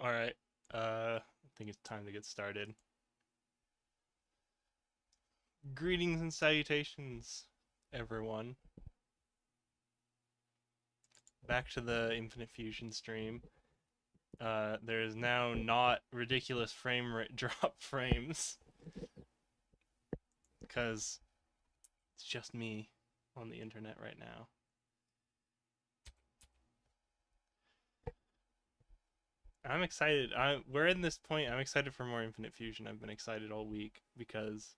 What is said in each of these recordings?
Alright, I think it's time to get started. Greetings and salutations, everyone. Back to the Infinite Fusion stream. There is now not ridiculous frame rate drop frames, because it's just me on the internet right now. I'm excited. We're in this point. I'm excited for more Infinite Fusion. I've been excited all week because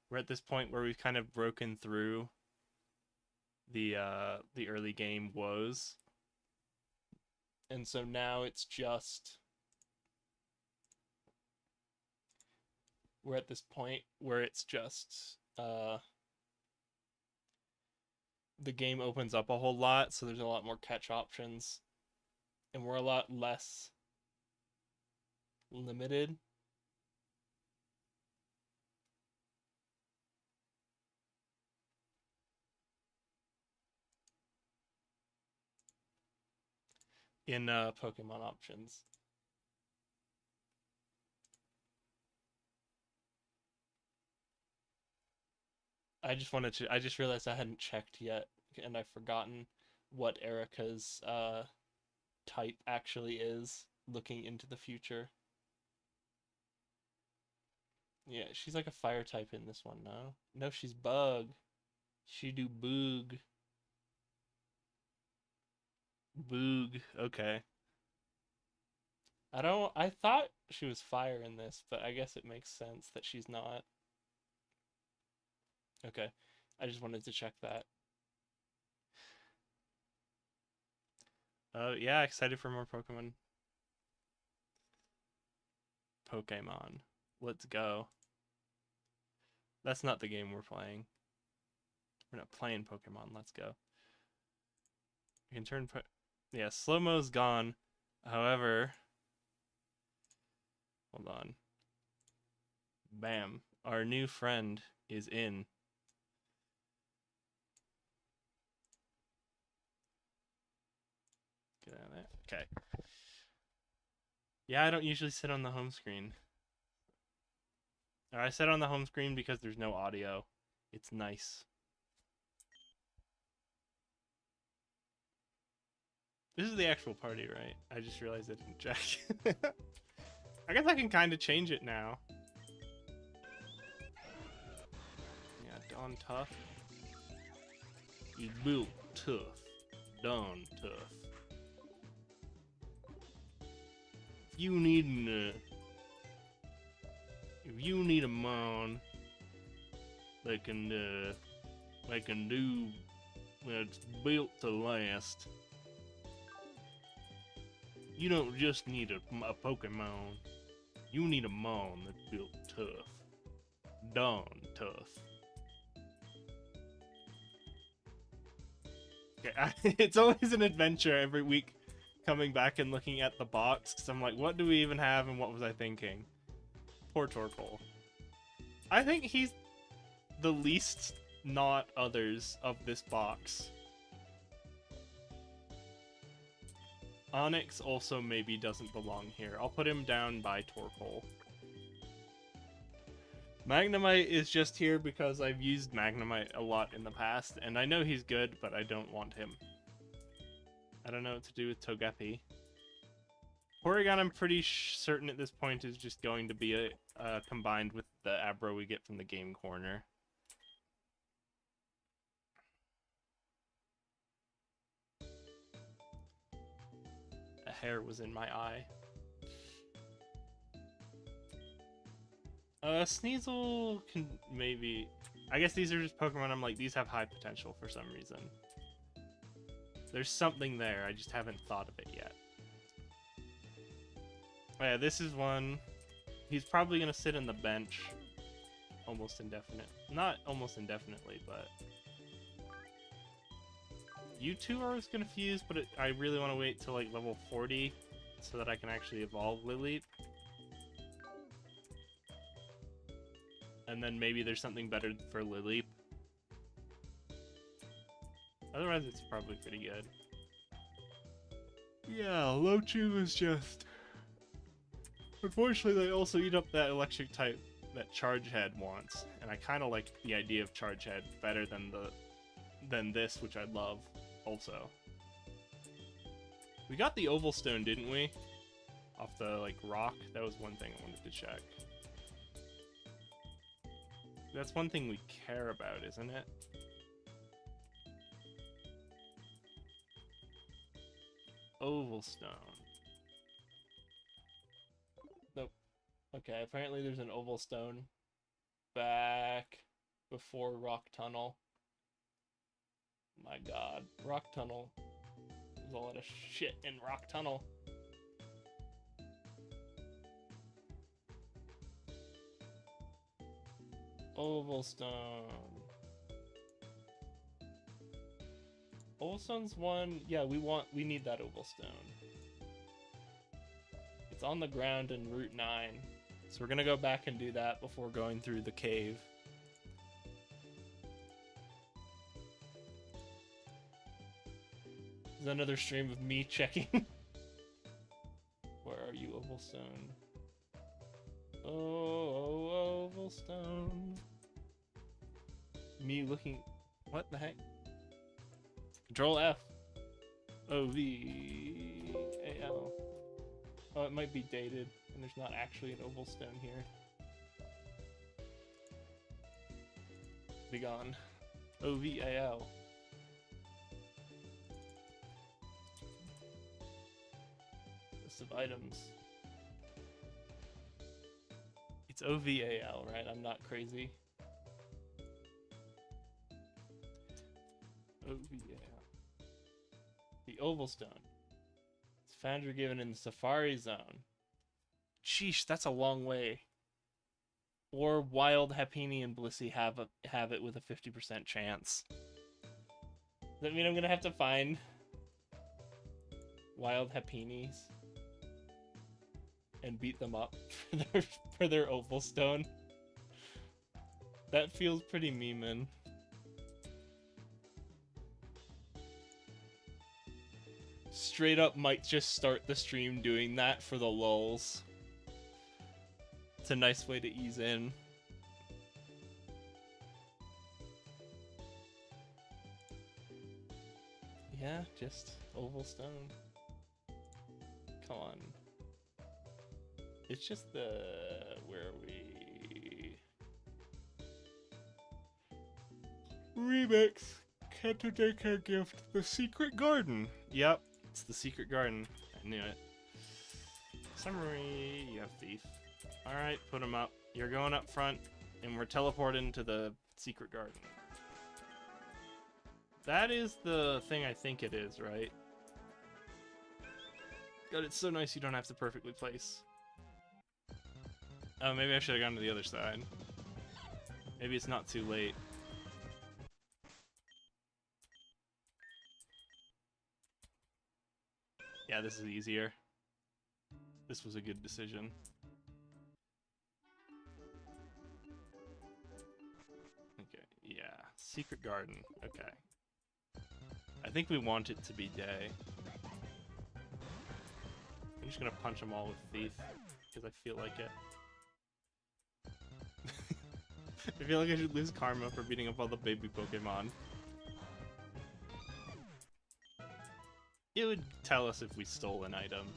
we're at this point where we've kind of broken through the early game woes, and so now it's just we're at this point where it's just the game opens up a whole lot, so there's a lot more catch options, and we're a lot less limited. In Pokemon options. I just realized I hadn't checked yet, and I've forgotten what Erica's type actually is looking into the future. Yeah, she's like a fire type in this one, no? No, she's bug. She do boog. Boog. Okay. I thought she was fire in this, but I guess it makes sense that she's not. Okay. I just wanted to check that. Yeah, excited for more Pokemon. Pokemon. Let's go. That's not the game we're playing. We're not playing Pokemon. Let's go. We can turn. Yeah, slow mo's gone. However, hold on. Bam. Our new friend is in. Get out of there. Okay. Yeah, I don't usually sit on the home screen. I sit on the home screen because there's no audio. It's nice. This is the actual party, right? I just realized I didn't check. I guess I can kind of change it now. Yeah, Dawn tough. You built tough. Dawn tough. If you need a mon that can do it's built to last. You don't just need a Pokemon. You need a mon that's built tough. Dawn tough. Okay, it's always an adventure every week coming back and looking at the box, because I'm like, what do we even have and what was I thinking? Poor Torkoal. I think he's the least not others of this box. Onyx also maybe doesn't belong here. I'll put him down by Torkoal. Magnemite is just here because I've used Magnemite a lot in the past, and I know he's good, but I don't want him. I don't know what to do with Togepi. Porygon, I'm pretty certain at this point is just going to be combined with the Abra we get from the game corner. A hair was in my eye. Sneasel can maybe... I guess these are just Pokemon I'm like, these have high potential for some reason. There's something there, I just haven't thought of it yet. Oh yeah, this is one. He's probably going to sit on the bench almost indefinite. Not almost indefinitely, but... You two are always going to fuse, but I really want to wait till like level 40 so that I can actually evolve Lilith. And then maybe there's something better for Lilith. Otherwise, it's probably pretty good. Yeah, Lochu is just Unfortunately, they also eat up that electric type that Charge Head wants, and I kind of like the idea of Charge Head better than this, which I love also. We got the Oval Stone, didn't we? Off the, like, rock? That was one thing I wanted to check. That's one thing we care about, isn't it? Oval Stone. Nope. Okay, apparently there's an Oval Stone back before Rock Tunnel. My god. Rock Tunnel. There's a lot of shit in Rock Tunnel. Oval Stone. Oval Stone's one. Yeah, we need that Oval Stone. It's on the ground in Route 9. So we're gonna go back and do that before going through the cave. There's another stream of me checking. Where are you, Oval Stone? Oh, Oval Stone. Me looking... What the heck? Control F. O-V-A-L. Oh, it might be dated, and there's not actually an Oval Stone here. Be gone. O-V-A-L. List of items. It's O-V-A-L, right? I'm not crazy. O-V-A-L. The Oval Stone. It's found or given in the Safari Zone. Sheesh, that's a long way. Or Wild Happini and Blissey have it with a 50% chance. Does that mean I'm gonna have to find Wild Happinis and beat them up for their Oval Stone? That feels pretty memeing. Straight up might just start the stream doing that for the lulz. It's a nice way to ease in. Yeah, just Oval Stone. Come on. It's just the... Where are we? Remix. Can't take a gift. The Secret Garden. Yep, it's the Secret Garden. I knew it. Summary. You have Thief. Alright, put him up. You're going up front, and we're teleporting to the Secret Garden. That is the thing I think it is, right? God, it's so nice you don't have to perfectly place. Oh, maybe I should have gone to the other side. Maybe it's not too late. Yeah, this is easier. This was a good decision. Okay, yeah. Secret Garden. Okay. I think we want it to be day. I'm just gonna punch them all with Thief, because I feel like it. I feel like I should lose karma for beating up all the baby Pokemon. It would tell us if we stole an item.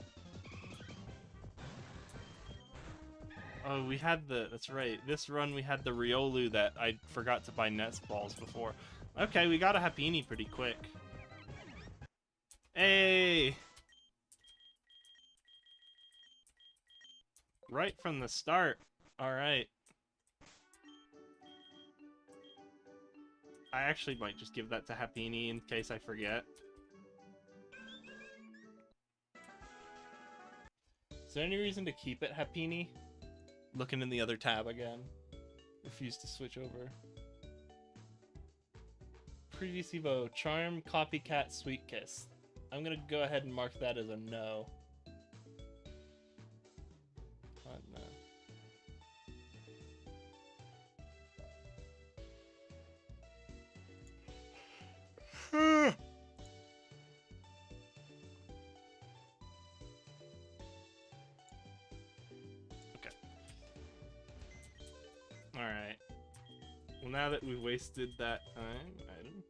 Oh, we had the... That's right. This run we had the Riolu that I forgot to buy Nest Balls before. Okay, we got a Happini pretty quick. Hey! Right from the start. Alright. I actually might just give that to Happini in case I forget. Is there any reason to keep it Happini? Looking in the other tab again. Refuse to switch over. Previous Evo, Charm, Copycat, Sweet Kiss. I'm gonna go ahead and mark that as a no. No. Well, now that we've wasted that time, item.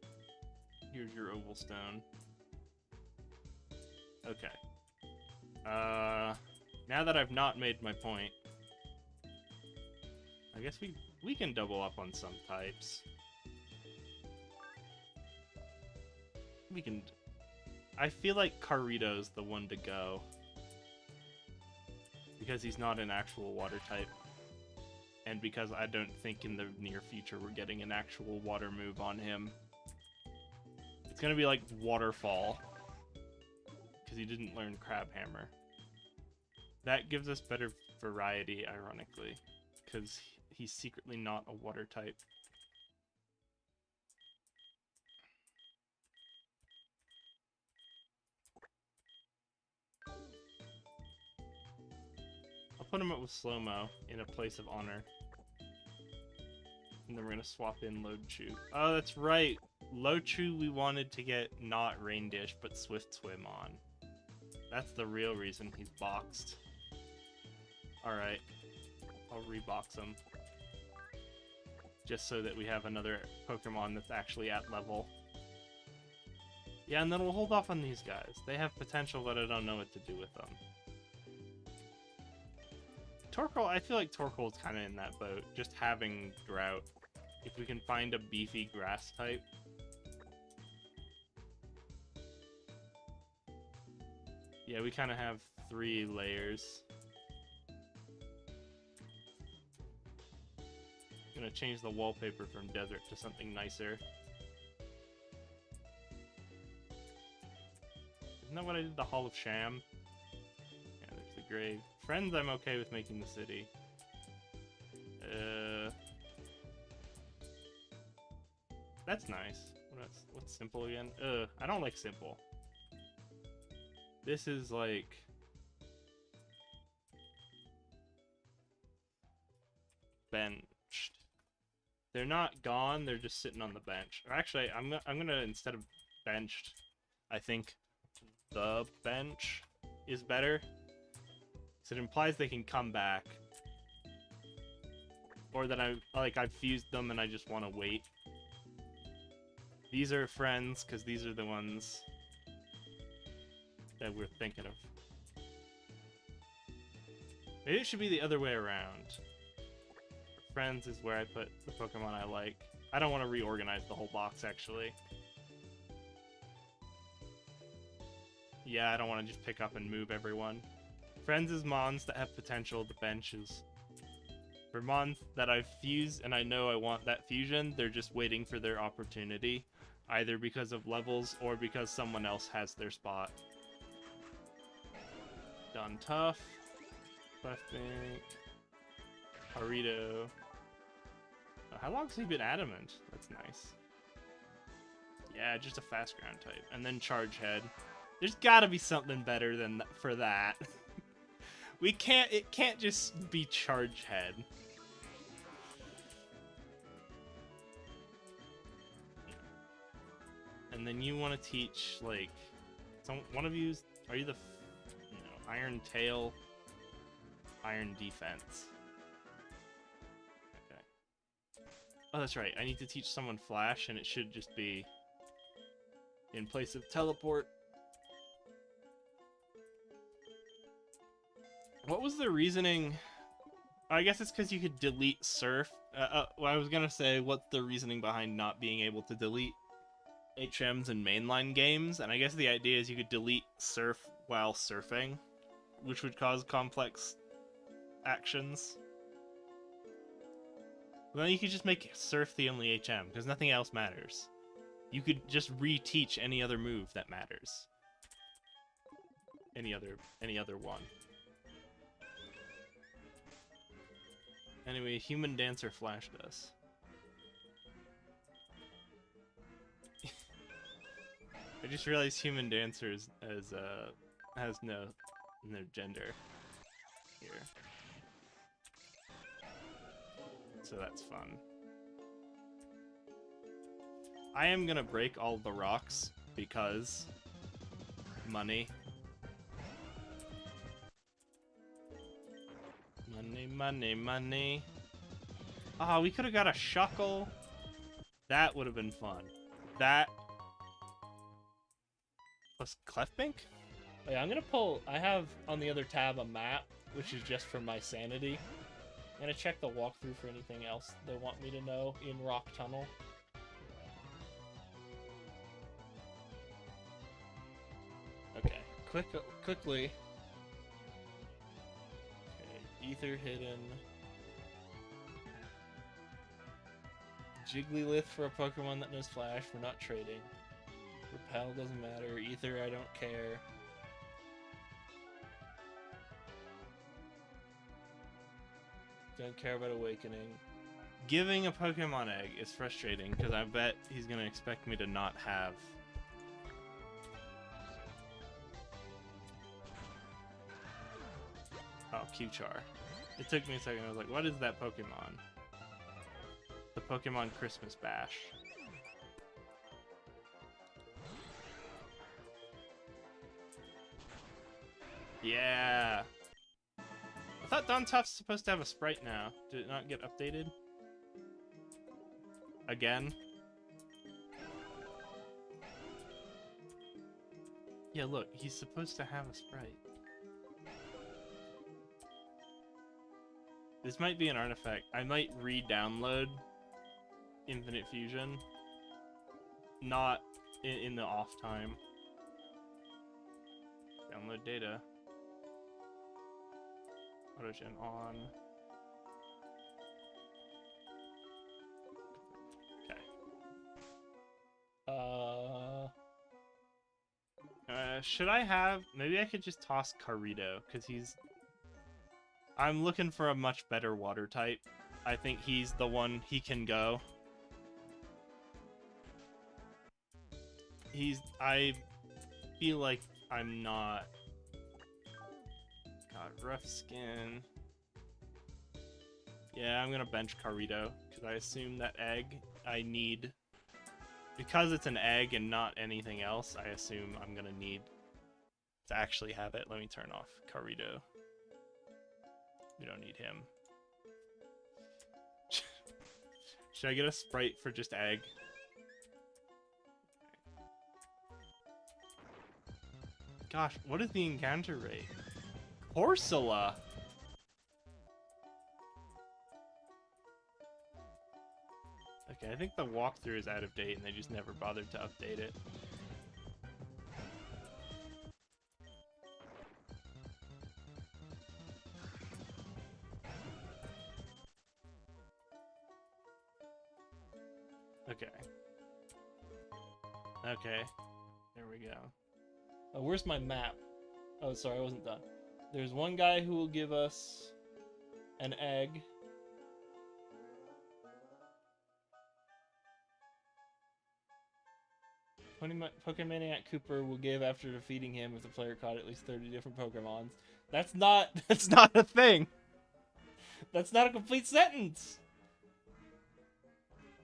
Here's your oval stone. Okay. Now that I've not made my point, I guess we can double up on some types. We can... I feel like Carito's the one to go. Because he's not an actual water type. And because I don't think in the near future we're getting an actual water move on him. It's gonna be like Waterfall. Because he didn't learn Crab Hammer. That gives us better variety, ironically. Because he's secretly not a water type. I'll put him up with Slow-Mo in a place of honor. And then we're gonna swap in Load-Chew. Oh, that's right! Load-Chew we wanted to get not Rain Dish, but Swift Swim on. That's the real reason he's boxed. Alright. I'll rebox him. Just so that we have another Pokemon that's actually at level. Yeah, and then we'll hold off on these guys. They have potential, but I don't know what to do with them. Torkoal, I feel like Torkoal's kind of in that boat, just having Drought. If we can find a beefy grass type. Yeah, we kind of have 3 layers. Gonna change the wallpaper from desert to something nicer. Isn't that what I did? The Hall of Sham? Yeah, there's the grave. Friends, I'm okay with making the city. That's nice. What's simple again? I don't like simple. This is like... benched. They're not gone, they're just sitting on the bench. Or actually, I'm gonna instead of benched, I think the bench is better. So it implies they can come back. Or that I've fused them and I just want to wait. These are friends, because these are the ones that we're thinking of. Maybe it should be the other way around. Friends is where I put the Pokemon I like. I don't want to reorganize the whole box, actually. Yeah, I don't want to just pick up and move everyone. Friends is Mons that have potential, the bench is... For Mons that I've fused and I know I want that fusion, they're just waiting for their opportunity. Either because of levels or because someone else has their spot. Done tough. Left bank. Harito. Oh, how long has he been adamant? That's nice. Yeah, just a fast ground type. And then Charge Head. There's gotta be something better than for that. It can't just be Charge Head. And then you want to teach, like, one of you, are you the, Iron Tail, Iron Defense? Okay. Oh, that's right. I need to teach someone Flash, and it should just be in place of Teleport. What was the reasoning? I guess it's because you could delete Surf. Well, I was gonna say, what's the reasoning behind not being able to delete HMs in mainline games? And I guess the idea is you could delete Surf while surfing, which would cause complex actions. Well, then you could just make Surf the only HM, because nothing else matters. You could just reteach any other move that matters. Any other one. Anyway, Human Dancer flashed us. I just realized Human Dancer has no gender here. So that's fun. I am gonna break all the rocks because money. Money, money, money. Ah, we could have got a Shuckle. That would have been fun. That plus Clefbank? Oh, yeah, I'm gonna pull. I have on the other tab a map, which is just for my sanity. I'm gonna check the walkthrough for anything else they want me to know in Rock Tunnel. Okay, quickly. Okay, Ether hidden. Jigglypuff for a Pokemon that knows Flash. We're not trading. Repel doesn't matter. Ether, I don't care. Don't care about Awakening. Giving a Pokemon egg is frustrating because I bet he's gonna expect me to not have. Oh, Q-Char. It took me a second. I was like, what is that Pokemon? The Pokemon Christmas Bash. Yeah. I thought Don Tuff's supposed to have a sprite now. Did it not get updated? Again? Yeah, look, he's supposed to have a sprite. This might be an artifact. I might re-download Infinite Fusion. Not in the off time. Download data. Autogen on. Okay. Should I have... Maybe I could just toss Carito, because he's... I'm looking for a much better water type. I think he's the one he can go. I feel like I'm not... God, rough skin. Yeah, I'm gonna bench Carito, because I assume that egg I need... Because it's an egg and not anything else, I assume I'm gonna need to actually have it. Let me turn off Carito. We don't need him. Should I get a sprite for just egg? Gosh, what is the encounter rate? Corsola! Okay, I think the walkthrough is out of date and they just never bothered to update it. Okay. Okay. There we go. Oh, where's my map? Oh, sorry, I wasn't done. There's one guy who will give us an egg. Pokemaniac Cooper will give after defeating him if the player caught at least 30 different Pokemons. That's not a thing. That's not a complete sentence.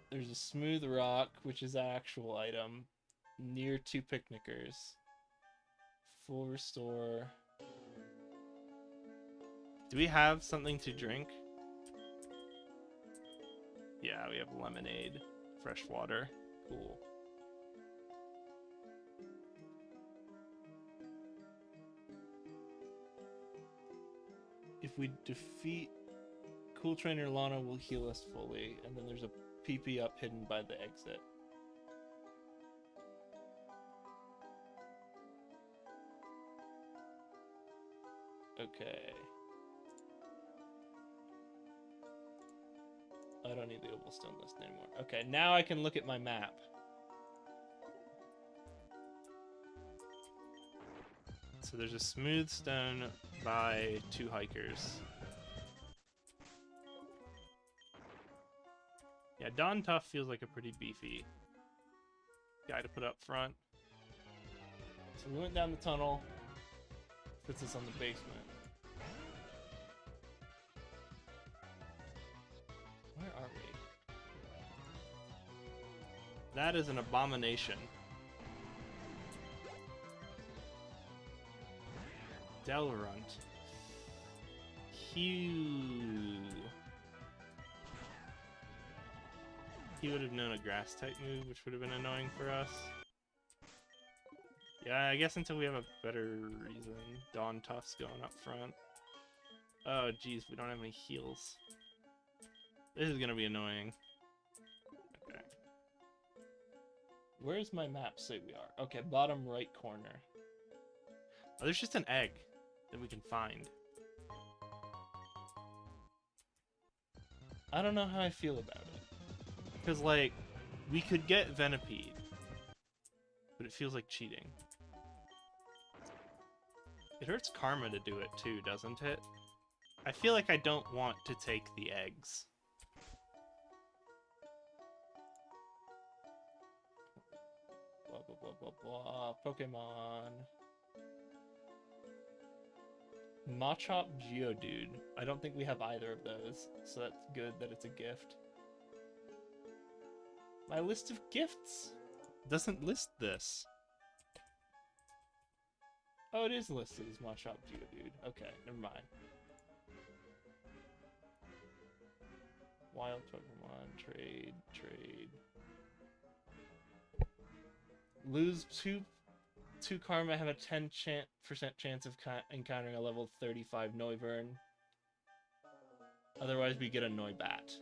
There's a smooth rock, which is an actual item, near 2 picnickers. Full restore. Do we have something to drink? Yeah, we have lemonade, fresh water. Cool. If we defeat Cool Trainer, Lana will heal us fully, and then there's a PP up hidden by the exit. Okay. I don't need the Opalstone list anymore. Okay, now I can look at my map. So there's a smooth stone by 2 hikers. Yeah, Don Tuff feels like a pretty beefy guy to put up front. So we went down the tunnel. Puts us on the basement. Where are we? That is an abomination. Delrunt. Hugh. He would have known a grass type move, which would have been annoying for us. Yeah, I guess until we have a better reason. Dawn Tuft's going up front. Oh, geez, we don't have any heals. This is gonna be annoying. Okay. Where's my map say we are? Okay, bottom right corner. Oh, there's just an egg that we can find. I don't know how I feel about it. Because, like, we could get Venipede, but it feels like cheating. It hurts karma to do it too, doesn't it? I feel like I don't want to take the eggs. Blah, blah, blah, blah, blah. Pokemon. Machop Geodude. I don't think we have either of those, so that's good that it's a gift. My list of gifts doesn't list this. Oh, it is listed as Machop Geodude. Okay, never mind. Wild Pokemon, trade. Lose two karma, have a 10% chance of encountering a level 35 Noivern. Otherwise, we get a Noibat.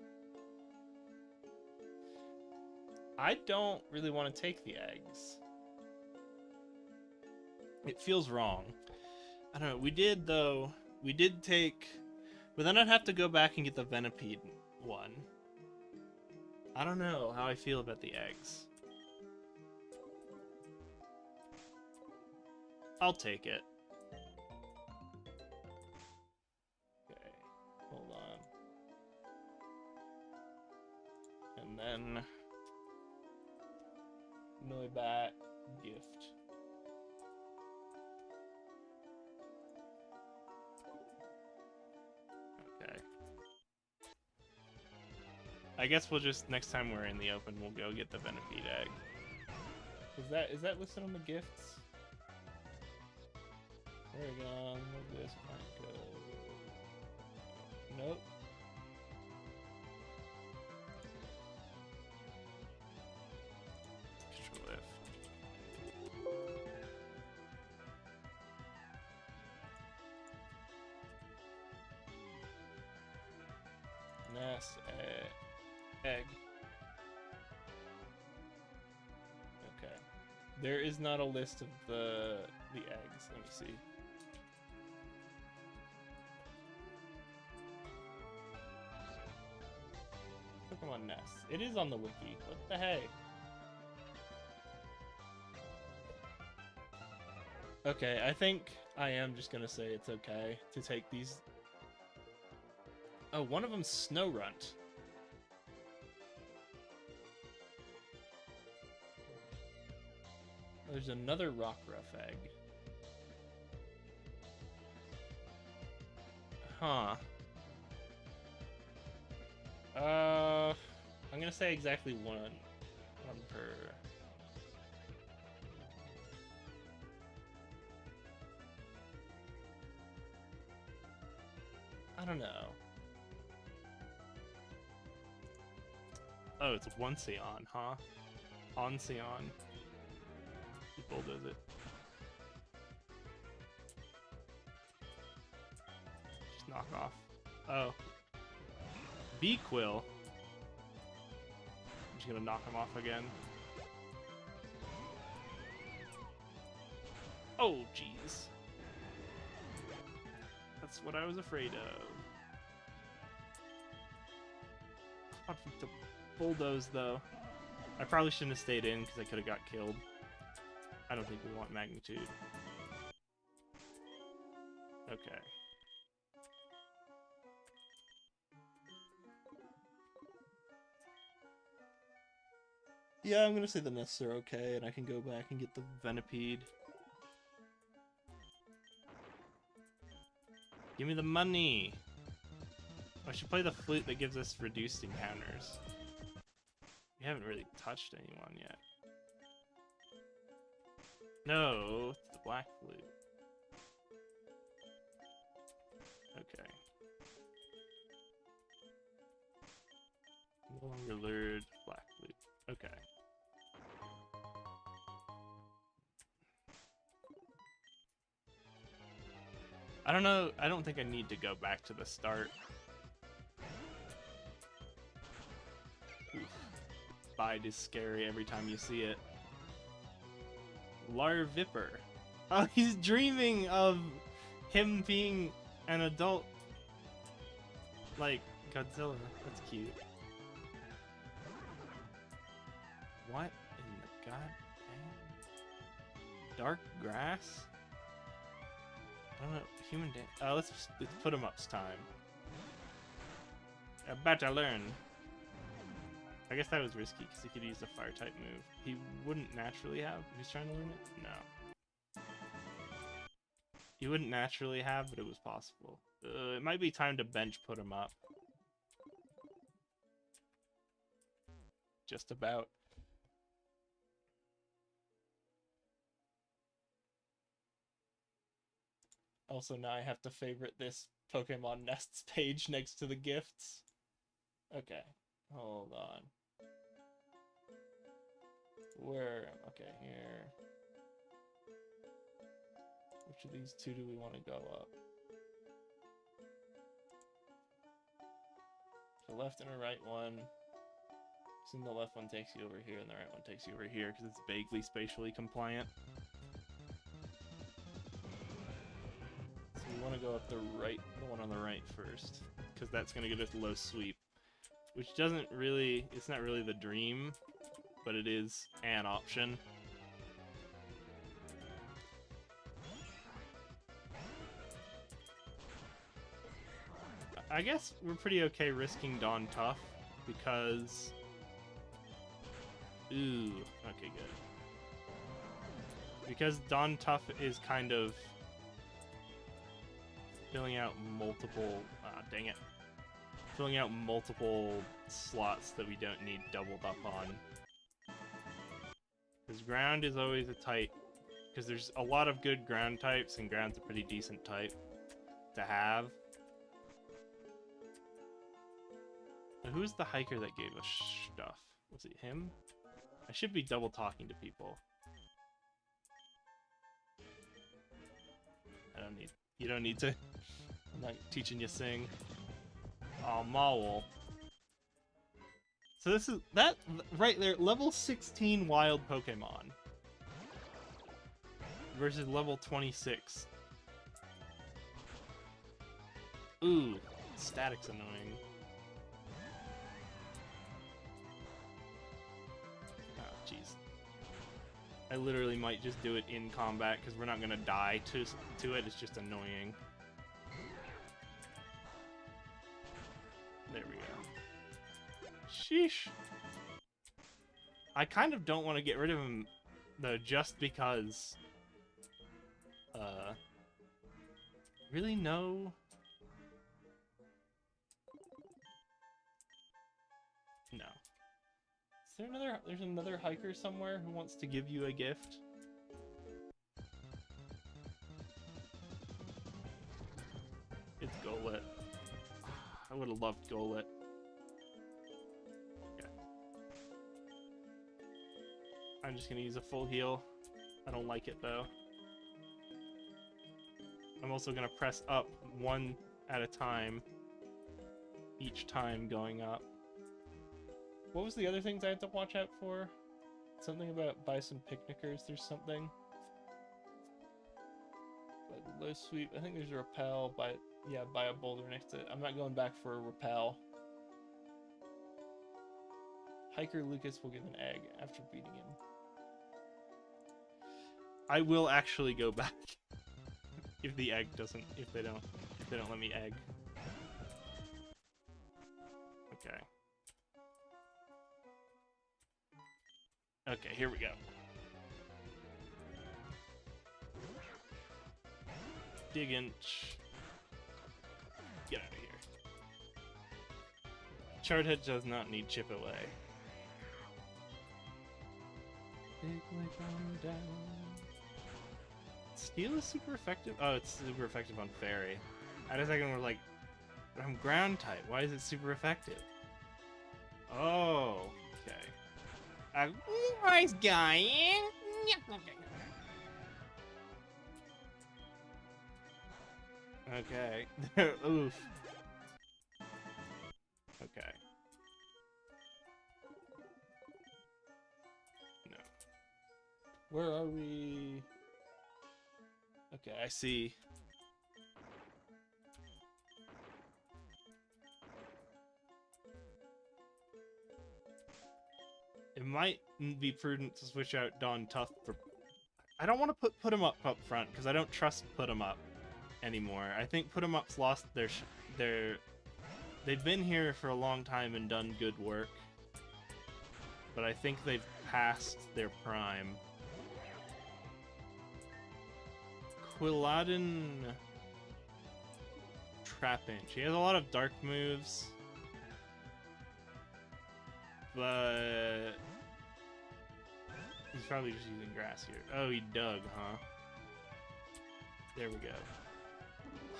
I don't really want to take the eggs. It feels wrong. I don't know. We did, though. We did take... But then I'd have to go back and get the Venipede one. I don't know how I feel about the eggs. I'll take it. Okay, hold on. And then... Noibat gift. Okay. I guess we'll just, next time we're in the open, we'll go get the Venipede egg. Is that listed on the gifts? There we go. This might go. Nope. Control F. Nest egg. Okay. There is not a list of the eggs. Let me see. Pokemon Nest. It is on the wiki. What the heck? Okay, I think I am just gonna say it's okay to take these. Oh, one of them's Snorunt. There's another Rockruff egg. Huh. I'm gonna say exactly one per. I don't know. Oh, it's Onceon, huh? Onceon. Bulldoze it. Just knock off. Oh. Beaquill. I'm just gonna knock him off again. Oh, jeez. That's what I was afraid of. To bulldoze, though. I probably shouldn't have stayed in because I could have got killed. I don't think we want magnitude. Okay. Yeah, I'm gonna say the nests are okay, and I can go back and get the Venipede. Give me the money! I should play the flute that gives us reduced encounters. We haven't really touched anyone yet. No, it's the black flute. Okay. No longer lured, black Okay. I don't know. I don't think I need to go back to the start. Oof. Bide is scary every time you see it. Larvipper. Oh, he's dreaming of him being an adult, like Godzilla. That's cute. What in the goddamn? Dark grass? I don't know. Human dance. Let's put him up's time. About to learn. I guess that was risky because he could use the fire type move. He wouldn't naturally have if he's trying to learn it. No. He wouldn't naturally have, but it was possible. It might be time to bench put him up. Just about. Also, now I have to favorite this Pokemon Nests page next to the gifts. Okay, hold on. Where? Okay, here. Which of these two do we want to go up? The left and a right one. So the left one takes you over here, and the right one takes you over here because it's vaguely spatially compliant. So we want to go up the one on the right first, because that's going to get us low sweep, which doesn't really, it's not really the dream, but it is an option. I guess we're pretty okay risking Dawn Tough, because... Ooh, okay, good. Because Dawn Tough is kind of filling out multiple... dang it. Filling out multiple slots that we don't need doubled up on. Because ground is always a tight... Because there's a lot of good ground types, and ground's a pretty decent type to have. Who's the hiker that gave us stuff? Was it him? I should be double talking to people. I don't need... You don't need to. I'm not teaching you sing. Oh, Maul. So this is... That, right there, level 16 wild Pokemon. Versus level 26. Ooh, static's annoying. Jeez. I literally might just do it in combat because we're not gonna die to it. It's just annoying. There we go. Sheesh. I kind of don't want to get rid of him though, just because. Really no. No. There's another hiker somewhere who wants to give you a gift? It's Golett. I would have loved Golett. Okay. I'm just gonna use a full heal. I don't like it though. I'm also gonna press up one at a time. Each time going up. What was the other things I had to watch out for? Something about buy some picnickers. There's something. Low sweep. I think there's a repel. Buy a boulder next to it. I'm not going back for a repel. Hiker Lucas will give an egg after beating him. I will actually go back if the egg doesn't. If they don't let me egg. Okay. Okay, here we go. Dig inch. Get out of here. Charthead does not need chip away. Big light on down. Steel is super effective? Oh, it's super effective on Fairy. I had a second we're like, I'm ground type. Why is it super effective? Oh, okay. A nice guy. Okay. Oof. Okay. No. Where are we? Okay, I see. It might be prudent to switch out Don Tough for... I don't want to put him up front, because I don't trust put him up anymore. I think put him up's lost their... They've been here for a long time and done good work. But I think they've passed their prime. Quilladin... Trapinch. He has a lot of dark moves. But... he's probably just using grass here. Oh, he dug, huh? There we go.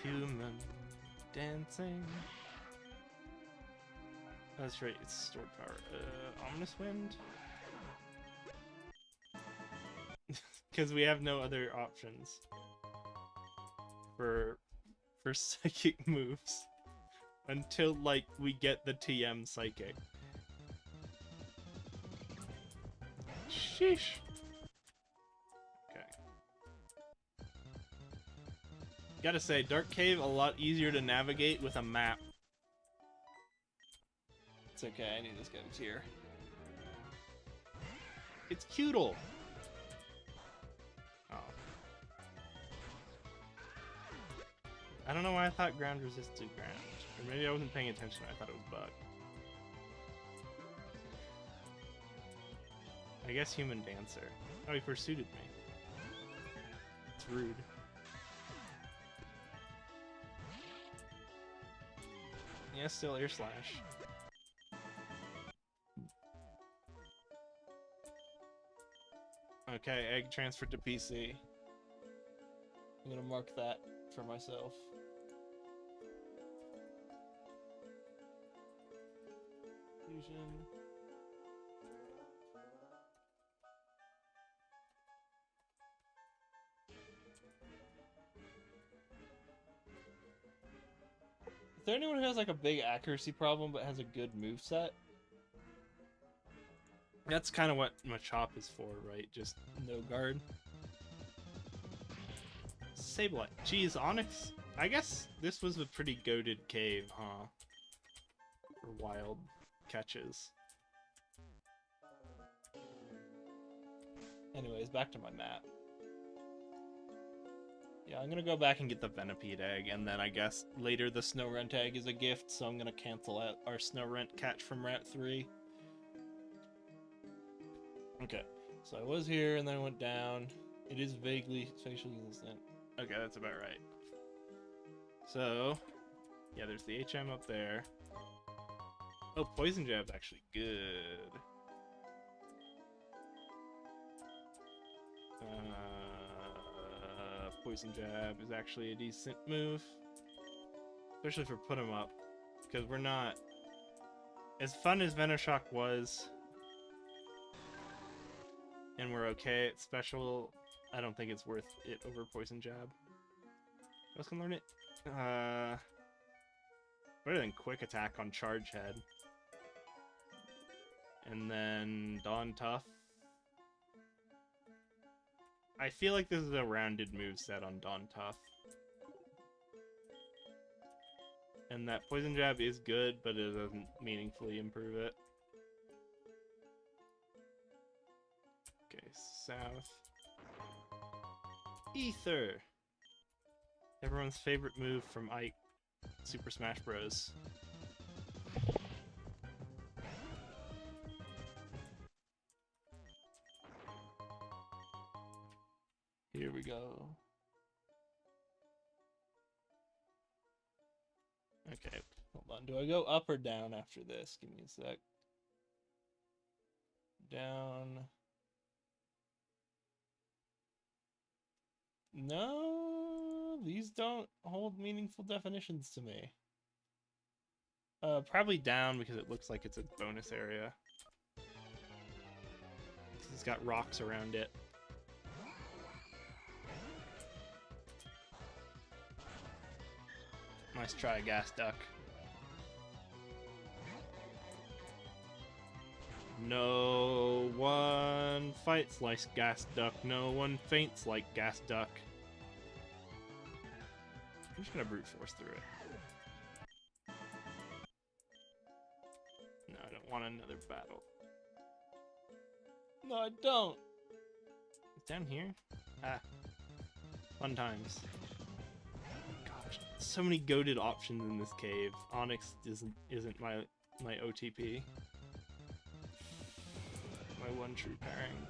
Human dancing. That's right, it's stored power. Ominous Wind? Because we have no other options for psychic moves until, like, we get the TM psychic. Sheesh. Okay. Gotta say, Dark Cave a lot easier to navigate with a map. It's okay, I need this guy to tier. It's Cudel! Oh. I don't know why I thought ground resisted ground. Or maybe I wasn't paying attention, I thought it was bug. I guess Human Dancer. Oh, he pursued me. It's rude. Yeah, still Air Slash. Okay, egg transferred to PC. I'm gonna mark that for myself. Fusion. Is there anyone who has like a big accuracy problem but has a good moveset? That's kind of what Machop is for, right? Just no guard. Sableye. Geez, Onyx. I guess this was a pretty goated cave, huh? For wild catches. Anyways, back to my map. Yeah, I'm gonna go back and get the Venipede egg, and then I guess later the Snorunt egg is a gift, so I'm gonna cancel out our Snorunt catch from Route 3. Okay, so I was here and then I went down. It is vaguely facially resistant. Okay, that's about right. So, yeah, there's the HM up there. Oh, Poison Jab's actually good. Poison Jab is actually a decent move. Especially for put 'em up. Because we're not... As fun as Venoshock was... and we're okay at special, I don't think it's worth it over Poison Jab. Who else can learn it? Better than Quick Attack on Charge Head. And then Dawn Tough. I feel like this is a rounded moveset on Dawn Tough. And that Poison Jab is good, but it doesn't meaningfully improve it. Okay, South. Ether! Everyone's favorite move from Ike, Super Smash Bros. Here we go. Okay, hold on. Do I go up or down after this? Give me a sec. Down. No, these don't hold meaningful definitions to me. Probably down because it looks like it's a bonus area. got rocks around it. Nice try, gas duck. No one fights like gas duck. No one faints like gas duck. I'm just gonna brute force through it. No, I don't want another battle. No, I don't. It's down here? Ah. Fun times. Gosh, so many goated options in this cave. Onyx isn't my OTP. My one true pairing.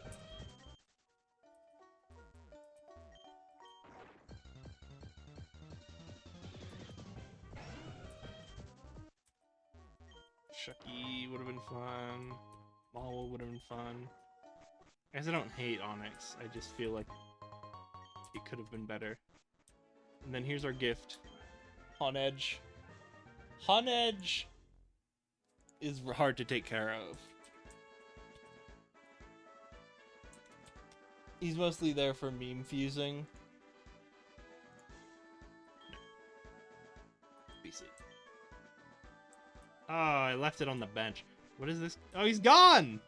Shucky would have been fun. Maul would have been fun. I guess I don't hate Onyx. I just feel like it could have been better. And then here's our gift. Honedge. Honedge is hard to take care of. He's mostly there for meme fusing. BC. Oh, I left it on the bench. What is this? Oh, he's gone!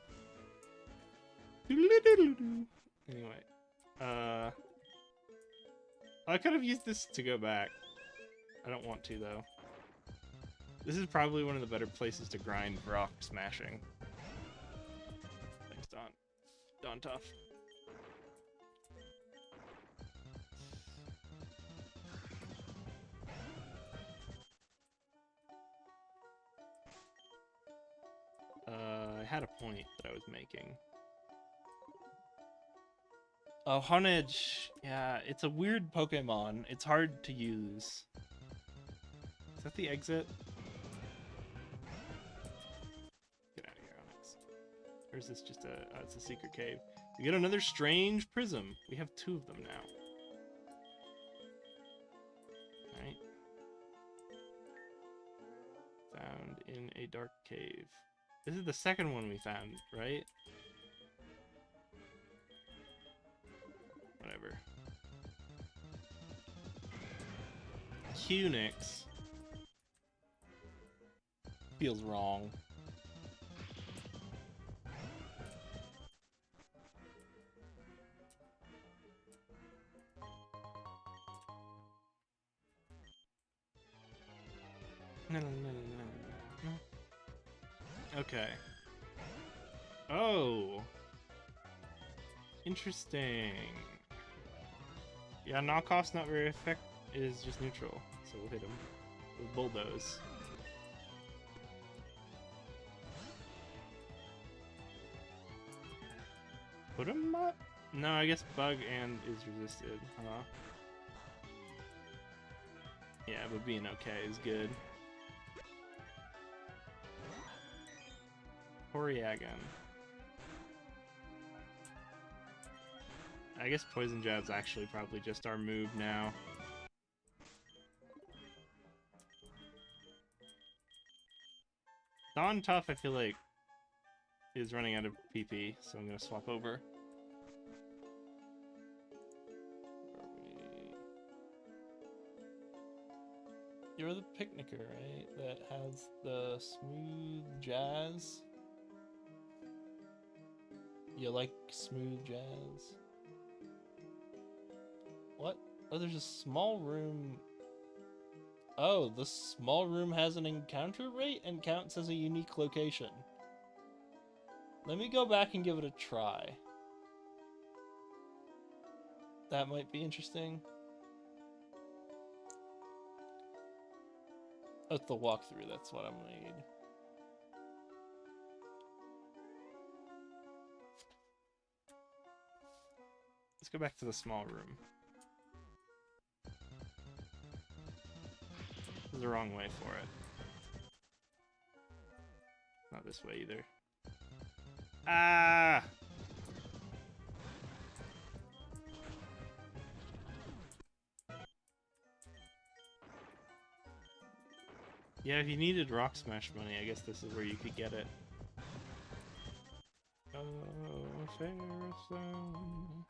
Anyway. I could have used this to go back. I don't want to, though. This is probably one of the better places to grind rock smashing. Thanks, Don. Don Tough. I had a point that I was making. Oh, Honedge. Yeah, it's a weird Pokemon. It's hard to use. Is that the exit? Get out of here, Onyx. Or is this just a... Oh, it's a secret cave. We get another strange prism. We have 2 of them now. Alright. Found in a dark cave. This is the second one we found, right? Whatever. Cunix feels wrong. No. Okay. Oh. Interesting. Yeah, knockoff's not very effective. It is just neutral, so we'll hit him with bulldoze. Put him up? No, I guess bug and is resisted, huh? Yeah, but being okay is good. Horiagon. I guess Poison Jab's actually probably just our move now. Don Tough, I feel like, is running out of PP, so I'm gonna swap over. You're the picnicker, right? That has the smooth jazz. You like smooth jazz? What? Oh, there's a small room. Oh, the small room has an encounter rate and counts as a unique location. Let me go back and give it a try. That might be interesting. Oh, it's the walkthrough, that's what I'm gonna need. Let's go back to the small room. This is the wrong way for it. Not this way either. Ah! Yeah, if you needed Rock Smash money, I guess this is where you could get it. Oh, Pharaoh. zone.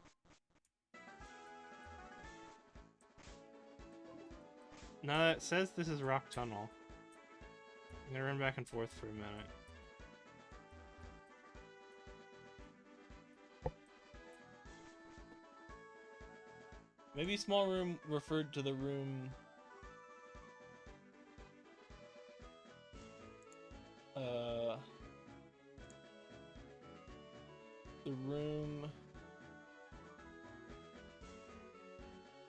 No, it says this is Rock Tunnel. I'm gonna run back and forth for a minute. Maybe small room referred to the room... the room...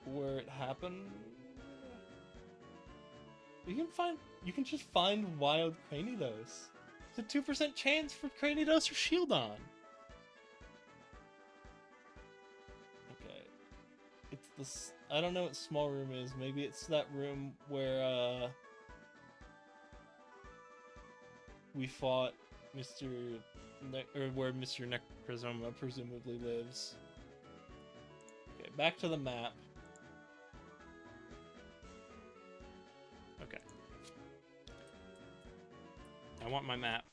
where it happened? You can just find wild Cranidos. It's a 2% chance for Cranidos or Shieldon. Okay. It's this. I don't know what small room is. Maybe it's that room where we fought where Mr. Necrozoma presumably lives. Okay, back to the map. Okay. I want my map.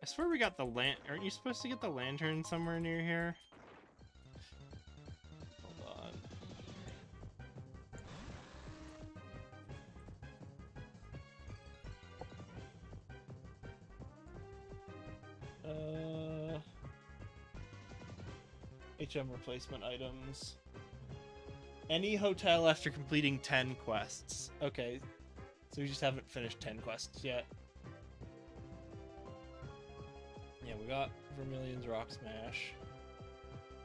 I swear we got the aren't you supposed to get the lantern somewhere near here? Hold on. HM replacement items. Any hotel after completing 10 quests. Okay, so we just haven't finished 10 quests yet. Yeah, we got Vermilion's Rock Smash.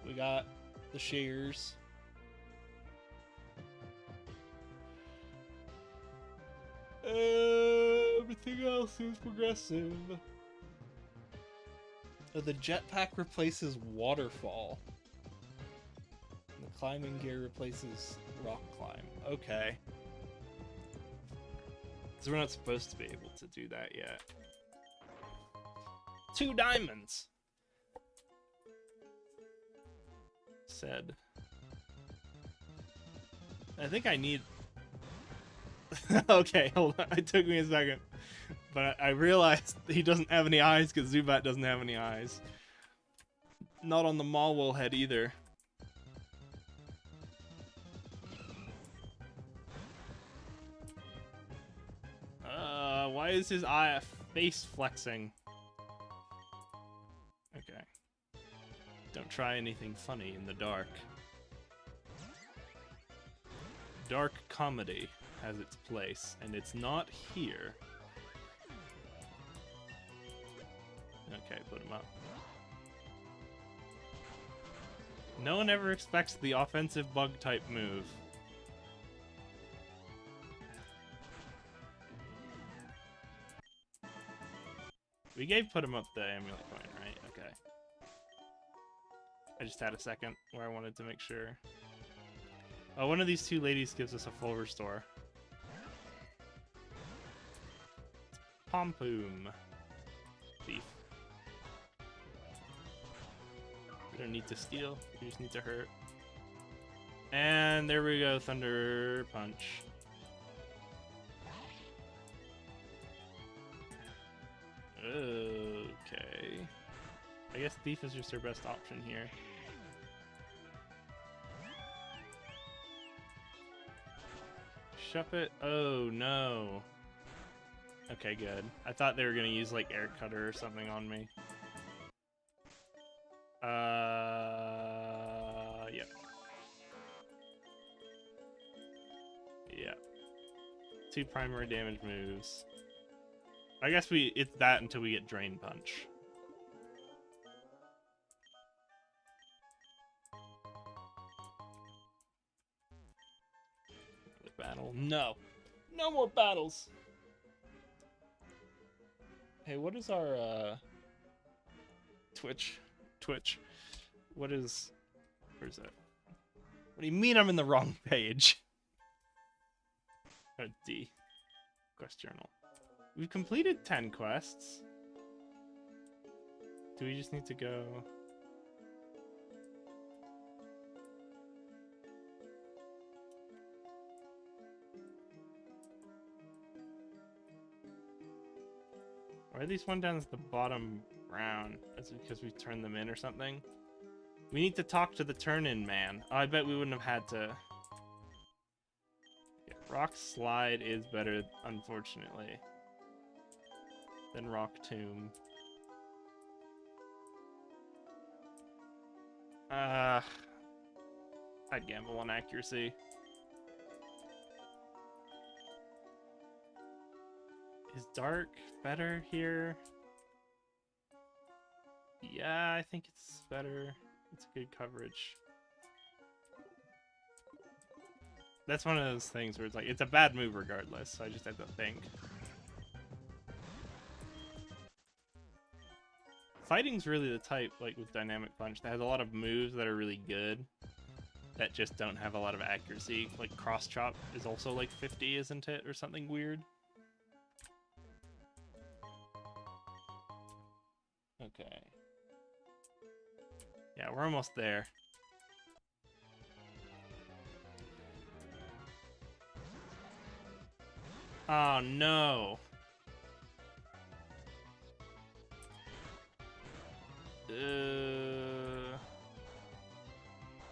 We got the Shears. Everything else is progressive. Oh, the jetpack replaces waterfall. And the climbing gear replaces rock climb. Okay. So we're not supposed to be able to do that yet. 2 diamonds! Said. I think I need... Okay, hold on. It took me a second. But I realized he doesn't have any eyes because Zubat doesn't have any eyes. Not on the Malwell head either. Why is his face flexing? Okay. Don't try anything funny in the dark. Dark comedy has its place, and it's not here. Okay, put him up. No one ever expects the offensive bug type move. We gave put him up the amulet coin, right? Okay. I just had a second where I wanted to make sure. Oh, one of these 2 ladies gives us a full restore. Pompoom. Thief. We don't need to steal, we just need to hurt. And there we go, Thunder Punch. Okay. I guess Thief is just our best option here. Shup it. Oh no. Okay, good. I thought they were gonna use like Air Cutter or something on me. Yep. Yeah. 2 primary damage moves. I guess it's that until we get Drain Punch. Battle? No. No more battles! Hey, what is our, Twitch? What is... Where's that? What do you mean I'm in the wrong page? Oh, D. Quest journal. We've completed 10 quests. Do we just need to go... Why are these one down at the bottom ground. Is it because we turned them in or something? We need to talk to the turn-in man. Oh, I bet we wouldn't have had to... Yeah, rock slide is better, unfortunately, than rock tomb. I'd gamble on accuracy. Is dark better here? Yeah, I think it's better. It's good coverage. That's one of those things where it's like, it's a bad move regardless, so I just have to think. Fighting's really the type, like with Dynamic Punch, that has a lot of moves that are really good, that just don't have a lot of accuracy. Like Cross Chop is also like 50, isn't it? Or something weird. Okay. Yeah, we're almost there. Oh no.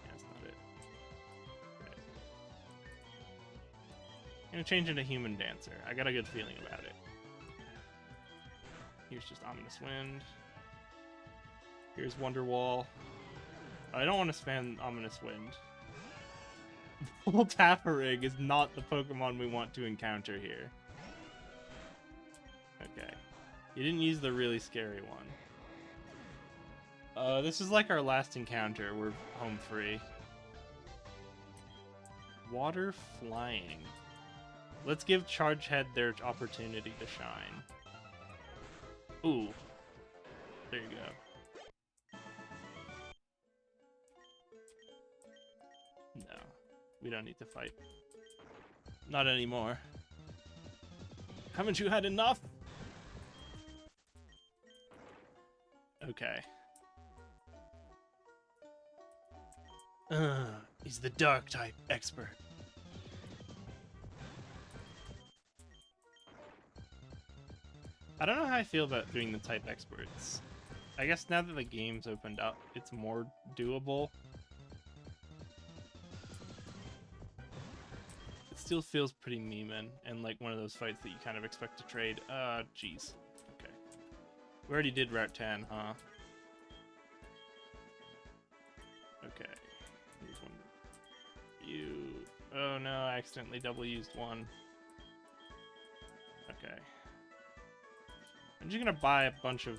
That's not it. Okay. I'm gonna change into Human Dancer. I got a good feeling about it. Here's just Ominous Wind. Here's Wonderwall. I don't want to spam Ominous Wind. Voltaparig is not the Pokemon we want to encounter here. Okay. You didn't use the really scary one. This is like our last encounter. We're home free. Water Flying. Let's give Chargehead their opportunity to shine. Ooh. There you go. No. We don't need to fight. Not anymore. Haven't you had enough? Okay. He's the dark type expert. I don't know how I feel about doing the type experts. I guess now that the game's opened up, it's more doable. It still feels pretty memeing and like one of those fights that you kind of expect to trade. Jeez. Okay. We already did Route 10, huh? Okay. Here's one. You. Oh no, I accidentally double used one. Okay. I'm just gonna buy a bunch of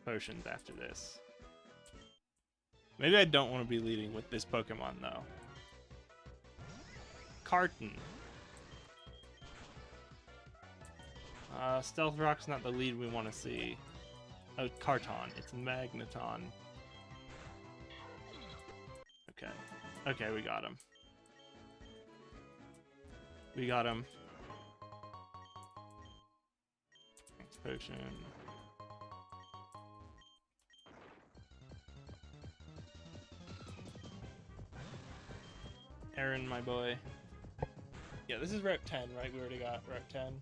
potions after this. Maybe I don't want to be leading with this Pokemon though. Carton. Stealth Rock's not the lead we want to see. Oh, Carton. It's Magneton. Okay. Okay, we got him. We got him. Next potion. Aaron, my boy. Yeah, this is Route 10, right? We already got Route 10.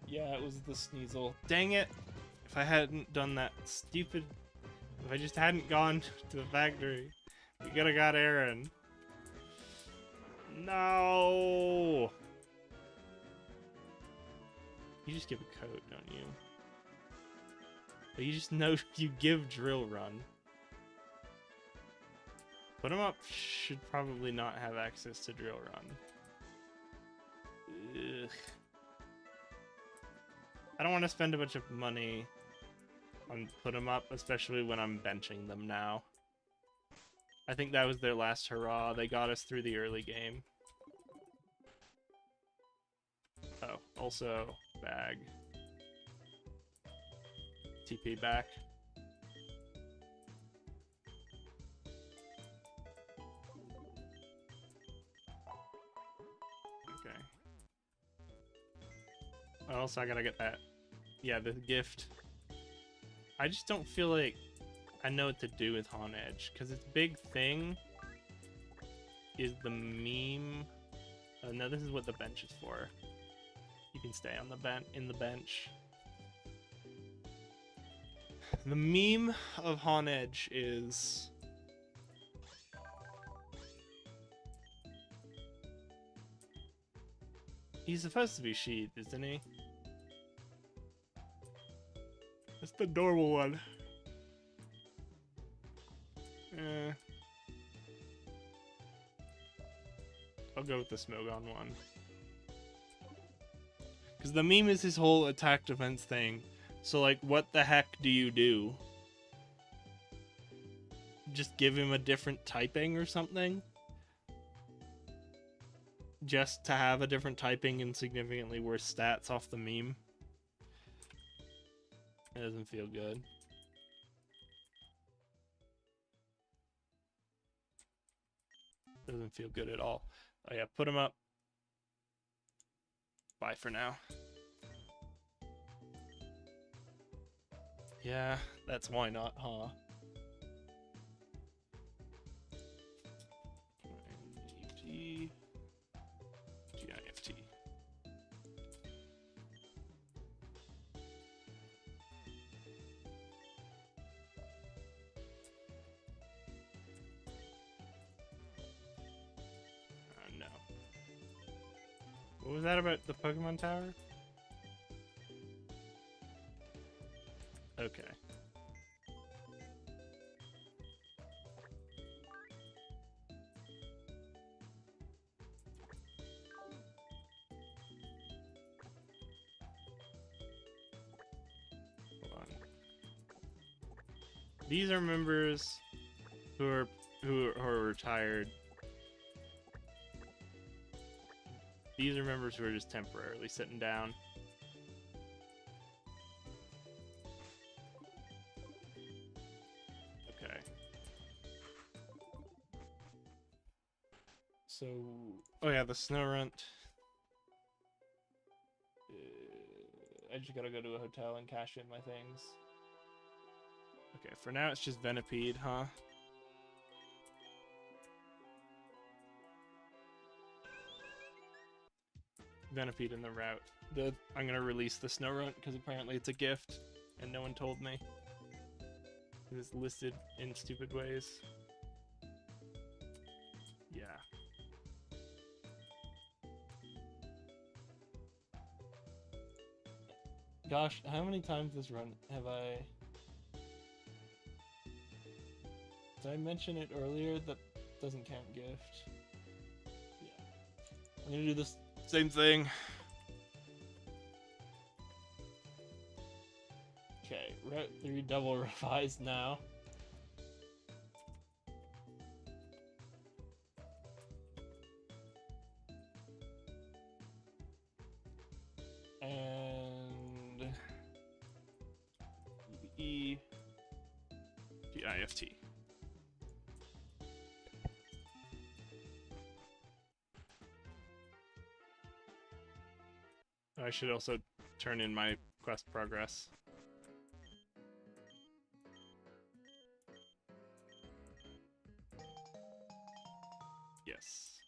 Yeah, it was the Sneasel. Dang it! If I hadn't done that stupid... If I just hadn't gone to the factory, we could have got Aaron. No! You just give a code, don't you? But you just know you give Drill Run. Put 'em up should probably not have access to Drill Run. Ugh. I don't want to spend a bunch of money on put 'em up, especially when I'm benching them now. I think that was their last hurrah. They got us through the early game. Oh, also bag. TP back. Okay. Also, I gotta get that. Yeah, the gift. I just don't feel like I know what to do with Hawn Edge, because its big thing is the meme. Oh, no, this is what the bench is for. You can stay on the in the bench. The meme of Han Edge is... He's supposed to be sheathed, isn't he? That's the normal one. I'll go with the Smogon one. Because the meme is his whole attack defense thing. So, like, what the heck do you do? Just give him a different typing or something? Just to have a different typing and significantly worse stats off the meme? It doesn't feel good. Doesn't feel good at all. Oh yeah, put him up. Bye for now. Yeah, that's why not, huh? GIFT. GIFT. No. What was that about the Pokemon Tower? Okay. Hold on. These are members who are retired. These are members who are just temporarily sitting down. Okay. So, oh yeah, the snow runt. I just gotta go to a hotel and cash in my things. Okay, for now it's just Venipede, huh? Venipede in the route. I'm gonna release the snow runt because apparently it's a gift and no one told me. It's listed in stupid ways. Yeah. Gosh, how many times this run have I... Did I mention it earlier? That doesn't count gift. Yeah. I'm gonna do this same thing. Okay, Route 3 double revised now. And... GIFT. I should also turn in my quest progress. Yes.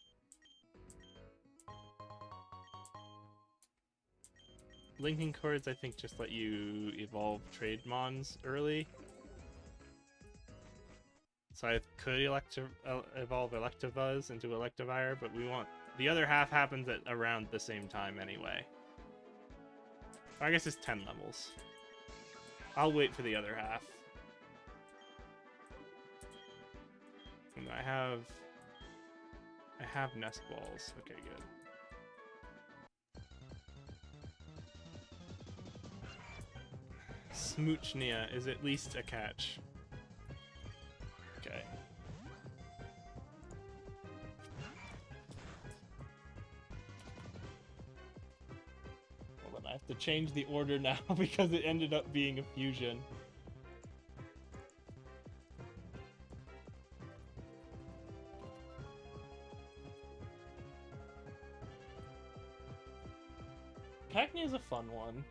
Linking cords, I think, just let you evolve trade mons early. So I could evolve Electivuzz into Electivire, but we want... The other half happens at around the same time anyway. I guess it's 10 levels. I'll wait for the other half. And I have nest balls. Okay, good. Smoochnia is at least a catch. Okay. Well, then I have to change the order now because it ended up being a fusion. Cacnea is a fun one.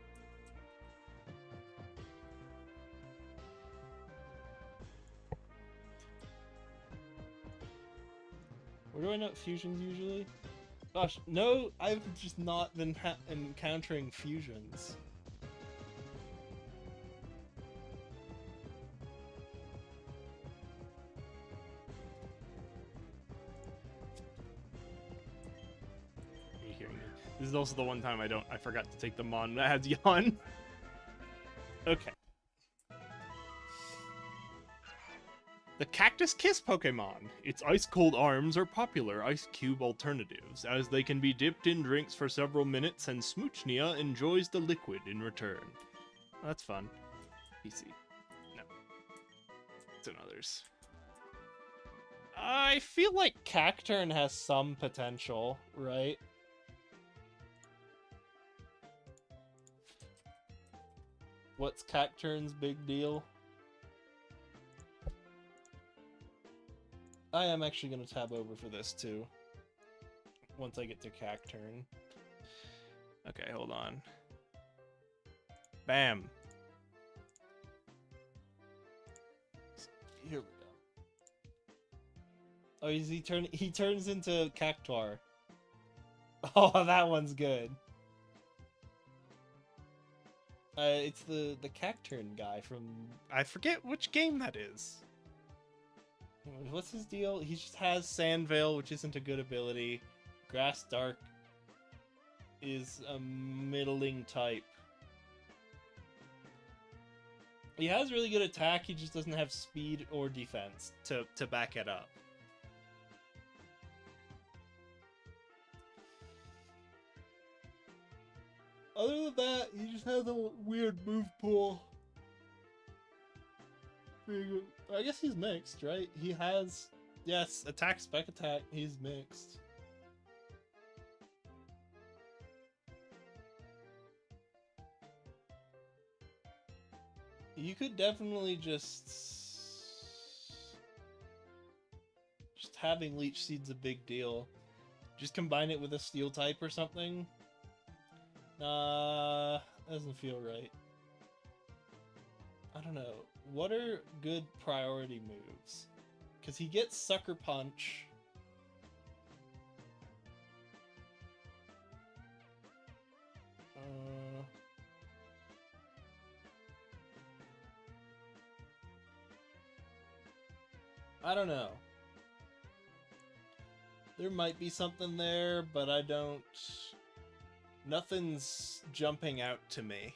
Where do I note fusions usually? Gosh, no, I've just not been encountering fusions. This is also the one time I forgot to take the Mon that has Yawn. Okay. The Cactus Kiss Pokemon. Its ice-cold arms are popular Ice Cube alternatives, as they can be dipped in drinks for several minutes and Smoochnia enjoys the liquid in return. Oh, that's fun. PC. No. It's in others. I feel like Cacturn has some potential, right? What's Cacturn's big deal? I am actually going to tab over for this too. Once I get to Cacturn. Okay, hold on. Bam. Here we go. Oh, he turns into Cactuar. Oh, that one's good. It's the Cacturn guy from, I forget which game that is. What's his deal? He just has Sand Veil, which isn't a good ability. Grass Dark is a middling type. He has really good attack, he just doesn't have speed or defense to back it up. Other than that, he just has a weird move pool. I guess he's mixed, right? He has, yes, attack, spec attack, he's mixed. You could definitely just having Leech Seed's a big deal. Just combine it with a Steel type or something. Doesn't feel right. I don't know. What are good priority moves? Because he gets Sucker Punch. I don't know. There might be something there, but I don't... Nothing's jumping out to me.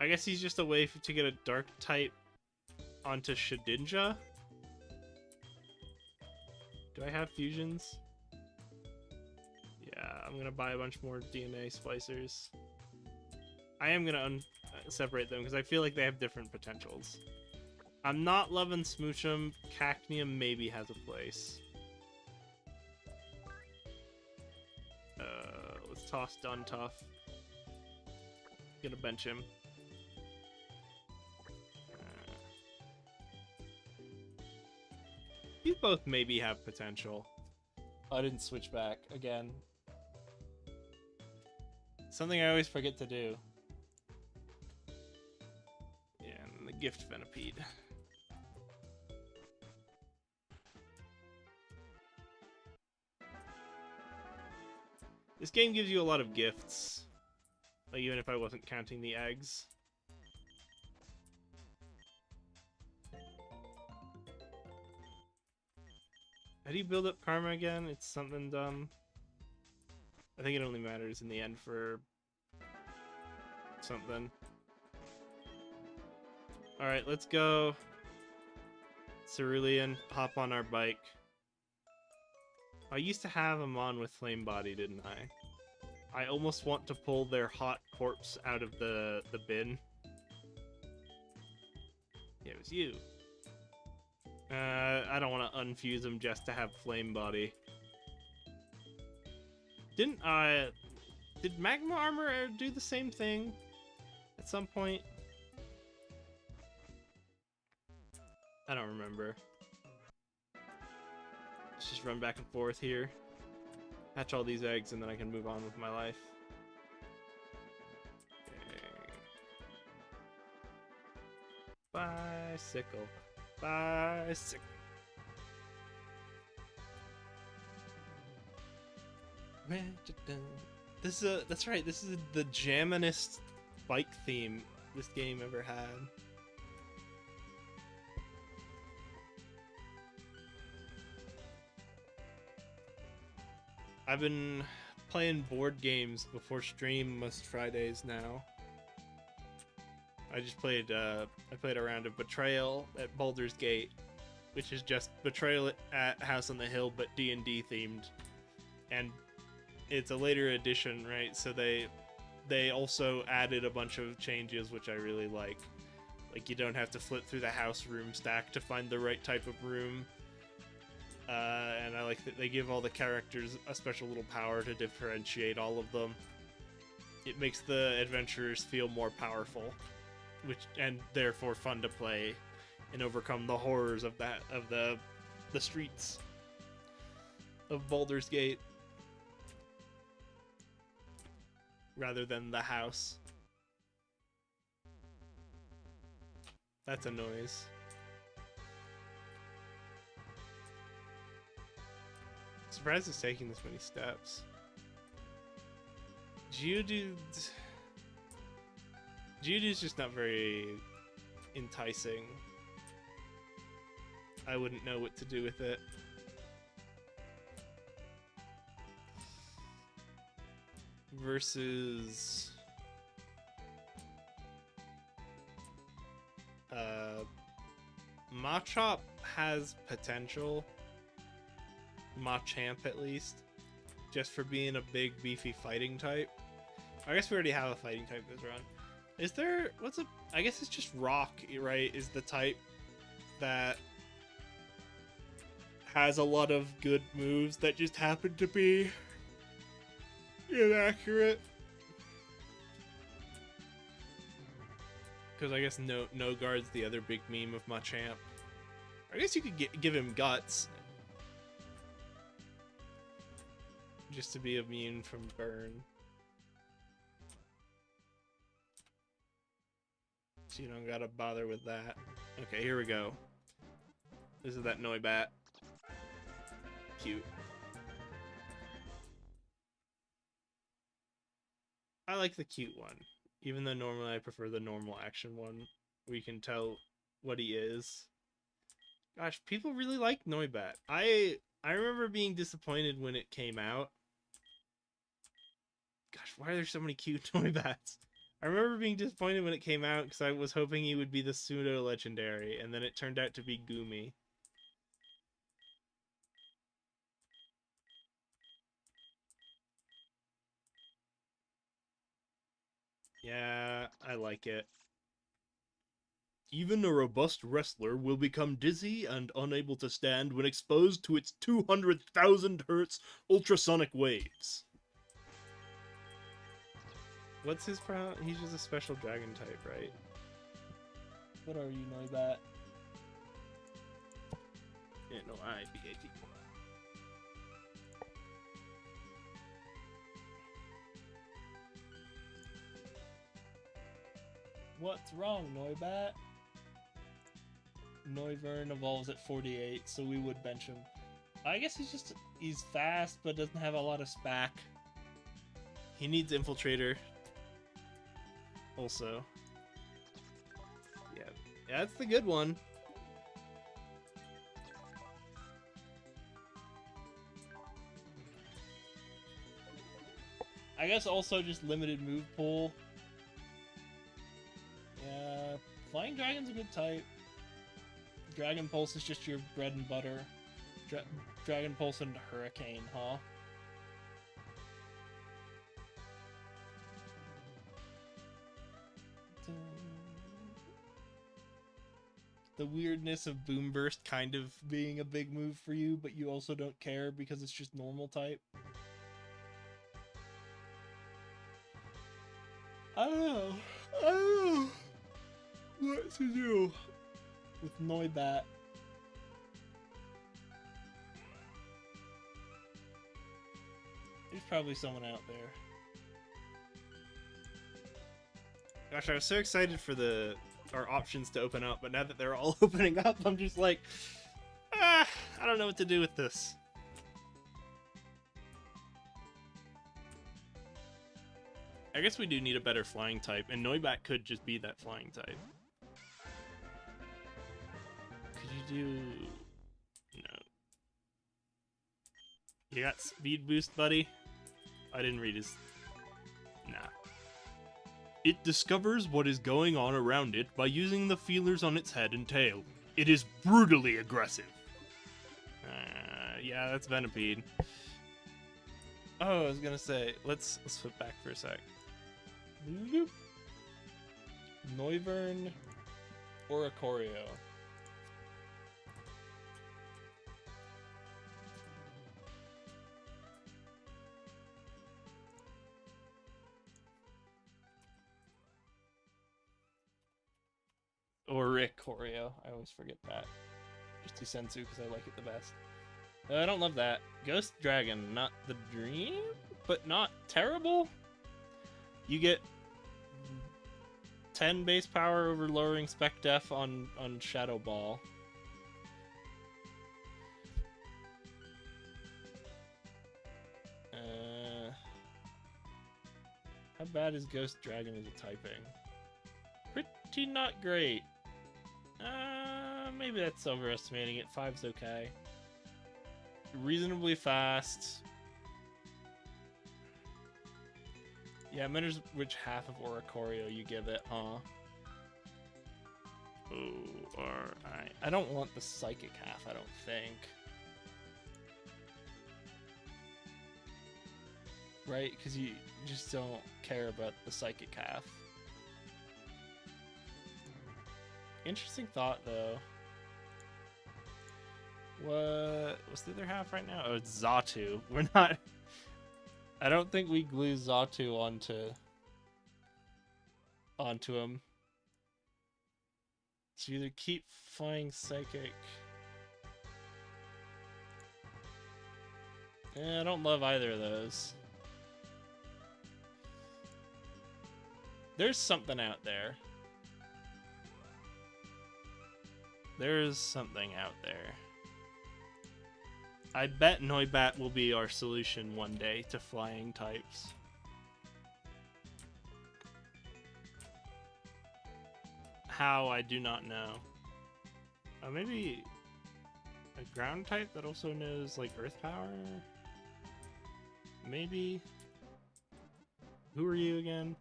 I guess he's just a way to get a Dark type onto Shedinja? Do I have fusions? Yeah, I'm gonna buy a bunch more DNA splicers. I am gonna separate them because I feel like they have different potentials. I'm not loving Smoochum. Cacneum maybe has a place. Let's toss Duntough. Gonna bench him. These both maybe have potential. Oh, I didn't switch back again. Something I always forget to do. Yeah, and the Gift Venipede. This game gives you a lot of gifts. Like, even if I wasn't counting the eggs. How do you build up karma again? It's something dumb. I think it only matters in the end for something. Alright, let's go. Cerulean, hop on our bike. I used to have a Mon with Flame Body, didn't I? I almost want to pull their hot corpse out of the bin. Yeah, it was you. I don't want to unfuse him just to have Flame Body. Did Magma Armor do the same thing at some point? I don't remember. Let's just run back and forth here. Hatch all these eggs and then I can move on with my life. Okay. Bicycle. Bicycle. That's right, this is the jamminest bike theme this game ever had. I've been playing board games before stream most Fridays now. I just played I played a round of Betrayal at Baldur's Gate, which is just Betrayal at House on the Hill but D&D themed. And it's a later edition, right? So they also added a bunch of changes which I really like. Like, you don't have to flip through the house room stack to find the right type of room. And I like that they give all the characters a special little power to differentiate all of them. It makes the adventurers feel more powerful, and therefore fun to play and overcome the horrors of the streets of Baldur's Gate rather than the house. That's a noise. Surprised it's taking this many steps. Geodude's just not very enticing. I wouldn't know what to do with it. Versus Machop has potential. Machamp, at least, just for being a big beefy fighting type. I guess we already have a fighting type this run. Is there, I guess it's just Rock, right, is the type that has a lot of good moves that just happen to be inaccurate. Because I guess no guard's the other big meme of Machamp. I guess you could give him Guts, just to be immune from burn. So you don't gotta bother with that. Okay, here we go. This is that Noibat. Cute. I like the cute one, even though normally I prefer the normal action one, where you can tell what he is. Gosh, people really like Noibat. I remember being disappointed when it came out. Gosh, why are there so many cute Noibats? I remember being disappointed when it came out because I was hoping he would be the pseudo-legendary, and then it turned out to be Goomy. Yeah, I like it. Even a robust wrestler will become dizzy and unable to stand when exposed to its 200,000 Hz ultrasonic waves. What's his He's just a special dragon type, right? What are you, Noibat? Yeah, no, I-B-A-T. What's wrong, Noibat? Noivern evolves at 48, so we would bench him. I guess he's fast, but doesn't have a lot of spac. He needs Infiltrator. Also. Yeah, that's the good one. I guess also just limited move pool. Yeah, Flying Dragon's a good type. Dragon Pulse is just your bread and butter. Dragon Pulse and Hurricane, huh? The weirdness of Boom Burst kind of being a big move for you, but you also don't care because it's just normal type. I don't know what to do with Noibat. There's probably someone out there. Gosh, I was so excited for our options to open up, but now that they're all opening up, I'm just like, I don't know what to do with this. I guess we do need a better flying type, and Noibat could just be that flying type. Could you do... You got speed boost, buddy? I didn't read his... Nah. It discovers what is going on around it by using the feelers on its head and tail. It is brutally aggressive. Yeah, that's Venipede. Oh, I was gonna say, let's flip back for a sec. Bloop. Noivern, Oricorio. Oricorio. I always forget that. Just do Sensu because I like it the best. I don't love that. Ghost Dragon, not the dream, but not terrible. You get 10 base power over lowering Spec Def on Shadow Ball. How bad is Ghost Dragon as a typing? Pretty not great. Maybe that's overestimating it. 5's okay. Reasonably fast. Yeah, it matters which half of Oricorio you give it, huh? I don't want the psychic half, I don't think. Right? Because you just don't care about the psychic half. Interesting thought, though. What's the other half right now? Oh, it's Xatu. We're not... I don't think we glue Xatu onto him. So either keep flying Psychic... I don't love either of those. There's something out there. There's something out there. I bet Noibat will be our solution one day to flying types. How, I do not know. Maybe a ground type that also knows, like, earth power? Maybe? Who are you again?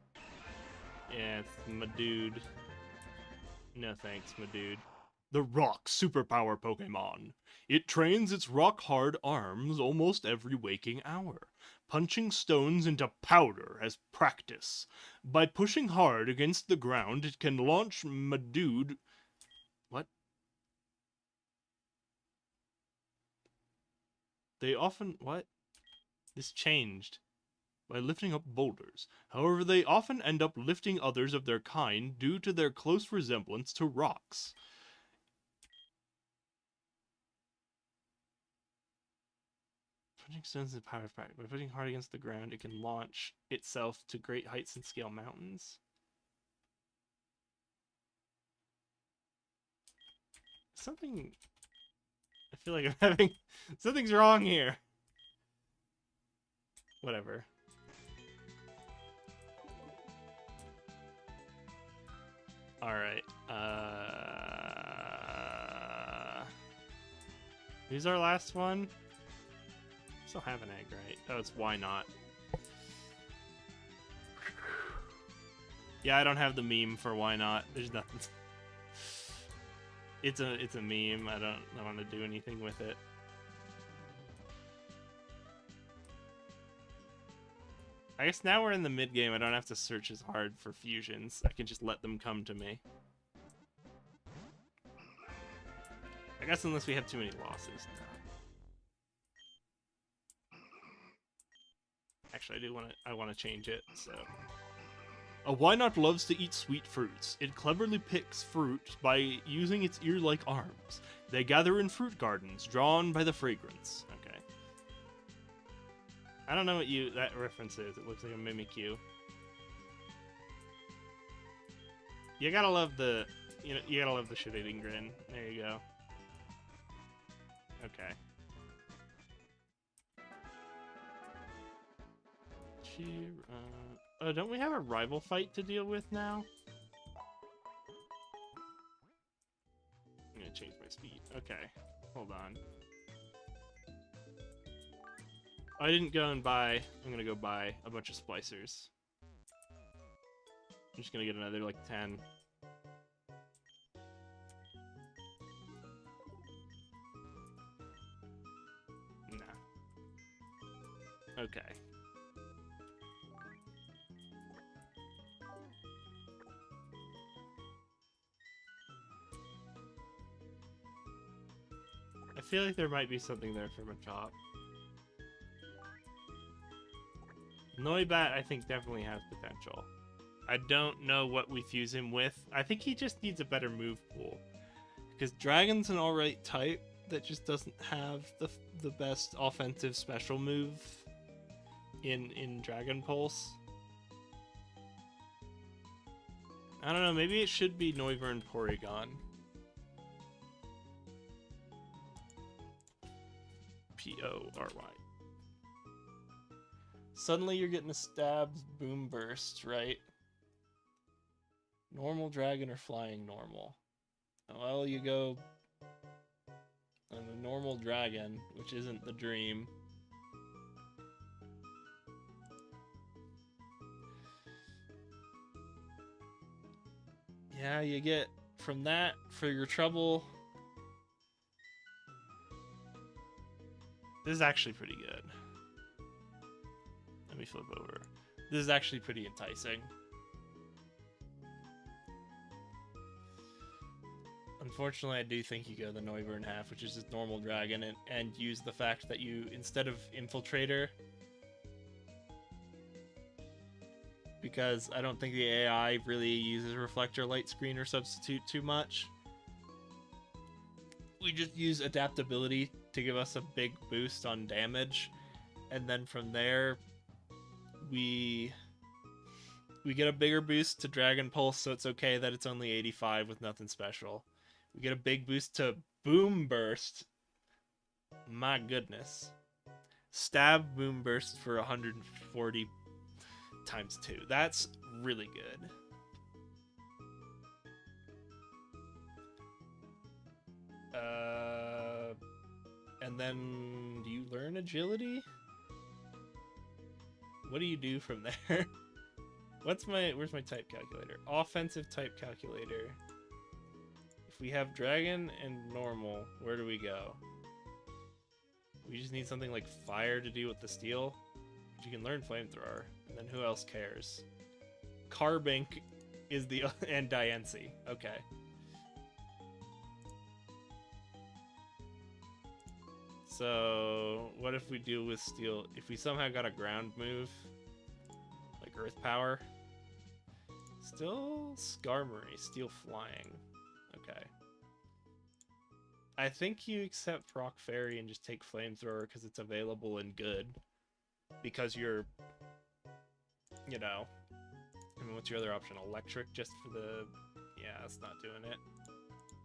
Yeah, it's my dude. No thanks, my dude. The Rock Superpower Pokemon. It trains its rock-hard arms almost every waking hour, punching stones into powder as practice. By pushing hard against the ground, it can launch Madude... What? They often... What? This changed. By lifting up boulders. However, they often end up lifting others of their kind due to their close resemblance to rocks. Punching stones is power pack. By pushing hard against the ground, it can launch itself to great heights and scale mountains. Something... I feel like I'm having... Something's wrong here. Whatever. Alright. Who's our last one? Still have an egg, right? Oh, it's why not. Yeah, I don't have the meme for why not. There's nothing. It's a meme. I don't want to do anything with it. I guess now we're in the mid game. I don't have to search as hard for fusions. I can just let them come to me. I guess unless we have too many losses. No. Actually, I want to change it, so. A Why-Not loves to eat sweet fruits. It cleverly picks fruit by using its ear-like arms. They gather in fruit gardens, drawn by the fragrance. Okay. I don't know what that reference is. It looks like a Mimikyu. You gotta love the, you gotta love the shit-eating grin. There you go. Okay. Oh, don't we have a rival fight to deal with now? I'm gonna change my speed. Okay, hold on. I didn't go and buy. I'm gonna go buy a bunch of splicers. I'm just gonna get another like 10. Nah. Okay. I feel like there might be something there from a chop. Noibat, I think, definitely has potential. I don't know what we fuse him with. I think he just needs a better move pool. Because Dragon's an alright type that just doesn't have the best offensive special move in Dragon Pulse. I don't know, maybe it should be Noivern Porygon. P-O-R-Y. Suddenly you're getting a Stabs Boom Burst, right? Normal Dragon or Flying Normal? Well, you go on a normal Dragon, which isn't the dream. Yeah, you get from that for your trouble. This is actually pretty good. Let me flip over. This is actually pretty enticing. Unfortunately, I do think you go the Noivern half, which is just normal dragon, and use the fact that you, instead of Infiltrator, because I don't think the AI really uses Reflector, Light Screen, or Substitute too much. We just use Adaptability to give us a big boost on damage, and then from there, we get a bigger boost to Dragon Pulse, so it's okay that it's only 85 with nothing special. We get a big boost to Boom Burst. My goodness. Stab Boom Burst for 140 times 2. That's really good. And then do you learn Agility? What do you do from there? Where's my type calculator? Offensive type calculator. If we have Dragon and Normal, where do we go? We just need something like Fire to deal with the Steel. But you can learn Flamethrower, and then who else cares? Carbink is the and Diancie. Okay. So what if we deal with Steel? If we somehow got a ground move, like Earth Power, still Skarmory, Steel Flying. Okay. I think you accept Rock Fairy and just take Flamethrower because it's available and good. Because you're, you know, I mean, what's your other option? Electric just for the, yeah, that's not doing it.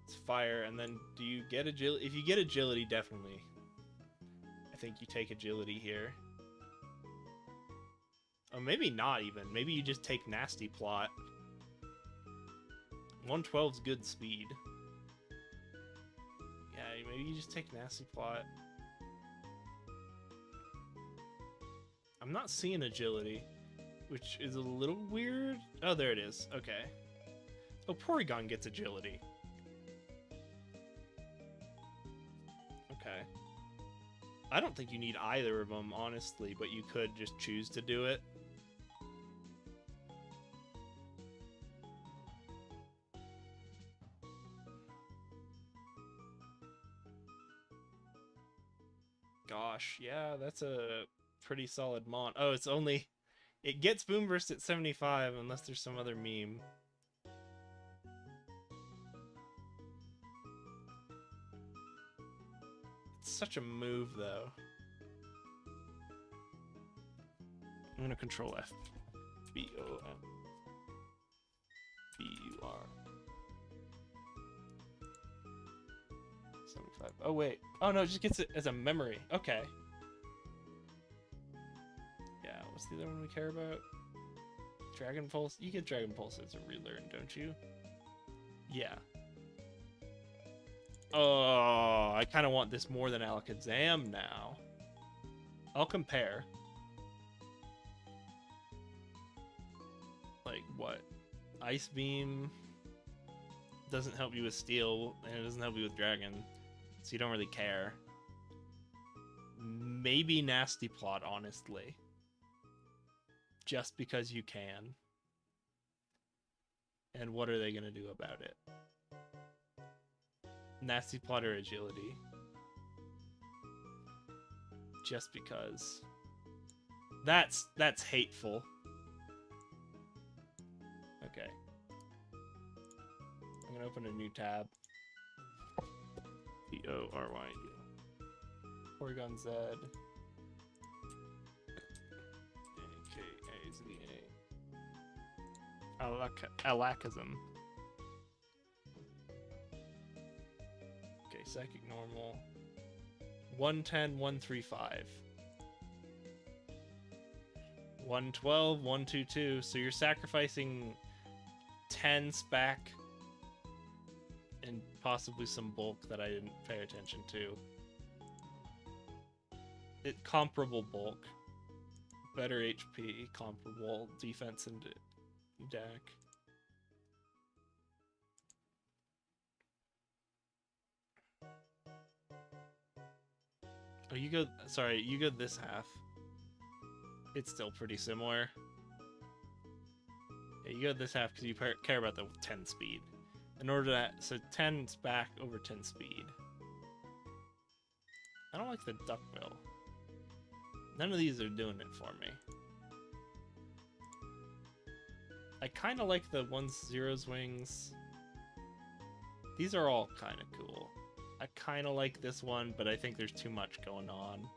It's Fire, and then do you get Agility? If you get Agility, definitely. I think you take Agility here. Oh, maybe not even. Maybe you just take Nasty Plot. 112's good speed. Yeah, maybe you just take Nasty Plot. I'm not seeing Agility, which is a little weird. Oh, there it is. Okay. Oh, Porygon gets Agility. Okay. I don't think you need either of them, honestly, but you could just choose to do it. Gosh, yeah, that's a pretty solid mon. Oh, it's only... It gets Boom Burst at 75 unless there's some other meme. It's such a move, though. I'm gonna control F. B-O-M. B-U-R. 75. Oh, wait. Oh, no, it just gets it as a memory. Okay. Yeah, what's the other one we care about? Dragon Pulse? You get Dragon Pulse as a relearn, don't you? Yeah. Oh, I kind of want this more than Alakazam now. I'll compare. Like, what? Ice Beam doesn't help you with Steel, and it doesn't help you with Dragon, so you don't really care. Maybe Nasty Plot, honestly. Just because you can. And what are they going to do about it? Nasty Plot or Agility? Just because. That's hateful. Okay. I'm going to open a new tab. P-O-R-Y-U. Porygon Z. A-K-A-Z-A. Alakazam. Okay, Psychic Normal. 110, 135. 112, 122. So you're sacrificing 10 SPAC and possibly some bulk that I didn't pay attention to. Comparable bulk. Better HP, comparable defense and deck. Oh, you go. Sorry, you go this half. It's still pretty similar. Yeah, you go this half because you care about the 10 speed. In order to, so 10's back over 10 speed. I don't like the duckbill. None of these are doing it for me. I kind of like the ones Zero's Wings. These are all kind of cool. I kind of like this one, but I think there's too much going on.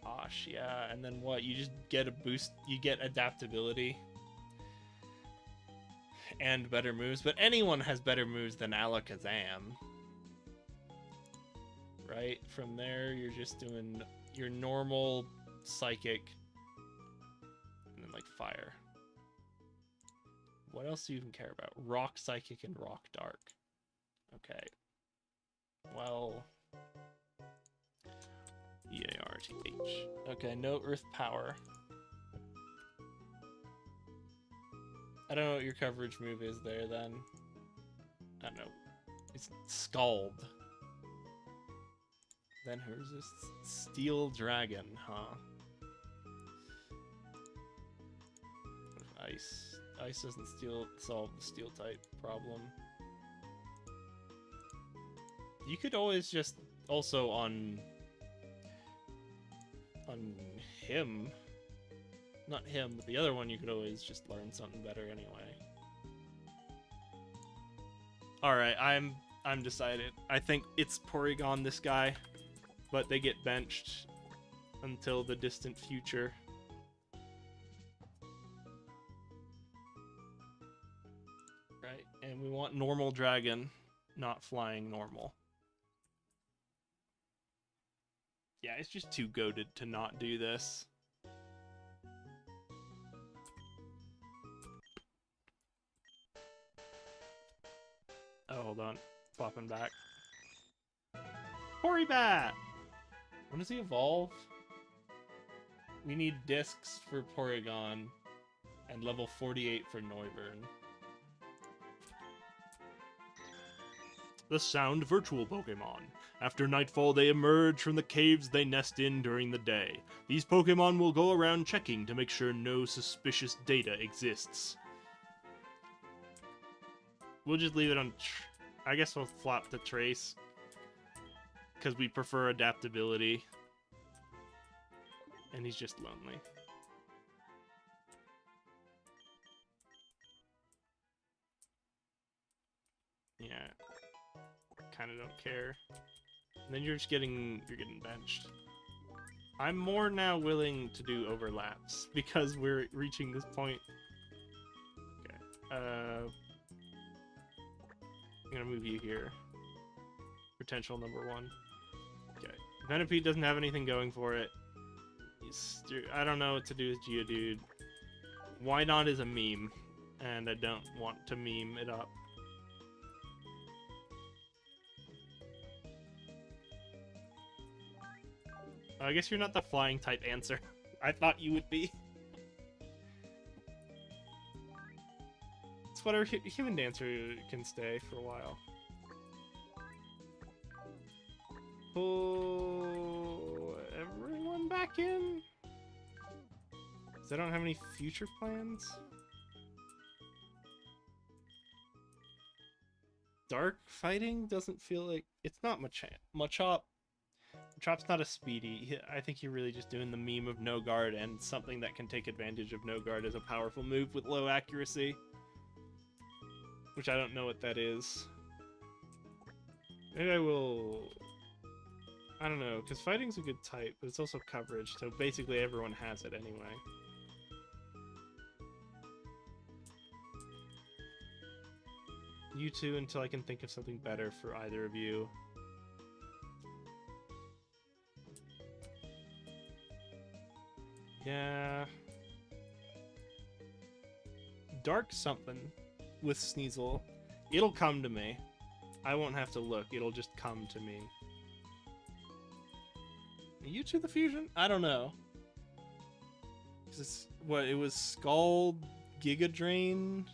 Gosh, yeah, and then what? You just get a boost, you get adaptability. And better moves, but anyone has better moves than Alakazam. Right? From there, you're just doing your normal Psychic. And then, like, Fire. What else do you even care about? Rock Psychic and Rock Dark. Okay. Well... E-A-R-T-H. Okay, no Earth Power. I don't know what your coverage move is there, then. I don't know. It's Scald. Then who's this? Steel Dragon, huh? Ice. Ice doesn't solve the Steel type problem. You could always just also on him. Not him, but the other one, you could always just learn something better anyway. Alright, I'm decided. I think it's Porygon, this guy, but they get benched until the distant future. Right, and we want normal dragon, not flying normal. Yeah, it's just too goated to not do this. Oh, hold on. Flopping back. Porybat! When does he evolve? We need discs for Porygon and level 48 for Noivern. The Sound Virtual Pokemon. After nightfall, they emerge from the caves they nest in during the day. These Pokemon will go around checking to make sure no suspicious data exists. We'll just leave it on... I guess we'll flop the Trace. Because we prefer adaptability. And he's just lonely. Yeah. Kinda don't care. And then you're getting benched. I'm more now willing to do overlaps because we're reaching this point. Okay. I'm gonna move you here. Potential number 1. Okay. Venipede doesn't have anything going for it. I don't know what to do with Geodude. Why not is a meme, and I don't want to meme it up. I guess you're not the flying type answer. I thought you would be. It's whatever human dancer can stay for a while. Pull everyone back in? Because I don't have any future plans. Dark fighting doesn't feel like... It's not Machop. Machop's not a speedy. I think you're really just doing the meme of no guard, and something that can take advantage of no guard is a powerful move with low accuracy. Which I don't know what that is. Maybe I will... I don't know, because fighting's a good type, but it's also coverage, so basically everyone has it anyway. You two until I can think of something better for either of you. Yeah. Dark something with Sneasel. It'll come to me. I won't have to look, it'll just come to me. You two the fusion? I don't know. It's, what, it was Scald, Giga Drain,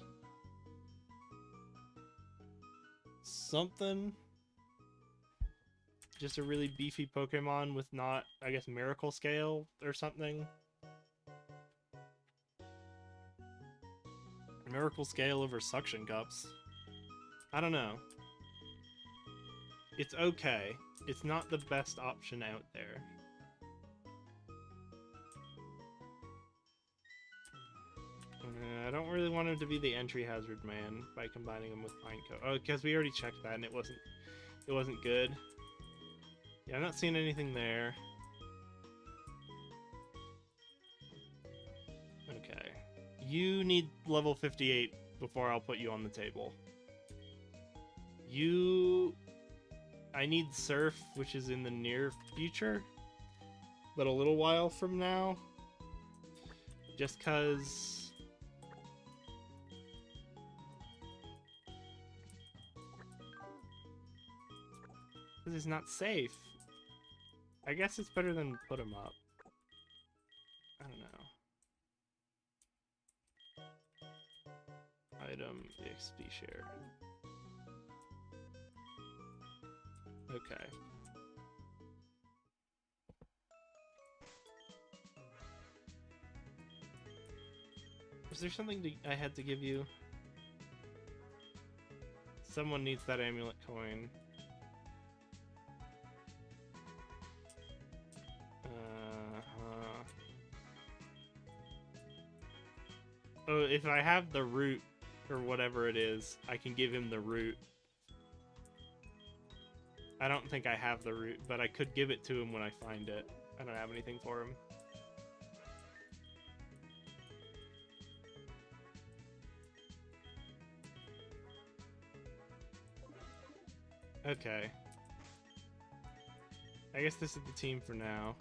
something. Just a really beefy Pokemon with not, I guess, Miracle Scale or something. Miracle Scale over Suction Cups. I don't know. It's okay. It's not the best option out there. I don't really want him to be the entry hazard man by combining him with Pineco. Oh, because we already checked that and it wasn't good. Yeah, I'm not seeing anything there. Okay. You need level 58 before I'll put you on the table. I need Surf, which is in the near future, but a little while from now. Just because... This is not safe. I guess it's better than put him up. I don't know. Item, XP share. Okay. Was there something I had to give you? Someone needs that amulet coin. Oh, if I have the root, or whatever it is, I can give him the root. I don't think I have the root, but I could give it to him when I find it. I don't have anything for him. Okay. I guess this is the team for now.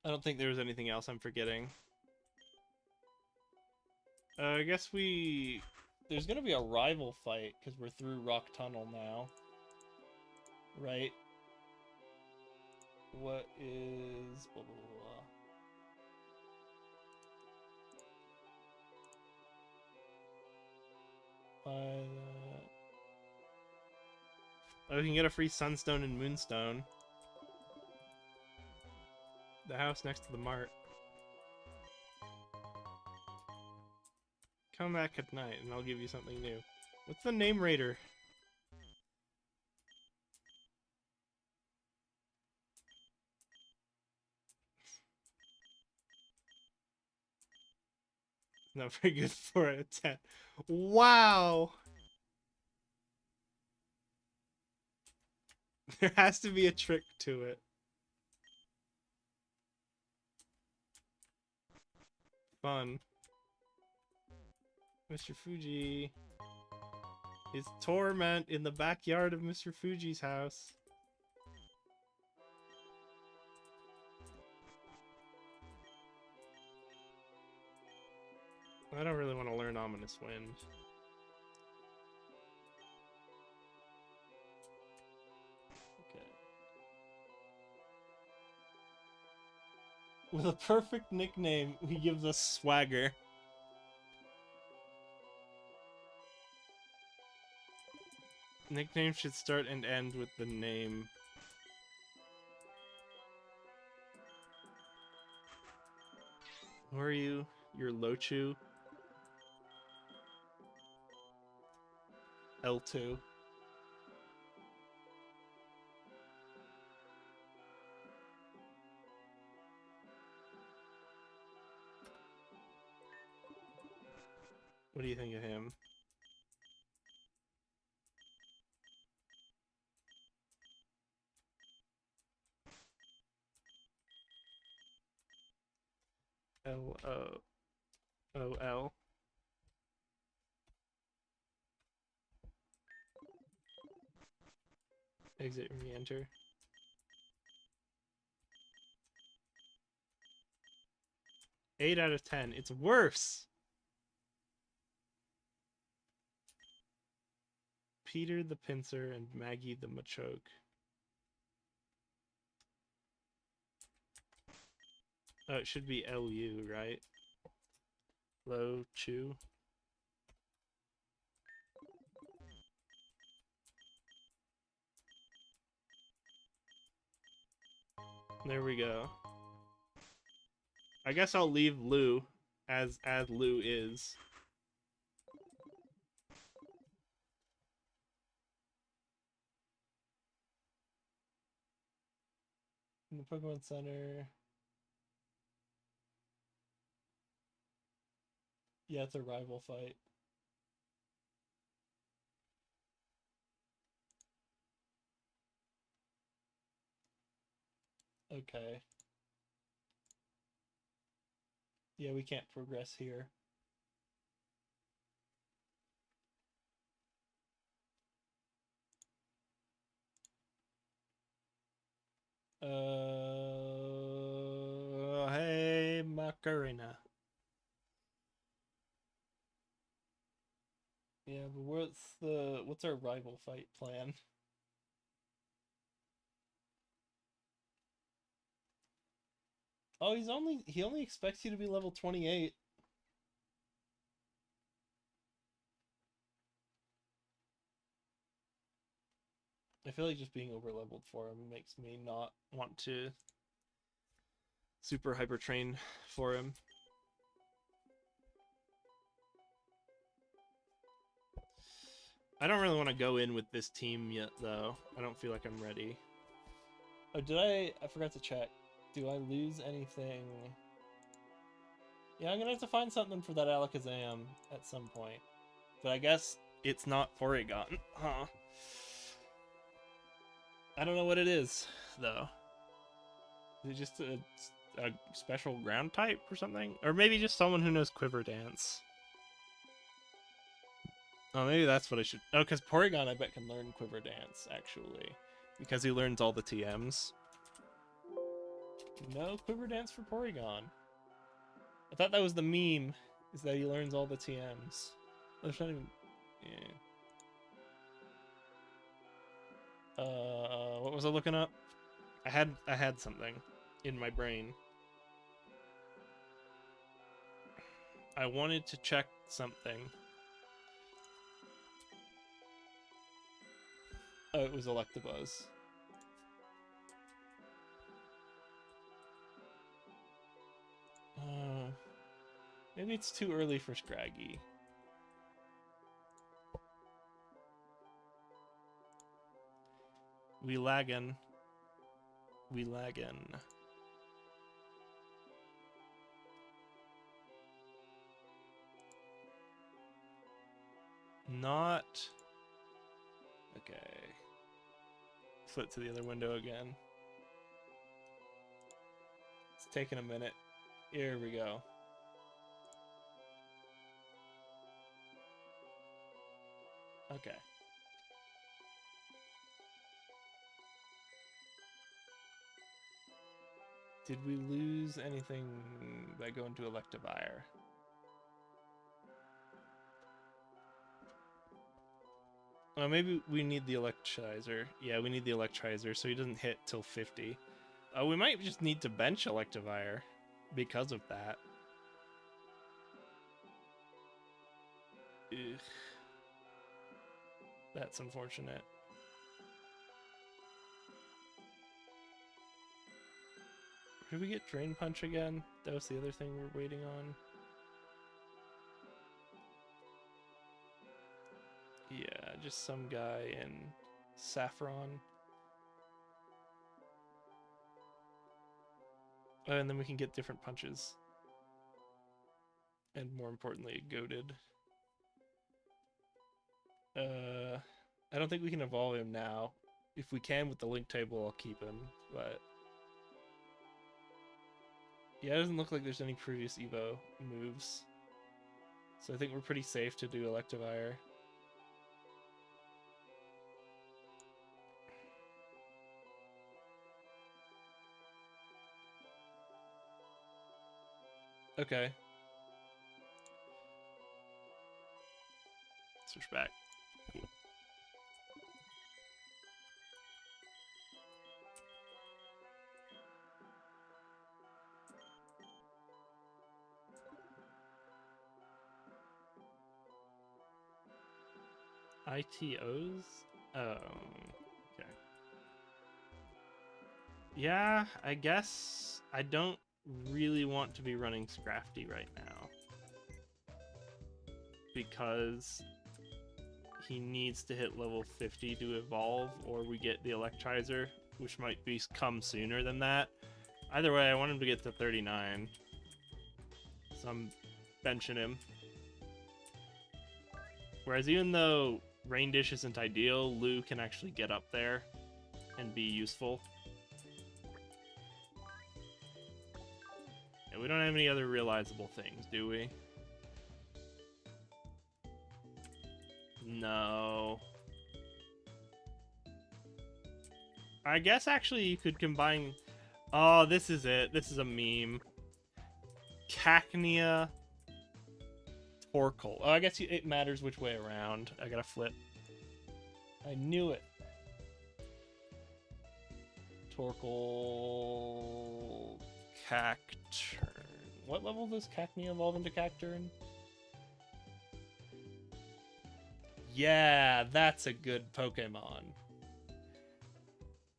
I don't think there's anything else I'm forgetting. I guess there's gonna be a rival fight, because we're through Rock Tunnel now. Right? What is... blah, blah, blah. Oh, we can get a free Sunstone and Moonstone. The house next to the mart. Come back at night and I'll give you something new. What's the name raider? Not very good for a 10. Wow! There has to be a trick to it. Fun. Mr. Fuji. Is torment in the backyard of Mr. Fuji's house. I don't really want to learn Ominous Wind. Okay. With a perfect nickname, he gives us swagger. Nicknames should start and end with the name. Who are you? You're Lochu. L2. What do you think of him? L-O-O-L. Exit, re-enter. 8 out of 10. It's worse! Peter the Pincer and Maggie the Machoke. Oh, it should be L-U, right? Lo Chu. There we go. I guess I'll leave Lou as Lou is. In the Pokemon Center. Yeah, it's a rival fight. Okay. Yeah, we can't progress here. Hey, Macarena. Yeah, but what's our rival fight plan? Oh, he only expects you to be level 28. I feel like just being over leveled for him makes me not want to super hyper train for him. I don't really want to go in with this team yet, though. I don't feel like I'm ready. Oh, I forgot to check. Do I lose anything? Yeah, I'm gonna have to find something for that Alakazam at some point. But I guess it's not Porygon, huh? I don't know what it is, though. Is it just a special ground type or something? Or maybe just someone who knows Quiver Dance. Oh, maybe that's what I should... Oh, because Porygon, I bet, can learn Quiver Dance, actually. Because he learns all the TMs. No Quiver Dance for Porygon. I thought that was the meme, is that he learns all the TMs. There's not even... Yeah. What was I looking up? I had something in my brain. I wanted to check something. Oh, it was Electabuzz. Maybe it's too early for Scraggy. We laggin'. We laggin'. Not... Okay. Flip to the other window again. It's taking a minute. Here we go. Okay. Did we lose anything by going to Electivire? Oh, maybe we need the Electrizer. Yeah, we need the Electrizer so he doesn't hit till 50. We might just need to bench Electivire. because of that. Ugh. That's unfortunate. Did we get Drain Punch again? That was the other thing we're waiting on. Yeah, just some guy in Saffron. Oh, and then we can get different punches. And more importantly, goaded. I don't think we can evolve him now. If we can with the link table, I'll keep him, but... Yeah, it doesn't look like there's any previous Evo moves. So I think we're pretty safe to do Electivire. Okay. Switch back. Cool. ITOs? Oh, okay. Yeah, I guess I don't really want to be running Scrafty right now. Because he needs to hit level 50 to evolve, or we get the Electrizer, which might come sooner than that. Either way, I want him to get to 39. So I'm benching him. Whereas even though Rain Dish isn't ideal, Lou can actually get up there and be useful. And we don't have any other realizable things, do we? No. I guess actually you could combine... Oh, this is it. This is a meme. Cacnea... Torkoal. Oh, I guess it matters which way around. I gotta flip. I knew it. Torkoal... Cacturn. What level does Cacnea evolve into Cacturn? Yeah, that's a good Pokemon.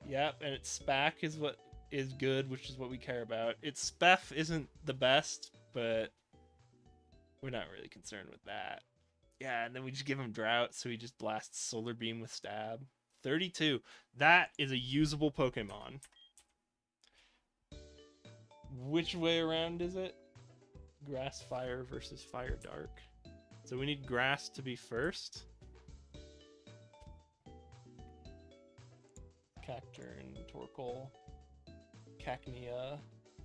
Yep, and its Spac is what is good, which is what we care about. Its Spef isn't the best, but we're not really concerned with that. Yeah, and then we just give him Drought, so he just blasts Solar Beam with Stab. 32. That is a usable Pokemon. Which way around is it? Grass Fire versus Fire Dark. So we need Grass to be first. Cacturn, Torkoal, Cacnea,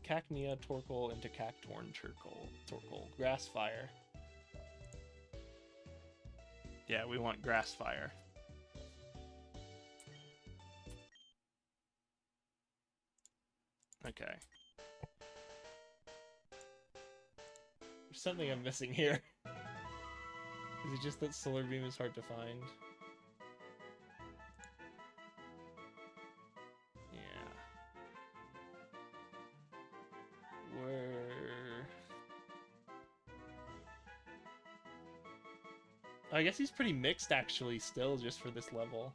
Torkoal into Cactorn, Torkoal, Grass Fire. Yeah, we want Grass Fire. Okay. There's something I'm missing here. Is it just that Solar Beam is hard to find? Yeah. I guess he's pretty mixed, actually, still, just for this level.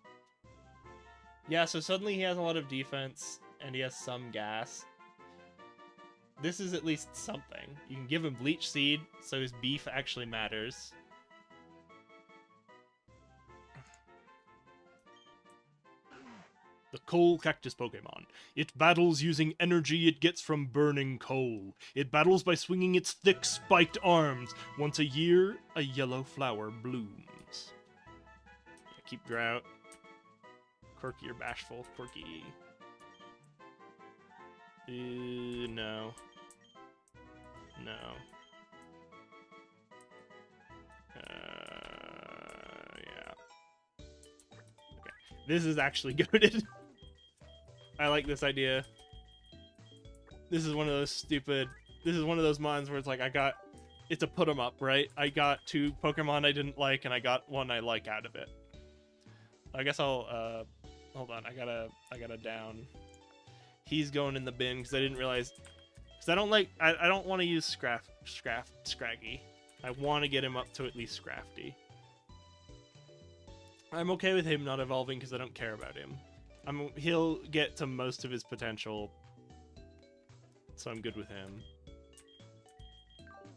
Yeah, so suddenly he has a lot of defense, and he has some gas. This is at least something. You can give him Bleach Seed, so his beef actually matters. The Coal Cactus Pokemon. It battles using energy it gets from burning coal. It battles by swinging its thick, spiked arms. Once a year, a yellow flower blooms. Yeah, keep Drought. Quirky or Bashful? Quirky. No. No. Yeah. Okay. This is actually goated. I like this idea. This is one of those stupid... This is one of those mons where it's like, it's a put 'em up, right? I got 2 Pokemon I didn't like, and I got one I like out of it. I guess I'll, hold on, I gotta down. He's going in the bin, because I didn't realize... Because I don't want to use Scraggy. I want to get him up to at least Scrafty. I'm okay with him not evolving because I don't care about him. He'll get to most of his potential, so I'm good with him.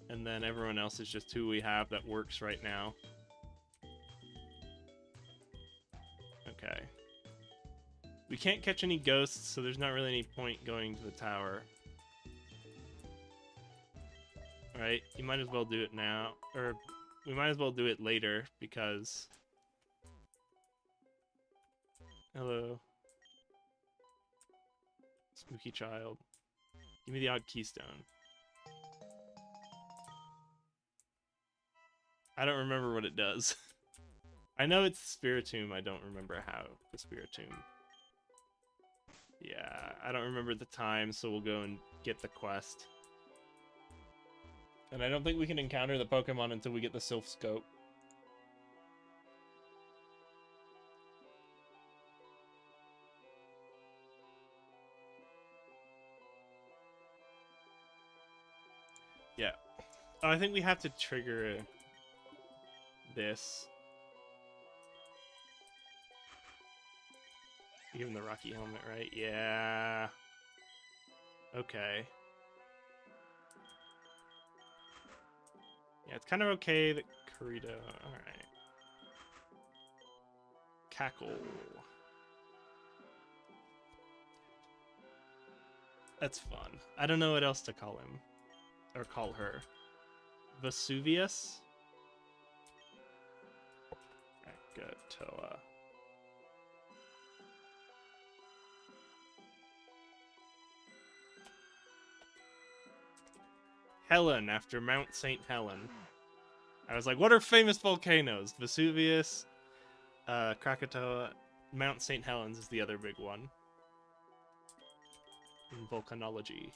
And then everyone else is just who we have that works right now. Okay. We can't catch any ghosts, so there's not really any point going to the tower. Right? You might as well do it now. Or, we might as well do it later, because... Hello. Spooky child. Give me the odd keystone. I don't remember what it does. I know it's Spiritomb, I don't remember how the Spiritomb. Yeah, I don't remember the time, so we'll go and get the quest. And I don't think we can encounter the Pokemon until we get the Sylph Scope. Yeah. Oh, I think we have to trigger this. Give him the Rocky Helmet, right? Yeah. Okay. Yeah, it's kind of okay that Kurita... Alright. Cackle. That's fun. I don't know what else to call him. Or call her. Vesuvius? Krakatoa. Helen, after Mount St. Helen. I was like, what are famous volcanoes? Vesuvius, Krakatoa, Mount St. Helens is the other big one. In volcanology.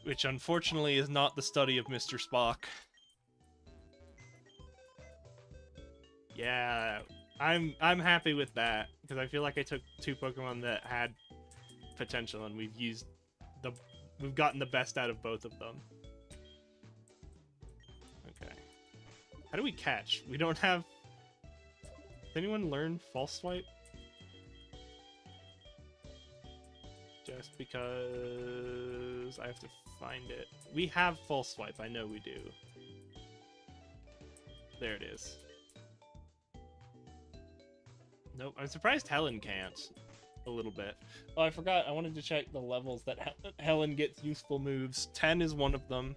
Which unfortunately is not the study of Mr. Spock. Yeah, I'm happy with that, because I feel like I took two Pokemon that had potential and we've gotten the best out of both of them. Okay. How do we catch? We don't have... Does anyone learn False Swipe? Just because I have to find it. We have False Swipe, I know we do. There it is. Nope, I'm surprised Helen can't. A little bit. Oh, I forgot, I wanted to check the levels that Helen gets useful moves. 10 is one of them.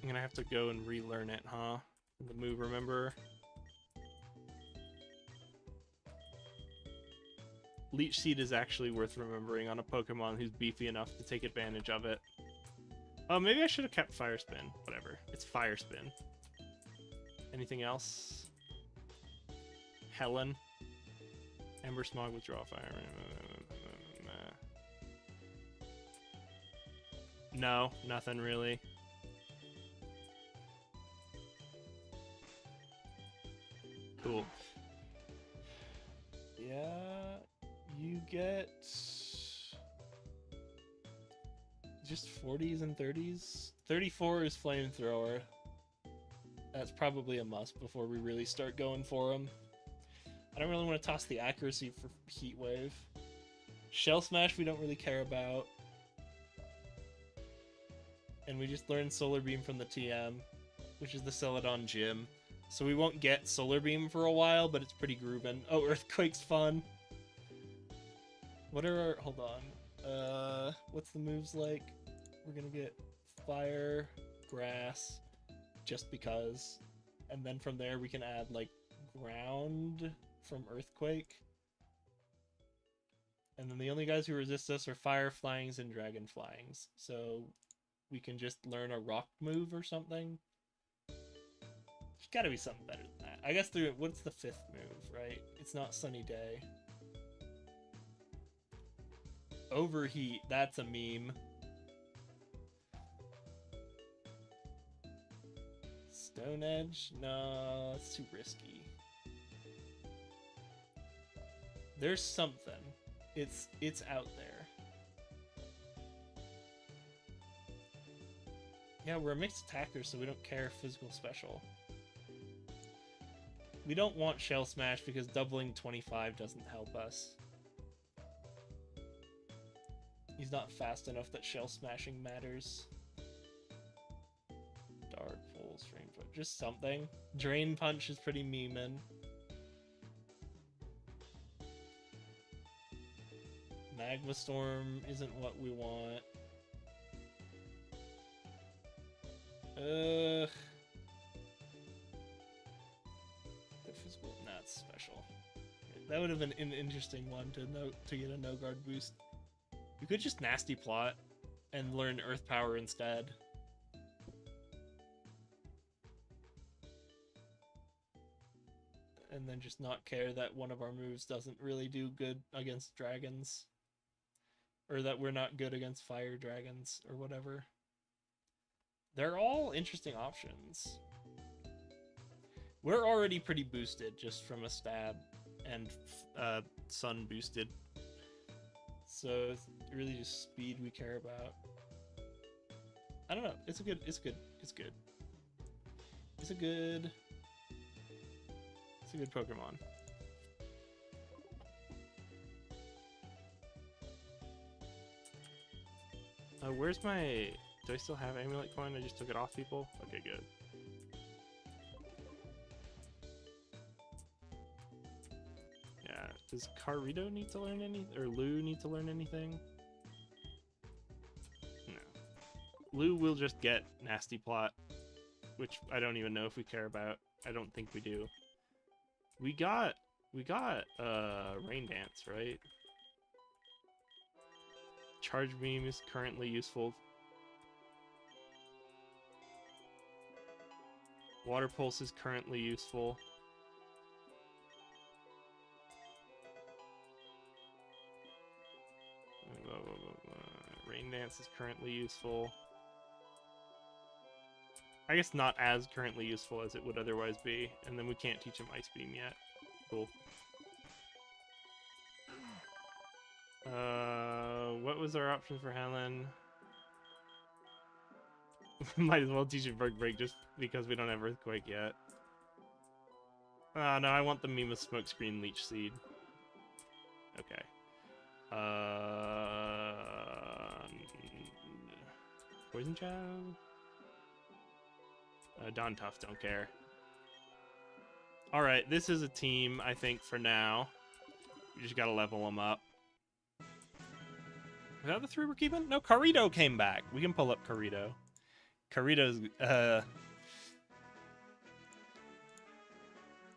I'm gonna have to go and relearn it, huh? The move, remember? Leech Seed is actually worth remembering on a Pokemon who's beefy enough to take advantage of it. Oh, maybe I should have kept Fire Spin. Whatever. It's Fire Spin. Anything else? Helen. Ember Smog, Withdraw Fire. No, nothing really. Cool. Yeah, you get just 40s and 30s. 34 is Flamethrower. That's probably a must before we really start going for them. I don't really want to toss the accuracy for Heat Wave. Shell Smash we don't really care about. And we just learned Solar Beam from the TM, which is the Celadon Gym. So we won't get Solar Beam for a while, but it's pretty groovin'. Oh, Earthquake's fun. What are our... Hold on. What's the moves like? We're gonna get Fire, Grass, just because. And then from there we can add, like, Ground from Earthquake. And then the only guys who resist us are Fire Flyings and Dragon Flyings. So we can just learn a Rock move or something. There's gotta be something better than that. I guess what's the 5th move, right? It's not Sunny Day. Overheat, that's a meme. Stone Edge? No, it's too risky. There's something. It's out there. Yeah, we're a mixed attacker, so we don't care physical special. We don't want Shell Smash because doubling 25 doesn't help us. He's not fast enough that Shell Smashing matters. Dark Pulse, Rain Punch, just something. Drain Punch is pretty memeing. Magma Storm isn't what we want. The physical, not special. That would have been an interesting one to get a no guard boost. We could just nasty plot and learn Earth Power instead. And then just not care that one of our moves doesn't really do good against dragons. Or that we're not good against fire dragons, or whatever. They're all interesting options. We're already pretty boosted just from a stab and sun boosted. So it's really just speed we care about. I don't know. It's a good. It's a good Pokemon. Where's my... Do I still have Amulet Coin? I just took it off people? Okay, good. Yeah, does Carito need to learn any... Or Lou need to learn anything? No. Lou will just get Nasty Plot, which I don't even know if we care about. I don't think we do. We got Rain Dance, right? Charge Beam is currently useful. Water Pulse is currently useful. Rain Dance is currently useful. I guess not as currently useful as it would otherwise be. And then we can't teach him Ice Beam yet. Cool. What was our option for Helen? Might as well teach him Berg Break just because we don't have Earthquake yet. No, I want the Mima Smokescreen Leech Seed. Okay. Poison Child? Don Tough, don't care. Alright, this is a team, I think, for now. We just gotta level them up. Is that the three we're keeping? No, Carito came back. We can pull up Carito. Carito's,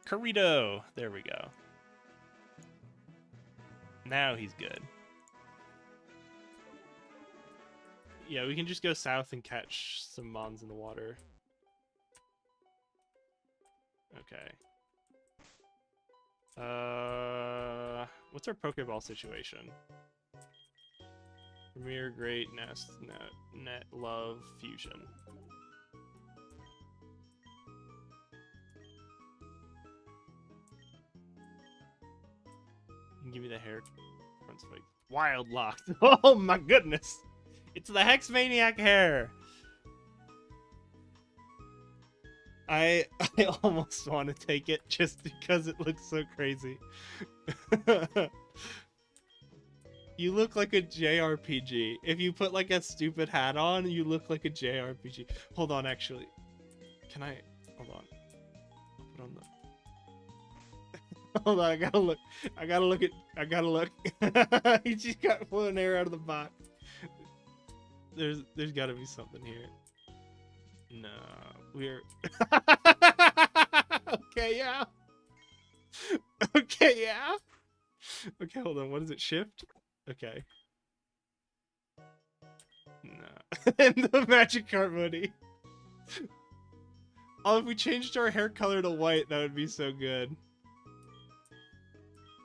Carito! There we go. Now he's good. Yeah, we can just go south and catch some Mons in the water. Okay. What's our Pokeball situation? Premier, Great, Nest, Net, Love, Fusion. Give me the hair. Front spike. Wild Locked. Oh my goodness! It's the Hex Maniac hair! I almost want to take it just because it looks so crazy. You look like a JRPG. If you put like a stupid hat on, you look like a JRPG. Hold on, actually. Can I... Hold on. I'll put on the... Hold on, I gotta look. I gotta look. He just got flown air out of the box. There's gotta be something here. No, we're... Okay, yeah. Okay, yeah. Okay, hold on. What is it? Shift? Okay. No. And the Magikarp hoodie. Oh, if we changed our hair color to white, that would be so good.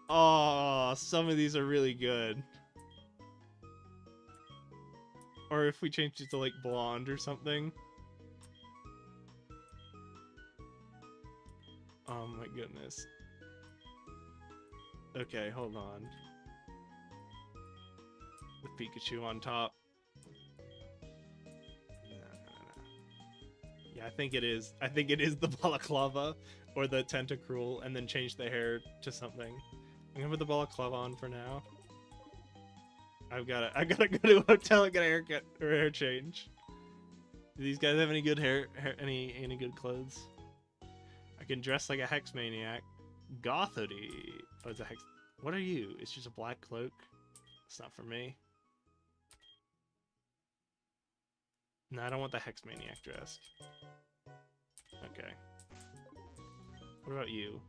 Oh, some of these are really good. Or if we changed it to like blonde or something. goodness. Okay, hold on. The Pikachu on top. Yeah, I think it is. I think it is the balaclava or the tentacruel, and then change the hair to something. I'm gonna put the balaclava on for now. I gotta go to a hotel and get a haircut or a hair change. Do these guys have any good hair any good clothes? I can dress like a hex maniac. Gothody. Oh, it's a hex. What are you? It's just a black cloak. It's not for me. No, I don't want the hex maniac dress. Okay. What about you?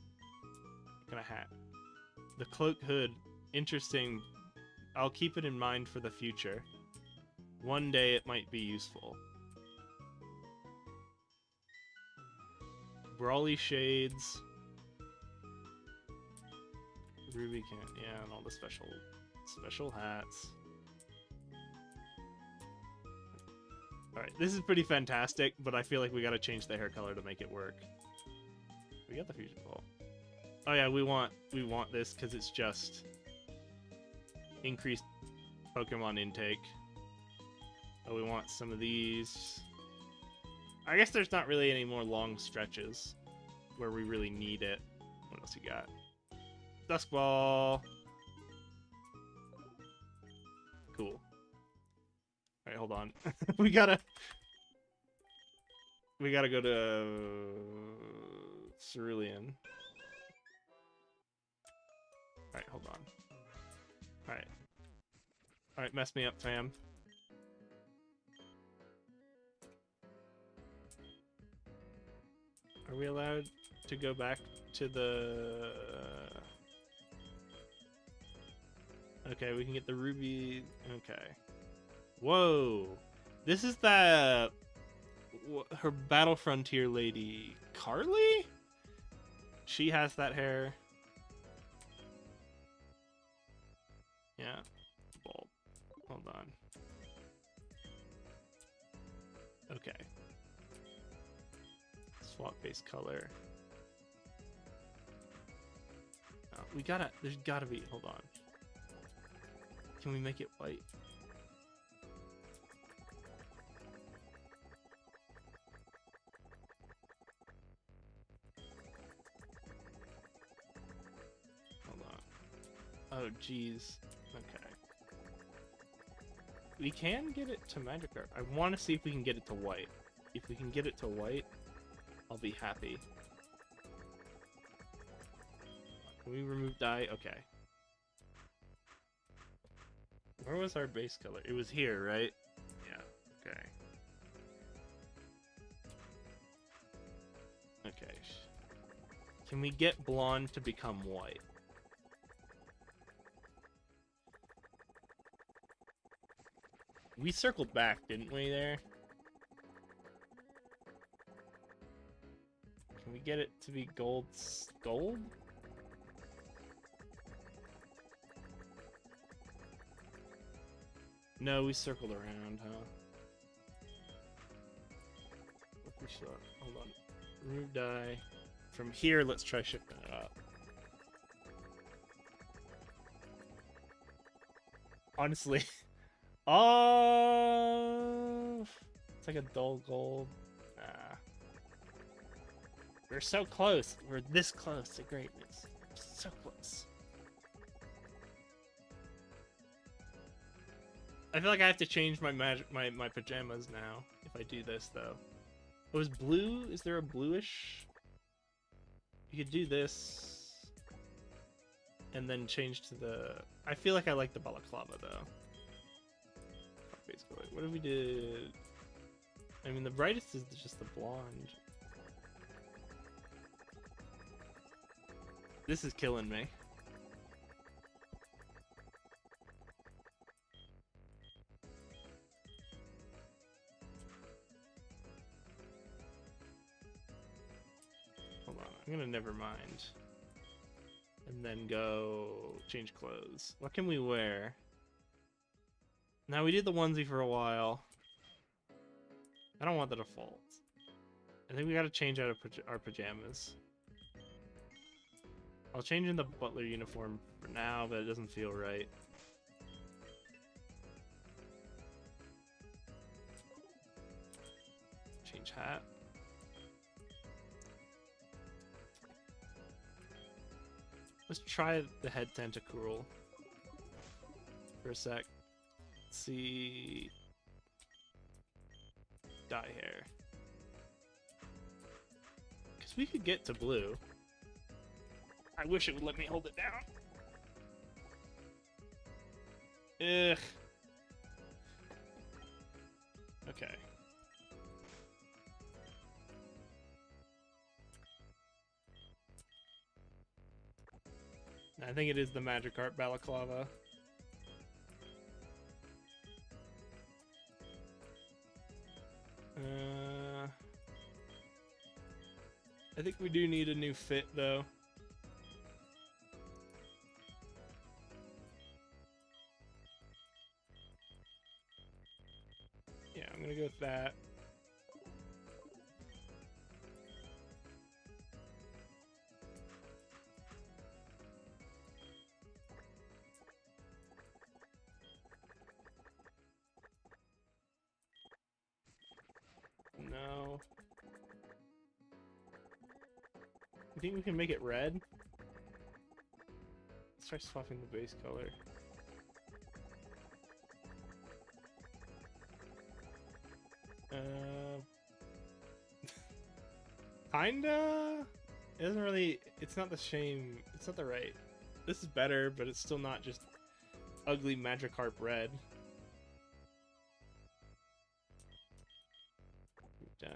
What kind of hat? The cloak hood. Interesting. I'll keep it in mind for the future. One day it might be useful. Brawly shades. Ruby can, yeah, and all the special hats. Alright, this is pretty fantastic, but I feel like we gotta change the hair color to make it work. We got the fusion ball. Oh yeah, we want this because it's just increased Pokemon intake. Oh, we want some of these. I guess there's not really any more long stretches where we really need it. What else you got? Dusk Ball. Cool. Alright, hold on. we gotta go to Cerulean. Alright, hold on. Alright. Alright, mess me up, fam. Are we allowed to go back to the... Okay, we can get the ruby... Okay. Whoa! This is the... Her Battle Frontier lady, Carly? She has that hair. Yeah. Bulb. Hold on. Okay. Swap base color. Oh, there's gotta be, hold on. Can we make it white? Hold on. Oh, geez. Okay. We can get it to Magikarp. I want to see if we can get it to white. If we can get it to white, I'll be happy. Can we remove dye? Okay. Where was our base color? It was here, right? Yeah, okay. Okay. Can we get blonde to become white? We circled back, didn't we, there? Can we get it to be gold? Gold? No, we circled around, huh? We should, hold on. Remove dye. From here, let's try shifting it up. Honestly. Oh, it's like a dull gold. Ah. We're so close. We're this close to greatness. So close. I feel like I have to change my my pajamas now if I do this though. Oh, is blue? Is there a bluish? You could do this and then change to the. I feel like I like the balaclava though. Basically, what if we did? I mean, the brightest is just the blonde. This is killing me. Hold on, I'm gonna never mind. And then go change clothes. What can we wear? Now we did the onesie for a while. I don't want the default. I think we gotta change out of our pajamas. I'll change in the butler uniform for now, but it doesn't feel right. Change hat. Let's try the head tentacruel for a sec. Let's see. Dye hair. Because we could get to blue. I wish it would let me hold it down. Ugh. Okay. I think it is the Magikarp balaclava. I think we do need a new fit, though. Yeah, I'm gonna go with that. No. You think we can make it red? Let's try swapping the base color. Kinda? It doesn't really... It's not the same... It's not the right... This is better, but it's still not just ugly Magikarp red. Die.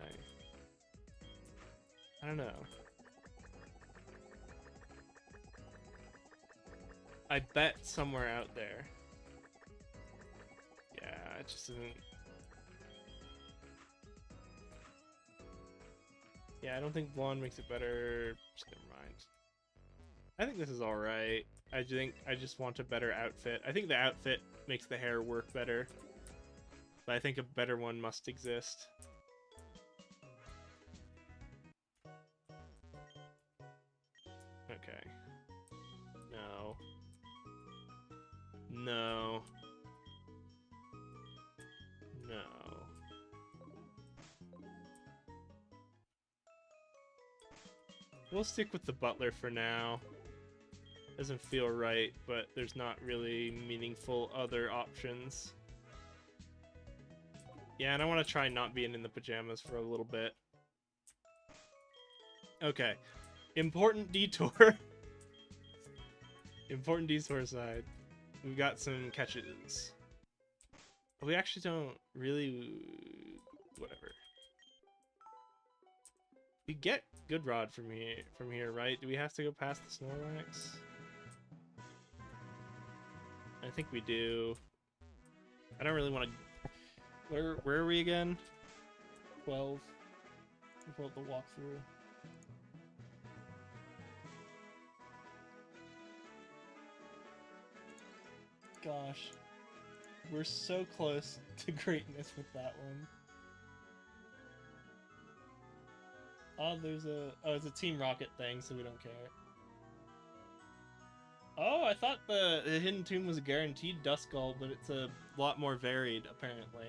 I don't know. I bet somewhere out there. Yeah, it just isn't... Yeah, I don't think blonde makes it better. Just never mind. I think this is alright. I just want a better outfit. I think the outfit makes the hair work better. But I think a better one must exist. Okay. No. No. No. We'll stick with the butler for now. Doesn't feel right, but there's not really meaningful other options. Yeah, and I want to try not being in the pajamas for a little bit. Okay. Important detour. Important detour side. We've got some catches. We actually don't really... Whatever. We get Good Rod from here, right? Do we have to go past the Snorlax? I think we do. I don't really want to... Where are we again? 12. We pulled the walkthrough. Gosh. We're so close to greatness with that one. Oh, there's a... Oh, it's a Team Rocket thing, so we don't care. Oh, I thought the Hidden Tomb was a guaranteed Duskull, but it's a lot more varied, apparently.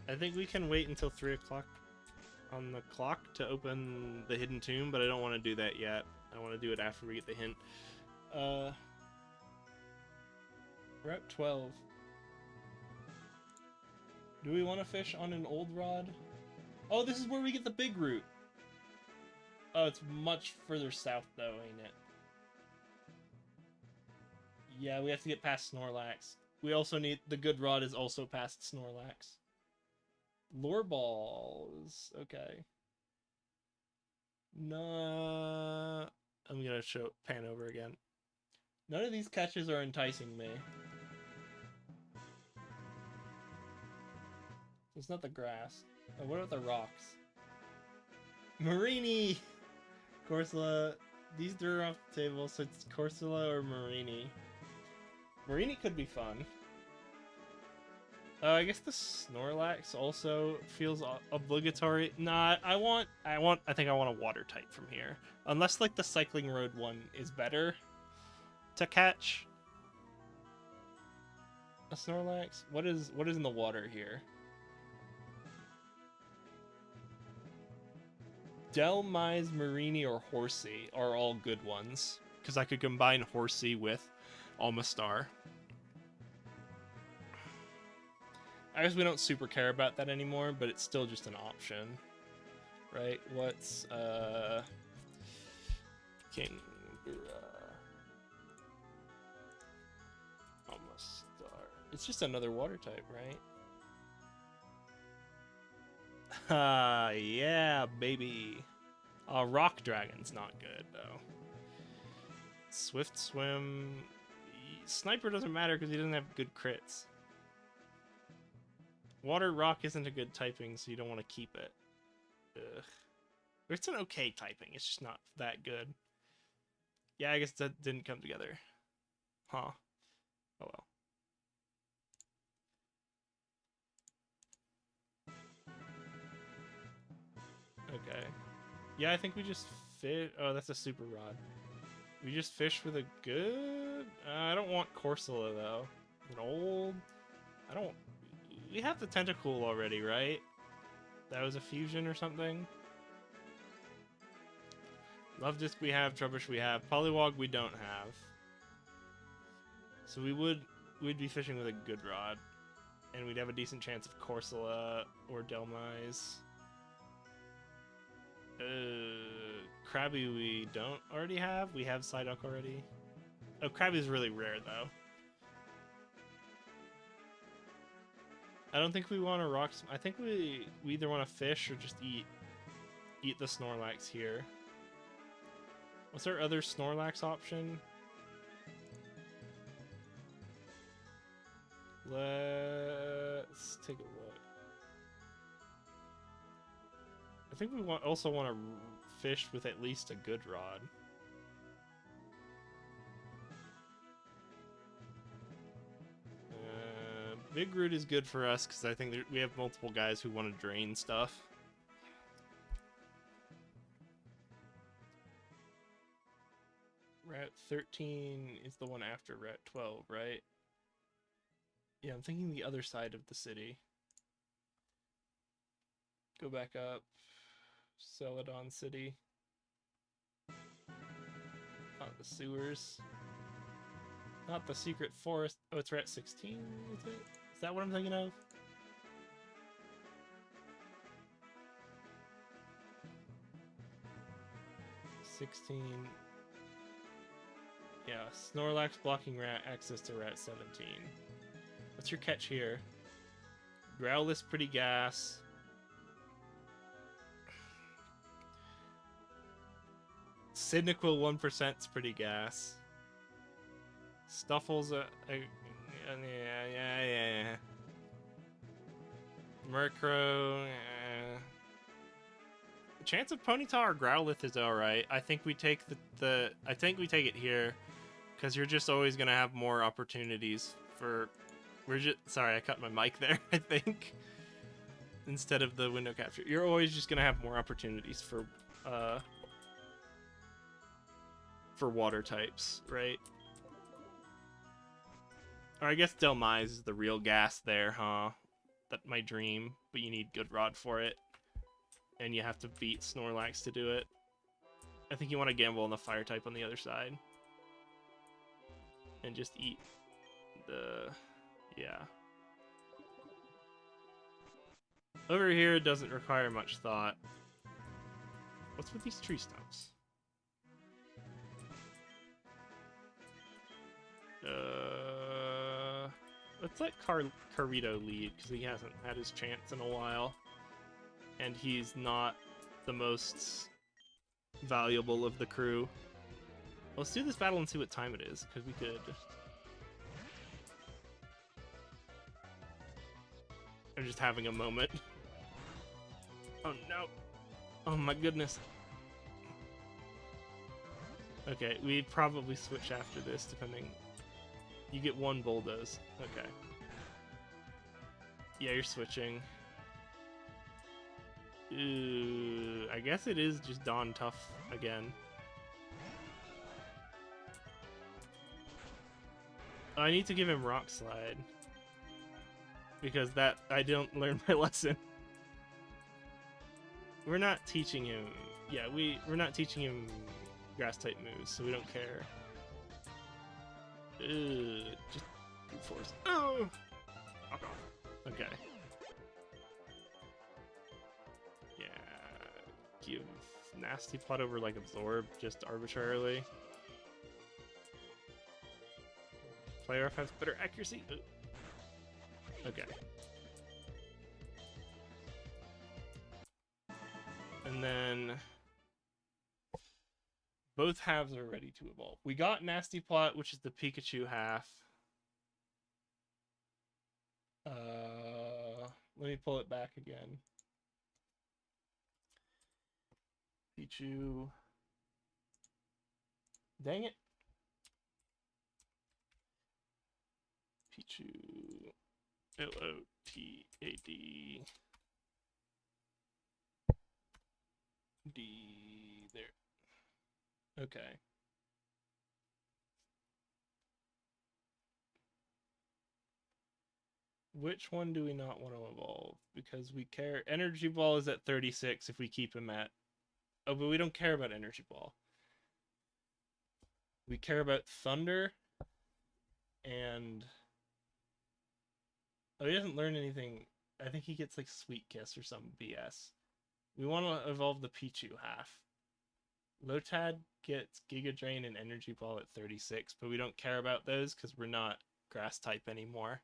I think we can wait until 3 o'clock on the clock to open the Hidden Tomb, but I don't want to do that yet. I want to do it after we get the hint. We're at 12. Do we want to fish on an old rod? Oh, this is where we get the big root. Oh, it's much further south, though, ain't it? Yeah, we have to get past Snorlax. We also need... The good rod is also past Snorlax. Lure balls. Okay. No... I'm gonna pan over again. None of these catches are enticing me. It's not the grass. Oh, what about the rocks? Marini! Corsola. These are off the table, so it's Corsola or Marini. Marini could be fun. I guess the Snorlax also feels obligatory. Nah, I think I want a water type from here. Unless like the Cycling Road one is better to catch a Snorlax. What is in the water here? Delmise, Marini, or Horsey are all good ones because I could combine Horsey with Almastar. I guess we don't super care about that anymore, but it's still just an option, right? What's King Almastar? It's just another water type, right? Yeah, baby. Rock Dragon's not good though. Swift Swim. Sniper doesn't matter because he doesn't have good crits. Water Rock isn't a good typing, so you don't want to keep it. Ugh. It's an okay typing, it's just not that good. Yeah, I guess that didn't come together. Huh. Oh well. Okay. Yeah, I think we just fish. Oh, that's a super rod. We just fish for the good? I don't want Corsola, though. An old... I don't... We have the Tentacool already, right? That was a fusion or something? Love Disc we have, Trubbish we have. Poliwag we don't have. So we'd be fishing with a good rod. And we'd have a decent chance of Corsola or Delmise. Krabby we don't already have. We have Psyduck already. Oh, Krabby's really rare though. I don't think we want to rock. I think we either want to fish or just eat the Snorlax here. What's our other Snorlax option? Let's take a look. I think we also want to fish with at least a good rod. Big Root is good for us because I think we have multiple guys who want to drain stuff. Route 13 is the one after Route 12, right? Yeah, I'm thinking the other side of the city. Go back up. Celadon City. Not the sewers. Not the secret forest. Oh, it's Route 16, is it? Is that what I'm thinking of? $16. Yeah, Snorlax blocking access to Route 17. What's your catch here? Growlithe pretty gas. Cyndaquil 1% is pretty gas. Stuffle's yeah. Murkrow, The chance of Ponyta or Growlithe is alright. I think we take I think we take it here, because you're just always gonna have more opportunities for. Sorry, I cut my mic there. I think instead of the window capture, you're always just gonna have more opportunities for water types, right? Or I guess Delmise is the real gas there, huh? That my dream, but you need good rod for it. And you have to beat Snorlax to do it. I think you want to gamble on the fire type on the other side. And just eat the... yeah. Over here, it doesn't require much thought. What's with these tree stumps? Let's let Carito lead, because he hasn't had his chance in a while. And he's not the most valuable of the crew. Let's do this battle and see what time it is, because we could... I'm just having a moment. Oh no! Oh my goodness. Okay, we'd probably switch after this, depending. You get one bulldoze. Okay. Yeah, you're switching. Ooh, I guess it is just Dawn Tough again. I need to give him Rock Slide. Because that, I don't learn my lesson. We're not teaching him... Yeah, we're not teaching him Grass-type moves, so we don't care. Just brute force. Oh! Fuck off. Okay. Yeah. Give Nasty Plot over, like, Absorb just arbitrarily. Player F has better accuracy. Okay. And then both halves are ready to evolve. We got Nasty Plot, which is the Pikachu half. Let me pull it back again. Pichu. Dang it. Pichu. L-O-T-A-D. D. There. Okay. Which one do we not want to evolve? Because we care. Energy Ball is at 36 if we keep him at... Oh, but we don't care about Energy Ball. We care about Thunder and... Oh, he doesn't learn anything. I think he gets like Sweet Kiss or some BS. We want to evolve the Pichu half. Lotad gets Giga Drain and Energy Ball at 36, but we don't care about those because we're not Grass type anymore.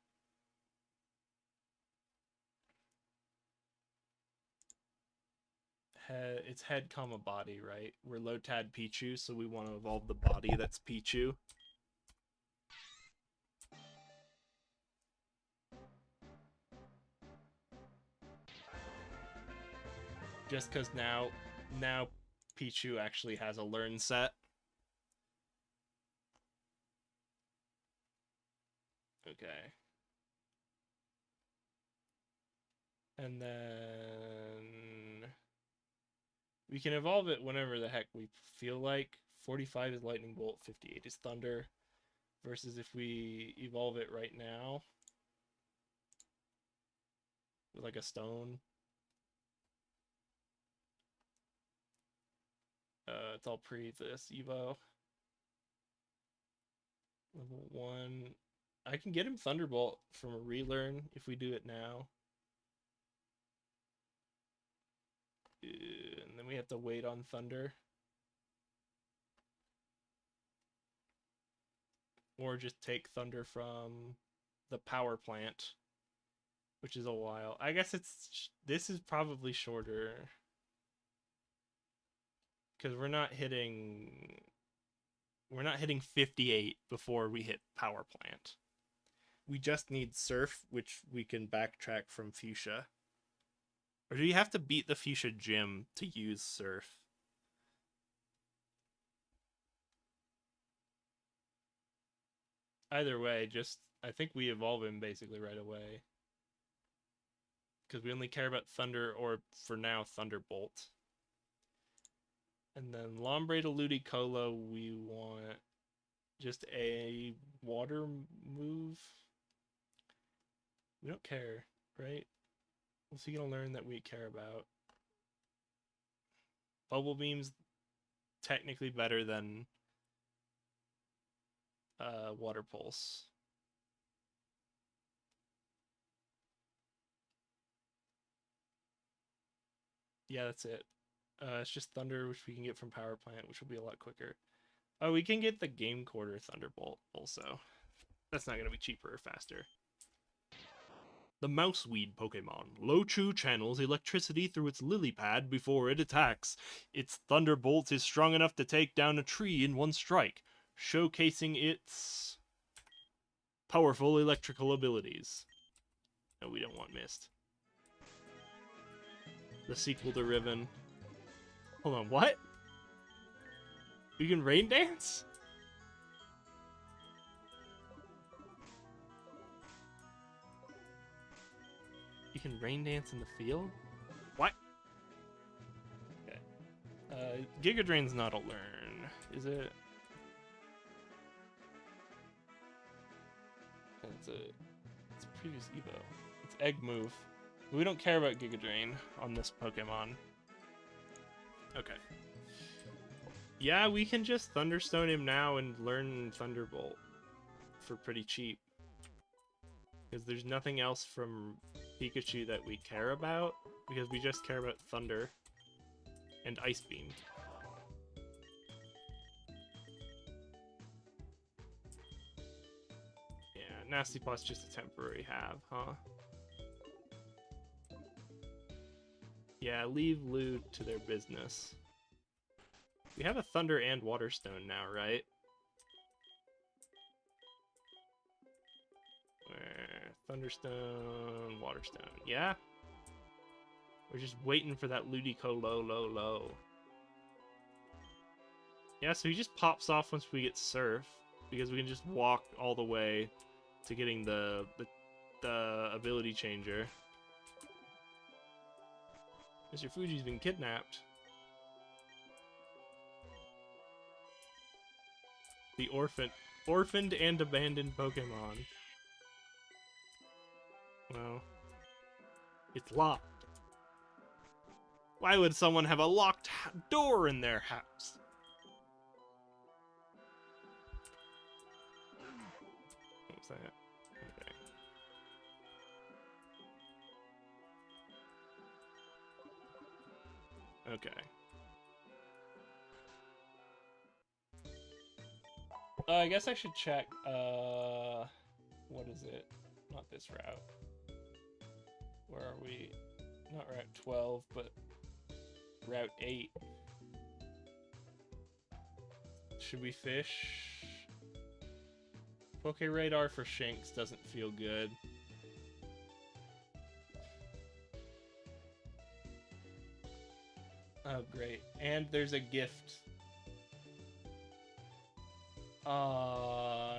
It's head, comma, body, right? We're Lotad Pichu, so we want to evolve the body that's Pichu. Just because now Pichu actually has a learn set. Okay. And then we can evolve it whenever the heck we feel like. 45 is Lightning Bolt, 58 is Thunder. Versus if we evolve it right now with like a stone. It's all pre this Evo. Level 1. I can get him Thunderbolt from a relearn if we do it now. And then we have to wait on Thunder. Or just take Thunder from the power plant, which is a while. I guess this is probably shorter. Because we're not hitting 58 before we hit power plant. We just need Surf, which we can backtrack from Fuchsia. Or do you have to beat the Fuchsia gym to use Surf? Either way, I think we evolve him basically right away. Because we only care about Thunder, or for now, Thunderbolt. And then Lombre to Ludicolo, we want just a water move. We don't care, right? What's he gonna learn that we care about? Bubble Beam's technically better than Water Pulse. Yeah, that's it. It's just Thunder, which we can get from Power Plant, which will be a lot quicker. Oh, we can get the Game Quarter Thunderbolt also. That's not going to be cheaper or faster. The Mouseweed Pokemon. Lochu channels electricity through its lily pad before it attacks. Its Thunderbolt is strong enough to take down a tree in one strike, showcasing its powerful electrical abilities. No, we don't want Mist. The sequel to Riven. Hold on, what? You can rain dance? You can rain dance in the field? What? Okay. Giga Drain's not a learn, is it? It's a previous Evo. It's Egg Move. We don't care about Giga Drain on this Pokemon. Okay. Yeah, we can just Thunderstone him now and learn Thunderbolt for pretty cheap. Because there's nothing else from Pikachu that we care about, because we just care about Thunder and Ice Beam. Yeah, Nasty Plot's just a temporary have, huh? Yeah, leave Lou to their business. We have a Thunder and Water Stone now, right? Thunderstone, Waterstone. Yeah? We're just waiting for that Ludicolo low. Yeah, so he just pops off once we get Surf, because we can just walk all the way to getting the ability changer. Mr. Fuji's been kidnapped. The orphaned and abandoned Pokemon. Well, it's locked. Why would someone have a locked door in their house? What was that? Okay. Okay. I guess I should check, what is it? Not this route. Where are we? Not Route 12, but Route 8. Should we fish? Poke Radar for Shinx doesn't feel good. Oh, great. And there's a gift.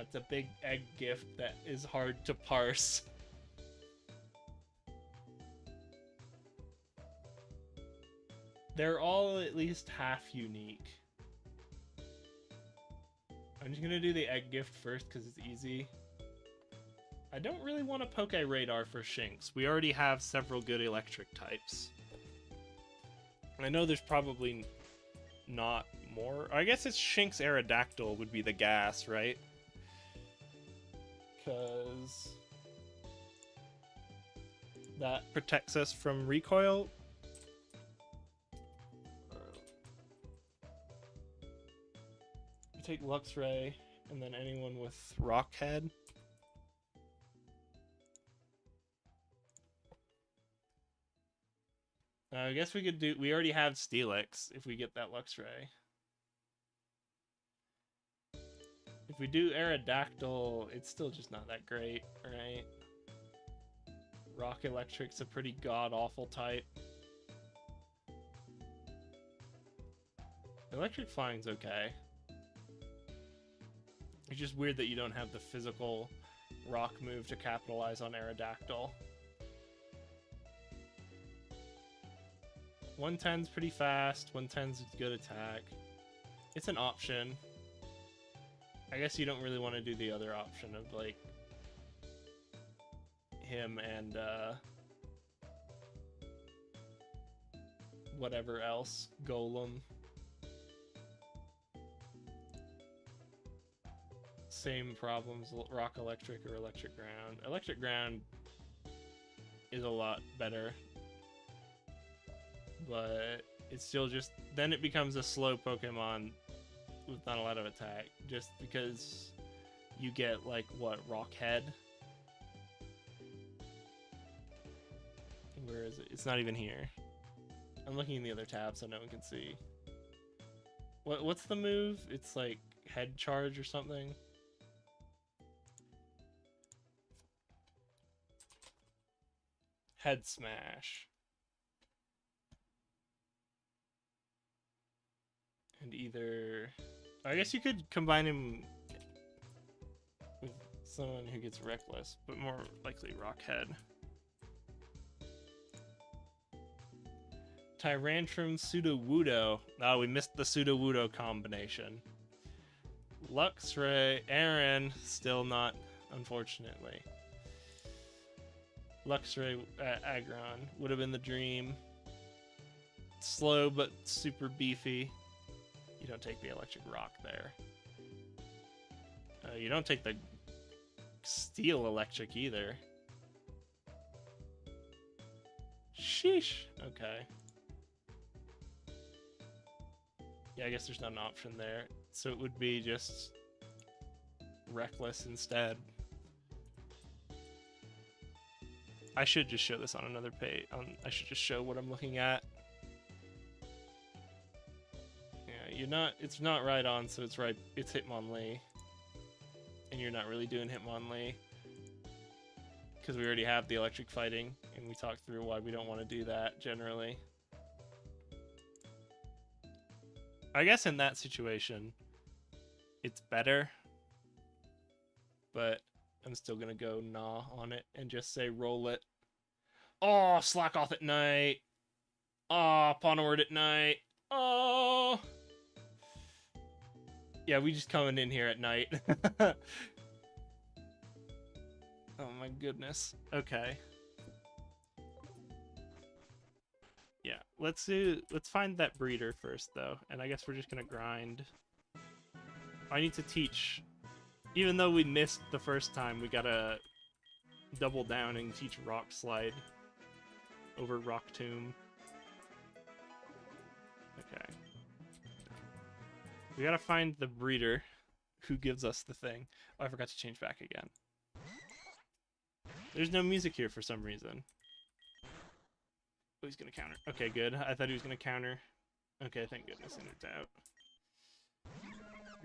It's a big egg gift that is hard to parse. They're all at least half unique. I'm just gonna do the egg gift first because it's easy. I don't really want a Poke Radar for Shinx. We already have several good electric types. I know there's probably not more. I guess it's Shinx Aerodactyl would be the gas, right? Because that protects us from recoil. You take Luxray, and then anyone with Rock Head. I guess we could do... We already have Steelix if we get that Luxray. If we do Aerodactyl, it's still just not that great, right? Rock Electric's a pretty god-awful type. Electric Flying's okay. It's just weird that you don't have the physical rock move to capitalize on Aerodactyl. 110's pretty fast, 110's a good attack. It's an option. I guess you don't really want to do the other option of, like, him and, whatever else. Golem. Same problems, Rock Electric or Electric Ground. Electric Ground is a lot better. But it's still just... Then it becomes a slow Pokemon with not a lot of attack. Just because you get, like, what, Rock Head? Where is it? It's not even here. I'm looking in the other tab so no one can see. What's the move? It's like Head Charge or something? Head Smash. And either I guess you could combine him with someone who gets reckless, but more likely Rockhead. Tyrantrum Sudowoodo. Oh, we missed the Sudowoodo combination. Luxray, Aaron, still not, unfortunately. Luxray, Aggron would have been the dream. Slow but super beefy. You don't take the electric rock there. You don't take the steel electric either. Sheesh. Okay. Yeah, I guess there's not an option there. So it would be just reckless instead. I should just show this on another page. I should just show what I'm looking at. Yeah, it's not right on, so it's right. It's Hitmonlee. And you're not really doing Hitmonlee. Because we already have the electric fighting, and we talked through why we don't want to do that generally. I guess in that situation, it's better. But I'm still going to go nah on it and just say roll it. Oh, Slack Off at night. Oh, Ponward at night. Oh. Yeah, we just coming in here at night. Oh my goodness. Okay. Yeah, let's find that breeder first though, and I guess we're just gonna grind. I need to teach, even though we missed the first time, we gotta double down and teach Rock Slide over Rock Tomb. Okay. We gotta find the breeder who gives us the thing. Oh, I forgot to change back again. There's no music here for some reason. Oh, he's gonna counter. Okay, good. I thought he was gonna counter. Okay, thank goodness it's out.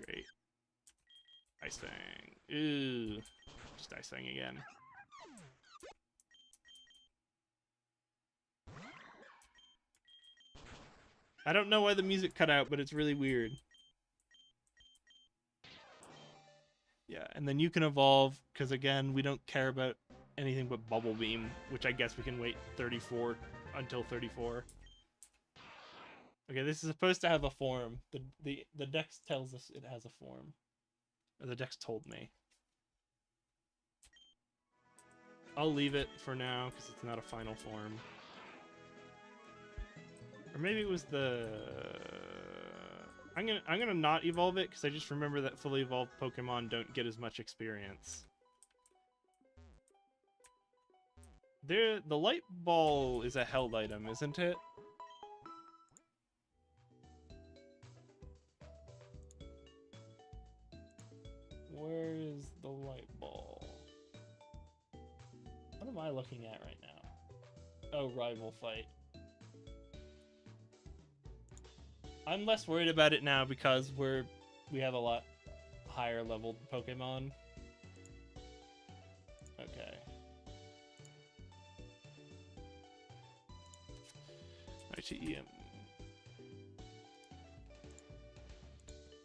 Great. Ice Fang. Ooh. Just Ice Fang again. I don't know why the music cut out, but it's really weird. Yeah, and then you can evolve, because again, we don't care about anything but Bubble Beam, which I guess we can wait 34 until 34. Okay, this is supposed to have a form. The dex tells us it has a form. Or the dex told me. I'll leave it for now, because it's not a final form. Or maybe it was the... I'm gonna not evolve it, because I just remember that fully evolved Pokemon don't get as much experience. The light ball is a held item, isn't it? Where is the light ball? What am I looking at right now? Oh, rival fight. I'm less worried about it now because we have a lot higher leveled Pokemon. Okay. ITEM.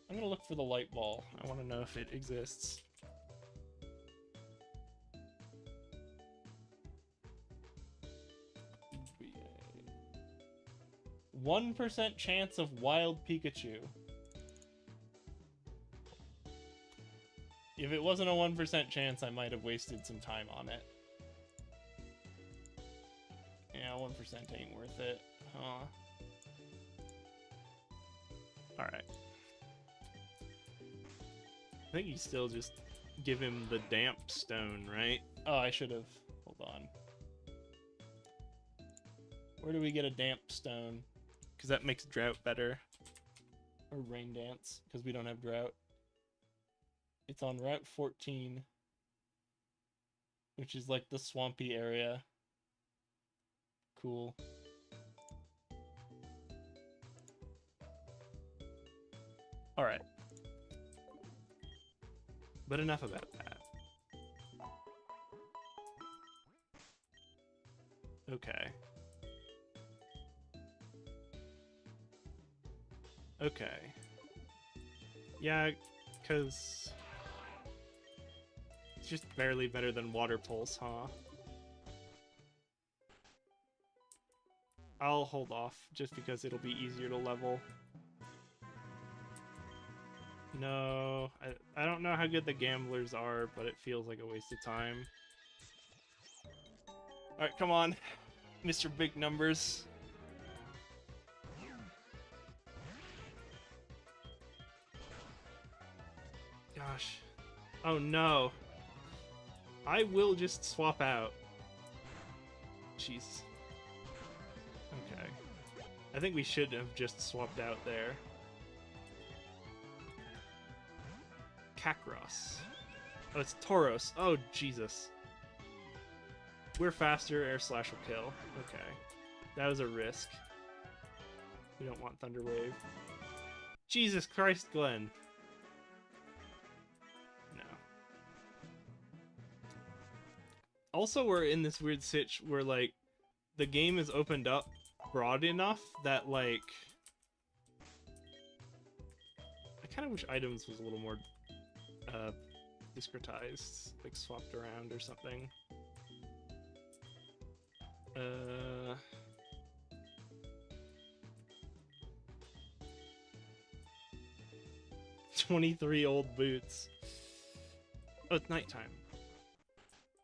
I'm gonna look for the light ball. I want to know if it exists. BA. 1% chance of wild Pikachu. If it wasn't a 1% chance, I might have wasted some time on it. Yeah, 1% ain't worth it. Huh. Alright. I think you still just give him the damp stone, right? Oh, I should have. Hold on. Where do we get a damp stone? Because that makes drought better. Or rain dance, because we don't have drought. It's on Route 14, which is like the swampy area. Cool. Alright. But enough about that. Okay. Okay. Yeah, because it's just barely better than Water Pulse, huh? I'll hold off just because it'll be easier to level. No, I don't know how good the gamblers are, but it feels like a waste of time. Alright, come on, Mr. Big Numbers. Gosh. Oh no. I will just swap out. Jeez. Okay. I think we should have just swapped out there. Cacross. Oh, it's Tauros. Oh, Jesus. We're faster, Air Slash will kill. Okay. That was a risk. We don't want Thunder Wave. Jesus Christ, Glenn. No. Also, we're in this weird sitch where, like, the game is opened up broad enough that, like... I kind of wish items was a little more discretized, like swapped around or something. 23 old boots. Oh, it's nighttime.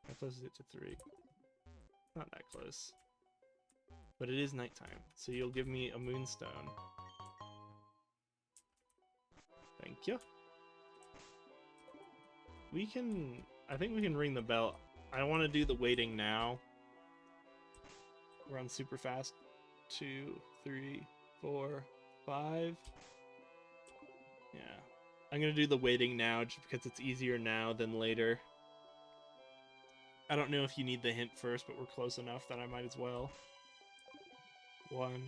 How close is it to 3? Not that close. But it is nighttime, so you'll give me a moonstone. Thank you. We can... I think we can ring the bell. I want to do the waiting now. We're on super fast. 2, 3, 4, 5. Yeah. I'm going to do the waiting now just because it's easier now than later. I don't know if you need the hint first, but we're close enough that I might as well. 1, 2...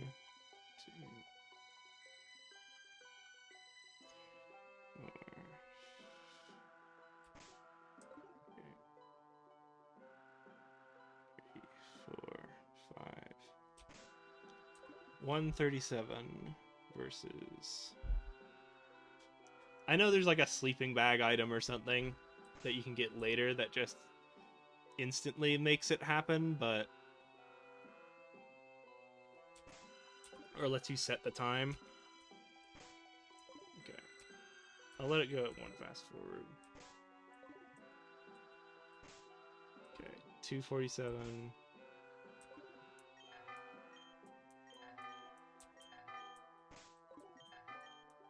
137 versus... I know there's like a sleeping bag item or something that you can get later that just instantly makes it happen, but... Or lets you set the time. Okay. I'll let it go at 1 fast forward. Okay, 247...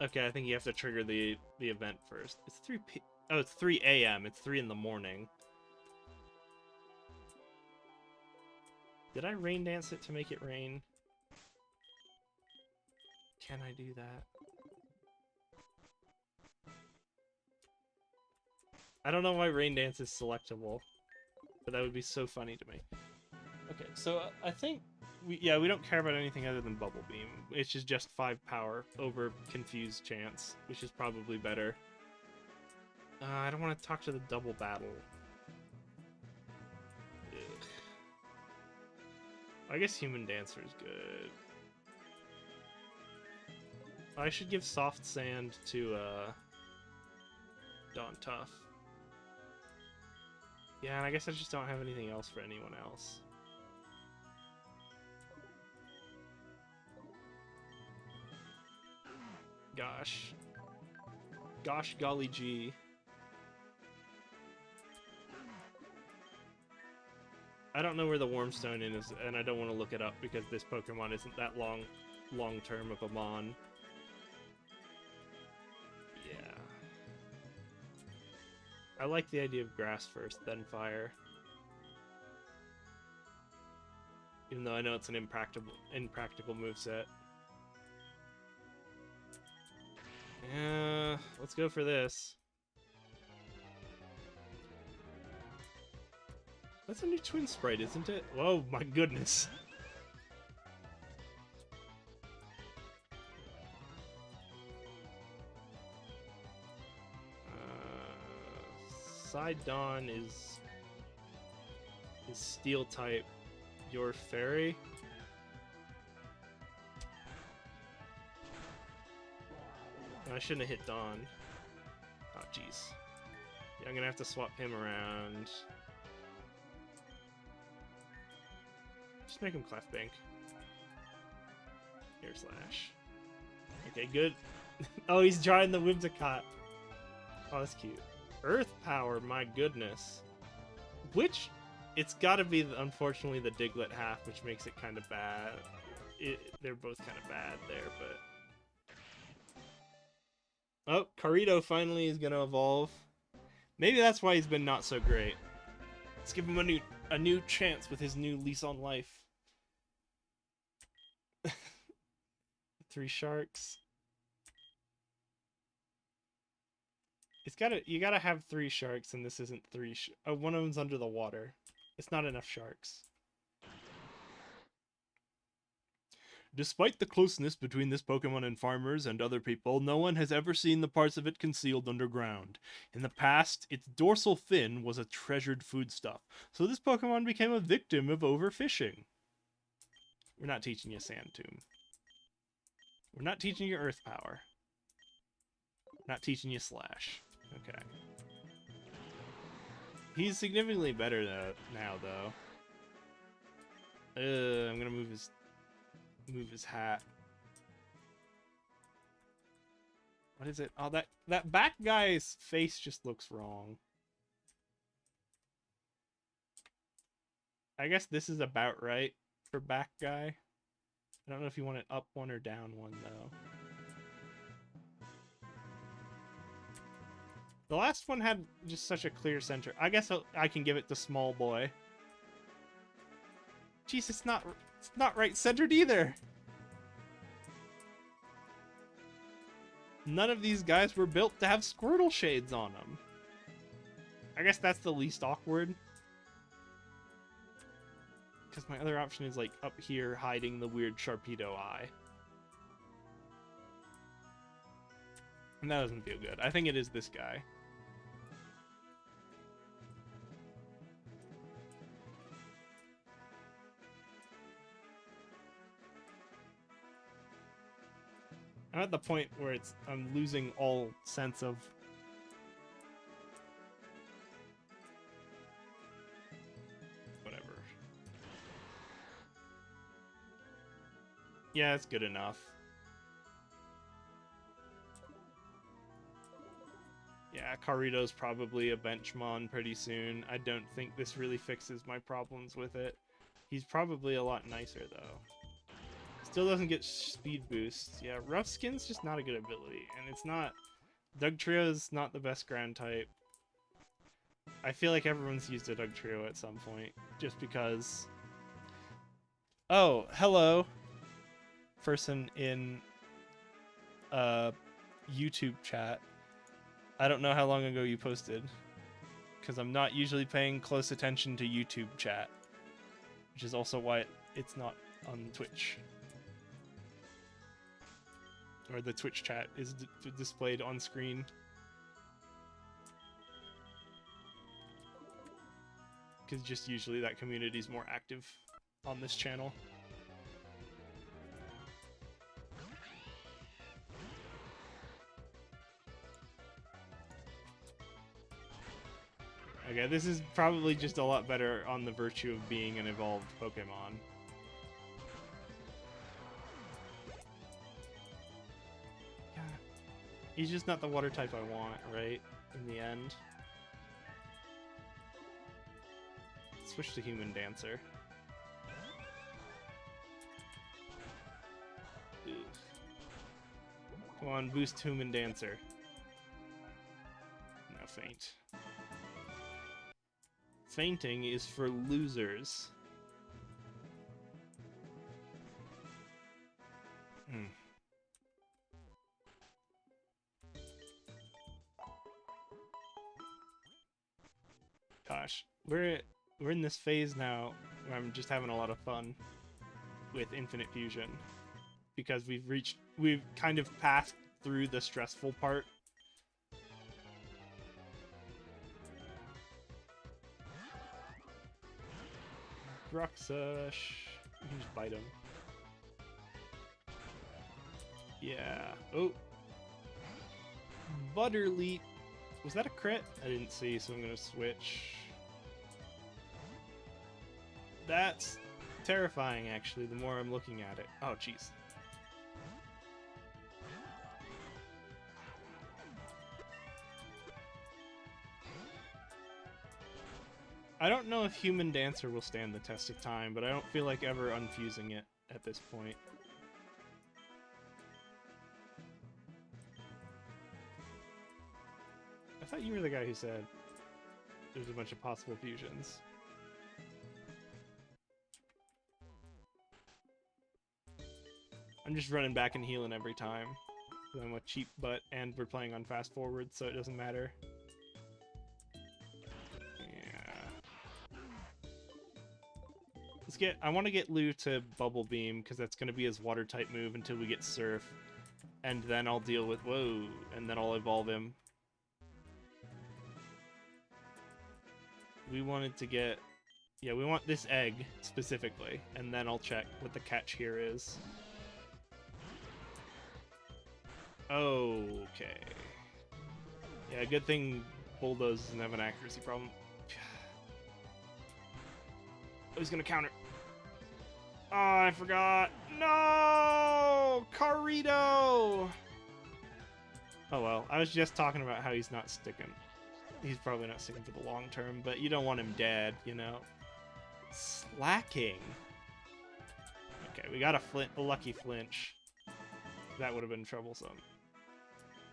Okay, I think you have to trigger the event first. It's 3 p... Oh, it's 3 a.m. It's 3 in the morning. Did I rain dance it to make it rain? Can I do that? I don't know why rain dance is selectable, but that would be so funny to me. Okay, so I think... we don't care about anything other than Bubble Beam, which is just 5 power over Confused Chance, which is probably better. I don't want to talk to the double battle. Ugh. I guess Human Dancer is good. I should give Soft Sand to Dawn Tough. Yeah, and I guess I just don't have anything else for anyone else. Gosh. Gosh golly gee. I don't know where the Wormstone is, and I don't want to look it up because this Pokemon isn't that long-term of a mon. Yeah. I like the idea of grass first, then fire. Even though I know it's an impractical moveset. Yeah, let's go for this. That's a new Twin Sprite, isn't it? Whoa, my goodness. Sidon is Steel type. Your Fairy? I shouldn't have hit Dawn. Pidgeys. Yeah, I'm gonna have to swap him around. Just make him Clefbank. Air Slash. Okay, good. Oh, he's drawing the Whimsicott. Oh, that's cute. Earth Power, my goodness. Which, it's gotta be, unfortunately, the Diglett half, which makes it kind of bad. They're both kind of bad there, but... Oh, Carito finally is gonna evolve. Maybe that's why he's been not so great. Let's give him a new chance with his new lease on life. 3 sharks. You gotta have 3 sharks, and this isn't 3 oh, one of them's under the water. It's not enough sharks. Despite the closeness between this Pokemon and farmers and other people, no one has ever seen the parts of it concealed underground. In the past, its dorsal fin was a treasured foodstuff, so this Pokemon became a victim of overfishing. We're not teaching you Sand Tomb. We're not teaching you Earth Power. We're not teaching you Slash. Okay. He's significantly better now, though. I'm gonna move his hat. What is it? Oh, that back guy's face just looks wrong. I guess this is about right for back guy. I don't know if you want it up one or down one, though. The last one had just such a clear center. I guess I can give it to Small Boy. Jeez, it's not right-centered either. None of these guys were built to have Squirtle shades on them. I guess that's the least awkward. Because my other option is like up here hiding the weird Sharpedo eye. And that doesn't feel good. I think it is this guy. I'm at the point where I'm losing all sense of... whatever. Yeah, it's good enough. Yeah, Carito's probably a Benchmon pretty soon. I don't think this really fixes my problems with it. He's probably a lot nicer, though. Still doesn't get speed boost. Yeah, Rough Skin's just not a good ability, and it's not... Dugtrio's not the best ground type. I feel like everyone's used a Dugtrio at some point, just because... Oh, hello! Person in... YouTube chat. I don't know how long ago you posted, because I'm not usually paying close attention to YouTube chat, which is also why it's not on Twitch. Or the Twitch chat is displayed on screen. Because just usually that community is more active on this channel. Okay, this is probably just a lot better on the virtue of being an evolved Pokemon. He's just not the water type I want, right? In the end. Switch to Human Dancer. Ugh. Come on, boost Human Dancer. No, faint. Fainting is for losers. Gosh, we're in this phase now where I'm just having a lot of fun with Infinite Fusion because we've kind of passed through the stressful part. Bruxush. You can just bite him. Yeah. Oh. Butterleap. Was that a crit? I didn't see, so I'm gonna switch. That's terrifying, actually, the more I'm looking at it. Oh, jeez. I don't know if Human Dancer will stand the test of time, but I don't feel like ever unfusing it at this point. I thought you were the guy who said there's a bunch of possible fusions. I'm just running back and healing every time. I'm a cheap butt, and we're playing on fast forward, so it doesn't matter. I want to get Lou to Bubble Beam, because that's going to be his water-type move until we get Surf. And then I'll deal with... Whoa! And then I'll evolve him. We wanted to get... Yeah, we want this egg, specifically. And then I'll check what the catch here is. Okay. Yeah, good thing Bulldoze doesn't have an accuracy problem. Oh, he's gonna counter. Oh, I forgot. No! Carito! Oh well, I was just talking about how he's not sticking. He's probably not sticking for the long term, but you don't want him dead, you know? Slacking. Okay, we got a lucky flinch. That would have been troublesome.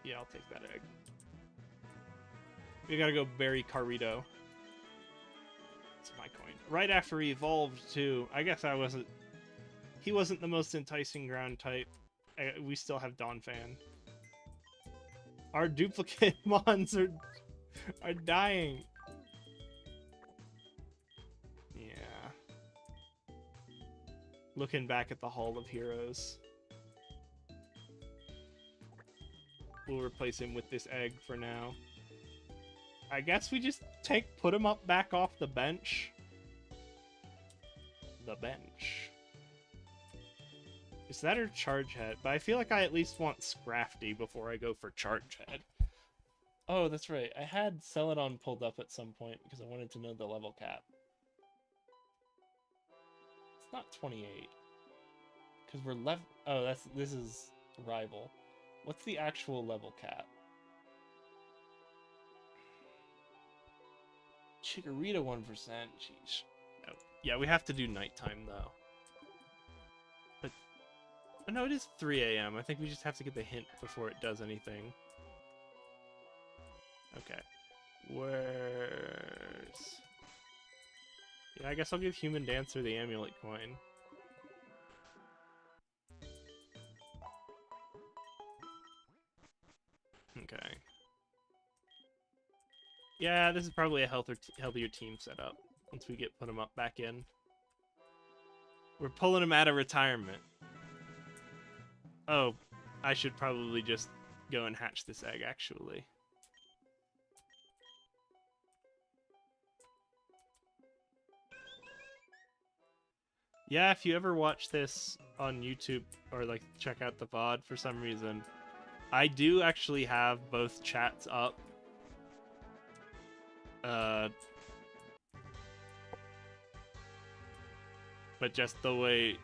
Yeah, I'll take that egg. We gotta go bury Carito. It's my coin. Right after he evolved, too. I guess I wasn't... He wasn't the most enticing ground type. We still have Donphan. Our duplicate mons are dying. Yeah. Looking back at the Hall of Heroes. We'll replace him with this egg for now. I guess we just put him up back off the bench. The bench. Is that her Charge Head? But I feel like I at least want Scrafty before I go for Charge Head. Oh, that's right. I had Celadon pulled up at some point because I wanted to know the level cap. It's not 28. Because we're level... Oh, this is Rival. What's the actual level cap? Chikorita 1%. Jeez. Oh, yeah, we have to do nighttime, though. But... Oh, no, it is 3 a.m. I think we just have to get the hint before it does anything. Okay. Where's... Yeah, I guess I'll give Human Dancer the amulet coin. Okay. Yeah, this is probably a healthier team setup once we put him up back in. We're pulling him out of retirement. Oh, I should probably just go and hatch this egg, actually. Yeah, if you ever watch this on YouTube or like check out the VOD for some reason, I do actually have both chats up. But just the way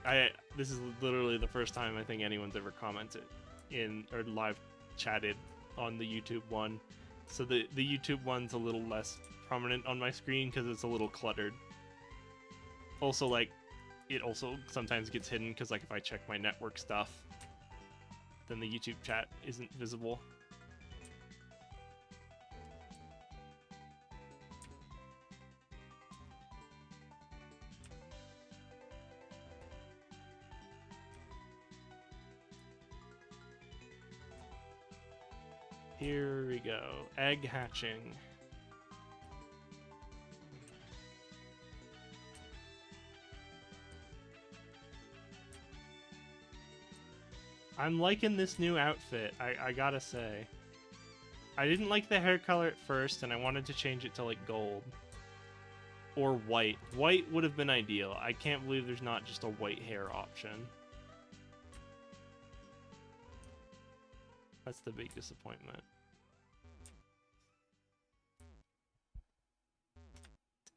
this is literally the first time I think anyone's ever commented in or live chatted on the YouTube one. So the YouTube one's a little less prominent on my screen because it's a little cluttered. Also, like, it also sometimes gets hidden because, like, if I check my network stuff, then the YouTube chat isn't visible. Here we go. Egg hatching. I'm liking this new outfit, I gotta say. I didn't like the hair color at first, and I wanted to change it to, like, gold. Or white. White would have been ideal. I can't believe there's not just a white hair option. That's the big disappointment.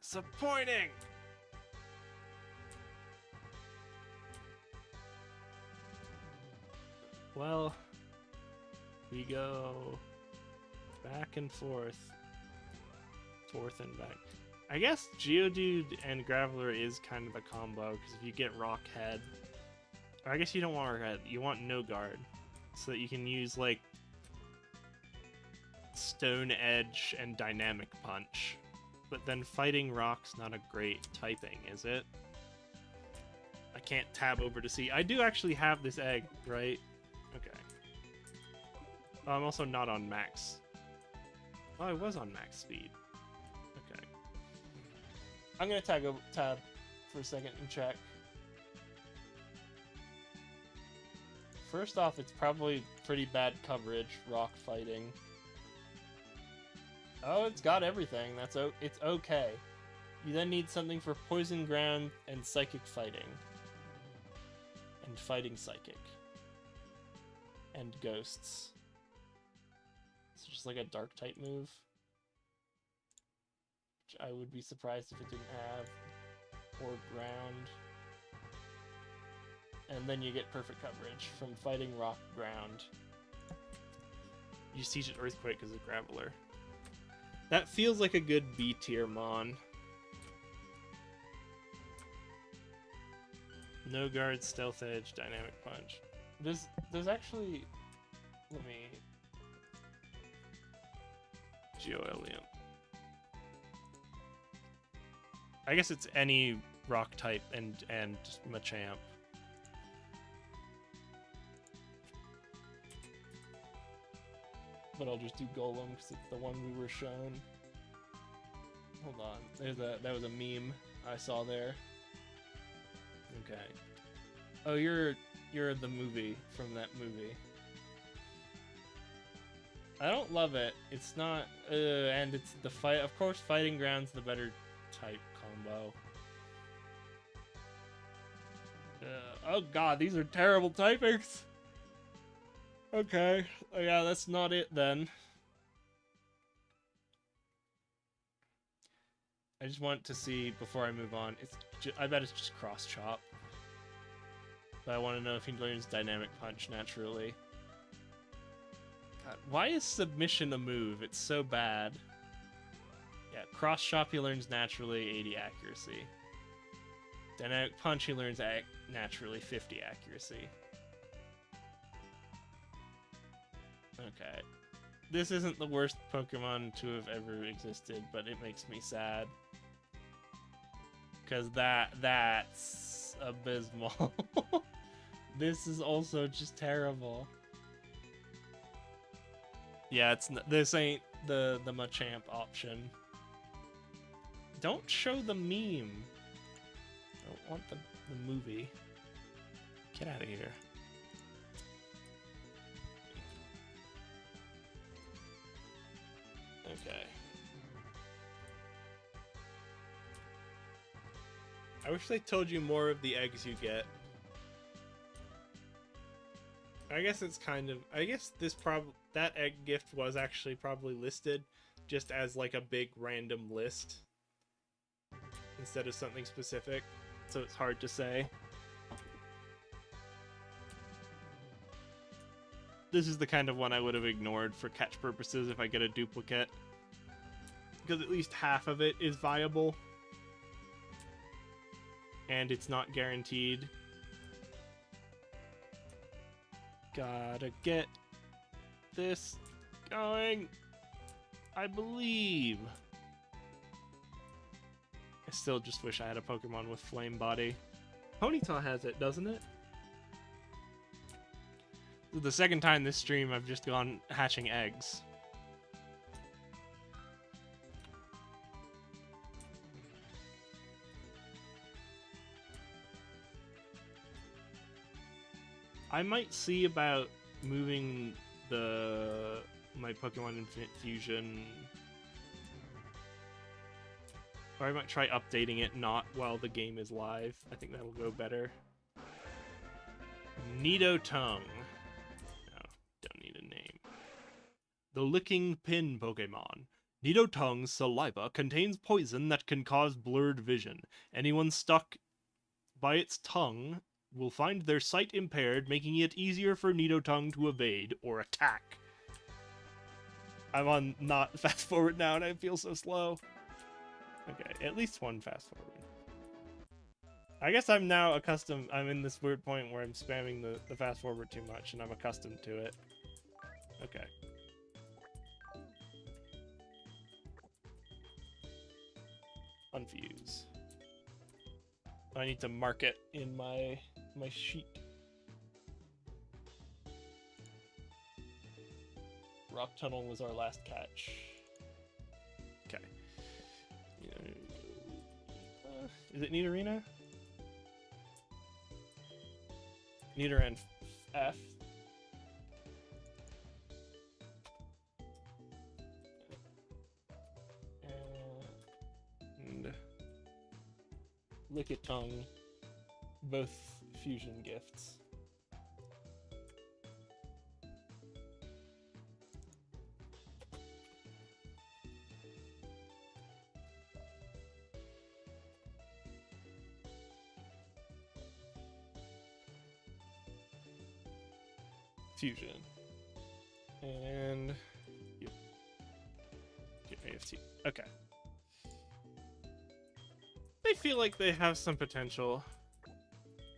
Disappointing! Well, we go back and forth. Forth and back. I guess Geodude and Graveler is kind of a combo, because if you get Rock Head, or I guess you don't want Rock Head, you want No Guard, so that you can use, like, Stone Edge and Dynamic Punch. But then fighting Rock's not a great typing, is it? I can't tab over to see. I do actually have this egg, right? Okay. Oh, I'm also not on max. Oh, I was on max speed. Okay. I'm gonna tab for a second and check. First off, it's probably pretty bad coverage, rock fighting. Oh, it's got everything. It's okay. You then need something for poison ground and psychic fighting. And fighting psychic. And ghosts. It's just like a dark type move. Which I would be surprised if it didn't have. Or ground. And then you get perfect coverage from fighting rock ground. You just teach it Earthquake as a Graveler. That feels like a good B tier Mon. No Guard, Stealth Edge, Dynamic Punch. There's actually... Let me... Geo-Elium. I guess it's any rock type and Machamp. But I'll just do Golem because it's the one we were shown. Hold on, that was a meme I saw there. Okay. Oh, you're the movie from that movie. I don't love it. It's not, and it's the fight. Of course, Fighting Ground's the better type combo. Oh god, these are terrible typings. Okay, oh, yeah, that's not it then. I just want to see before I move on. I bet it's just Cross Chop. But I want to know if he learns Dynamic Punch naturally. God, why is Submission a move? It's so bad. Yeah, Cross Chop he learns naturally, 80 accuracy. Dynamic Punch he learns naturally, 50 accuracy. Okay. This isn't the worst Pokemon to have ever existed, but it makes me sad. Because that's abysmal. This is also just terrible. Yeah, this ain't the Machamp option. Don't show the meme. I don't want the movie. Get out of here. Okay. I wish they told you more of the eggs you get. I guess it's kind of... I guess that egg gift was actually probably listed just as like a big random list instead of something specific, so it's hard to say. This is the kind of one I would have ignored for catch purposes if I get a duplicate, because at least half of it is viable and it's not guaranteed. Gotta get this going, I believe. I still just wish I had a Pokemon with Flame Body. Ponyta has it, doesn't it? The second time this stream I've just gone hatching eggs. I might see about moving my Pokemon Infinite Fusion, or I might try updating it not while the game is live. I think that'll go better. Nidotongue. No, don't need a name. The Licking Pin Pokemon, Nidotung's saliva contains poison that can cause blurred vision. Anyone stuck by its tongue will find their sight impaired, making it easier for Nidotung to evade or attack. I'm on not fast forward now and I feel so slow. Okay, at least one fast forward. I guess I'm now accustomed. I'm in this weird point where I'm spamming the fast forward too much and I'm accustomed to it. Okay. Unfuse. I need to mark it in my sheet. Rock Tunnel was our last catch. Okay. Is it Nidorina? Nidoran F. And Lickitung, both fusion gifts. Fusion. And yep. Get AFT. Okay. They feel like they have some potential.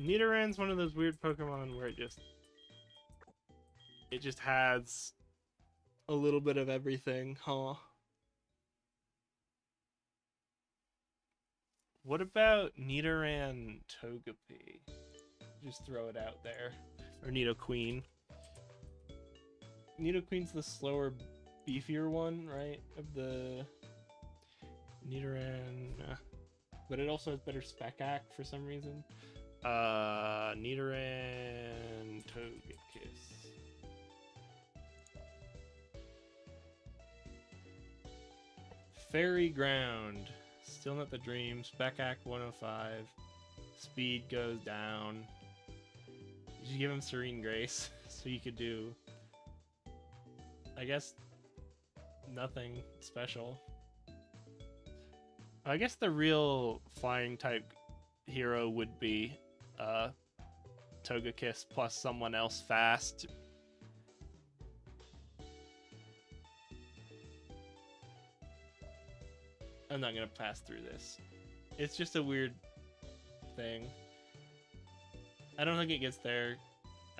Nidoran's one of those weird Pokemon where it just has a little bit of everything, huh? What about Nidoran Togepi? Just throw it out there. Or Nidoqueen. Nidoqueen's the slower, beefier one, right? Of the Nidoran. But it also has better Spec-Act for some reason. Nidoran Togekiss. Fairy Ground. Still not the dream. Spec-Act 105. Speed goes down. You should give him Serene Grace so you could do, I guess, nothing special. I guess the real flying type hero would be Togekiss plus someone else fast. I'm not gonna pass through this. It's just a weird thing. I don't think it gets there.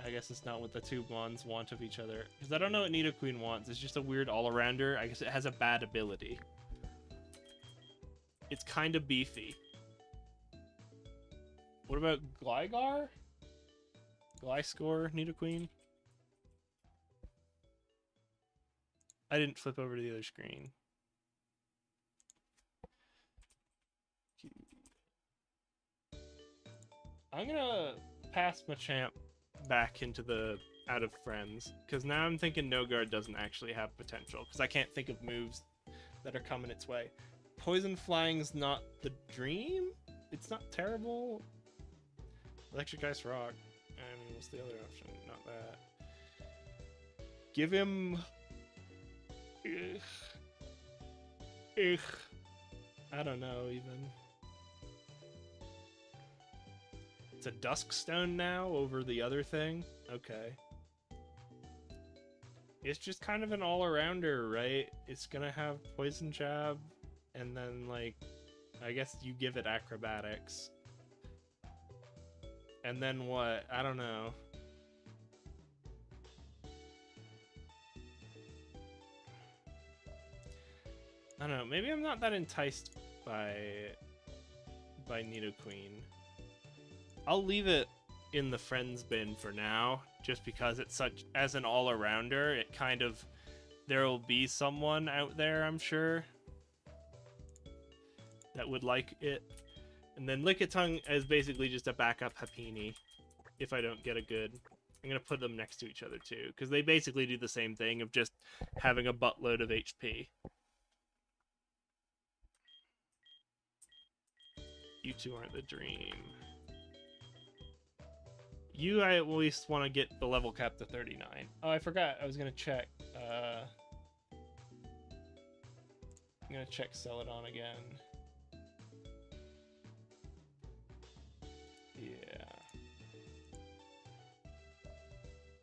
I guess it's not what the two ones want of each other. Because I don't know what Nidoqueen wants. It's just a weird all-arounder. I guess it has a bad ability. It's kind of beefy. What about Gligar? Gliscor, Nidoqueen? I didn't flip over to the other screen. I'm gonna pass Machamp back into the out of friends, because now I'm thinking Noguard doesn't actually have potential, because I can't think of moves that are coming its way. Poison Flying's not the dream? It's not terrible. Electric Ice Rock. I mean, what's the other option? Not that. Give him... I don't know, even. It's a Dusk Stone now over the other thing? Okay. It's just kind of an all-arounder, right? It's gonna have Poison Jab, and then, like, I guess you give it Acrobatics. And then what? I don't know. I don't know. Maybe I'm not that enticed by Nidoqueen. I'll leave it in the friends bin for now, just because it's such, as an all-arounder, it kind of, there will be someone out there, I'm sure, that would like it. And then Lickitung is basically just a backup Happiny, if I don't get a good. I'm going to put them next to each other too, because they basically do the same thing of just having a buttload of HP. You two aren't the dream. You, I at least want to get the level cap to 39. Oh, I forgot. I was going to check. gonna check Celadon again. Yeah.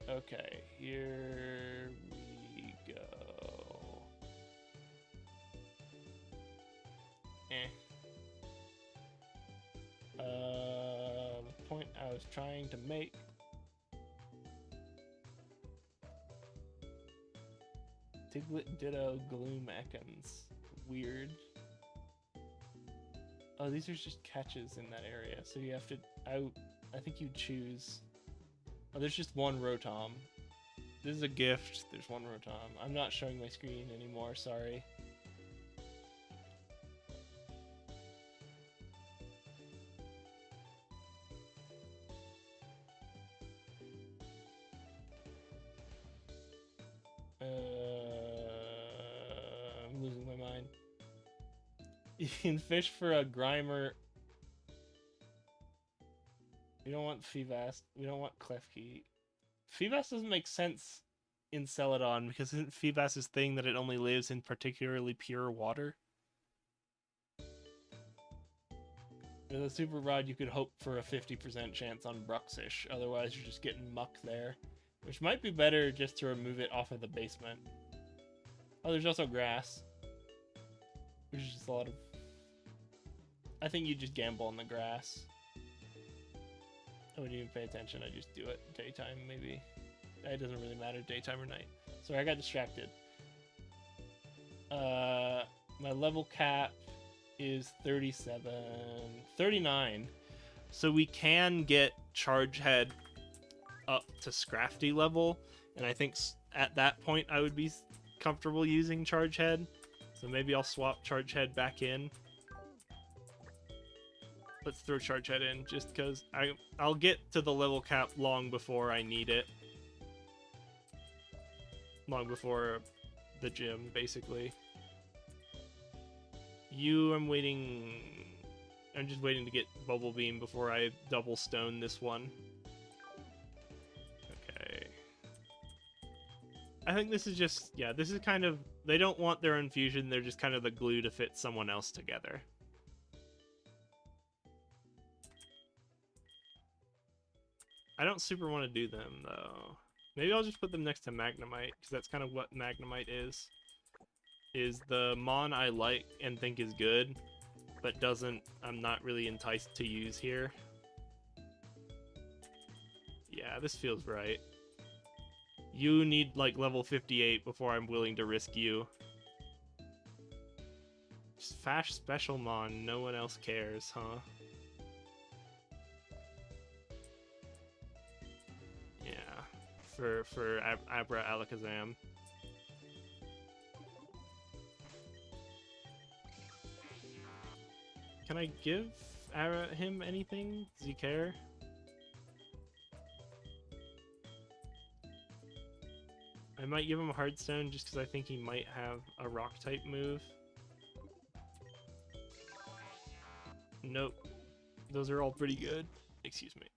Okay, here we go. The point I was trying to make. Diglett, Ditto, Gloom, Ekans. Weird. Oh, these are just catches in that area, so you have to... I think you choose... Oh, there's just one Rotom. This is a gift. There's one Rotom. I'm not showing my screen anymore, sorry. I'm losing my mind. You can fish for a Grimer. We don't want Feebas. We don't want Klefki. Feebas doesn't make sense in Celadon because isn't Feebas's thing that it only lives in particularly pure water? With a Super Rod, you could hope for a 50% chance on Bruxish. Otherwise, you're just getting muck there. Which might be better just to remove it off of the basement. Oh, there's also grass. Which is just a lot of... I think you just gamble on the grass. I wouldn't even pay attention, I just do it daytime, maybe. It doesn't really matter, daytime or night. Sorry, I got distracted. My level cap is 39. So we can get Charge Head up to Scrafty level, and I think at that point I would be comfortable using Charge Head. So maybe I'll swap Charge Head back in. Let's throw Charge Head in, just because I'll get to the level cap long before I need it. Long before the gym, basically. I'm just waiting to get Bubble Beam before I double stone this one. Okay. I think this is just, yeah, this is kind of, they don't want their infusion, they're just kind of the glue to fit someone else together. I don't super want to do them, though. Maybe I'll just put them next to Magnemite, because that's kind of what Magnemite is. Is the Mon I like and think is good, but I'm not really enticed to use here. Yeah, this feels right. You need, like, level 58 before I'm willing to risk you. Just Fash Special Mon, no one else cares, huh? For Abra Alakazam. Can I give him anything? Does he care? I might give him a Hardstone just because I think he might have a rock type move. Nope. Those are all pretty good. Excuse me.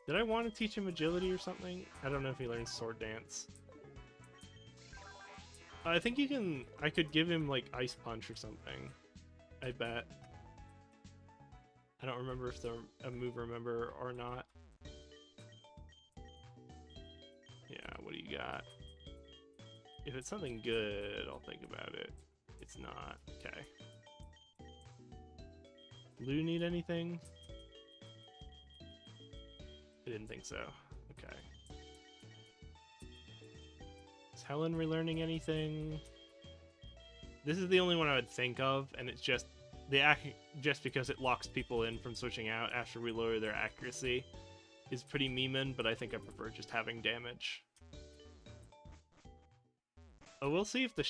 Did I want to teach him agility or something? I don't know if he learns Sword Dance. I think I could give him like Ice Punch or something. I bet. I don't remember if they're a move remember or not. Yeah, what do you got? If it's something good, I'll think about it. It's not. Okay. Blue need anything? I didn't think so. Okay. Is Helen relearning anything? This is the only one I would think of, and it's just just because it locks people in from switching out after we lower their accuracy is pretty memein, but I think I prefer just having damage. Oh, we'll see if the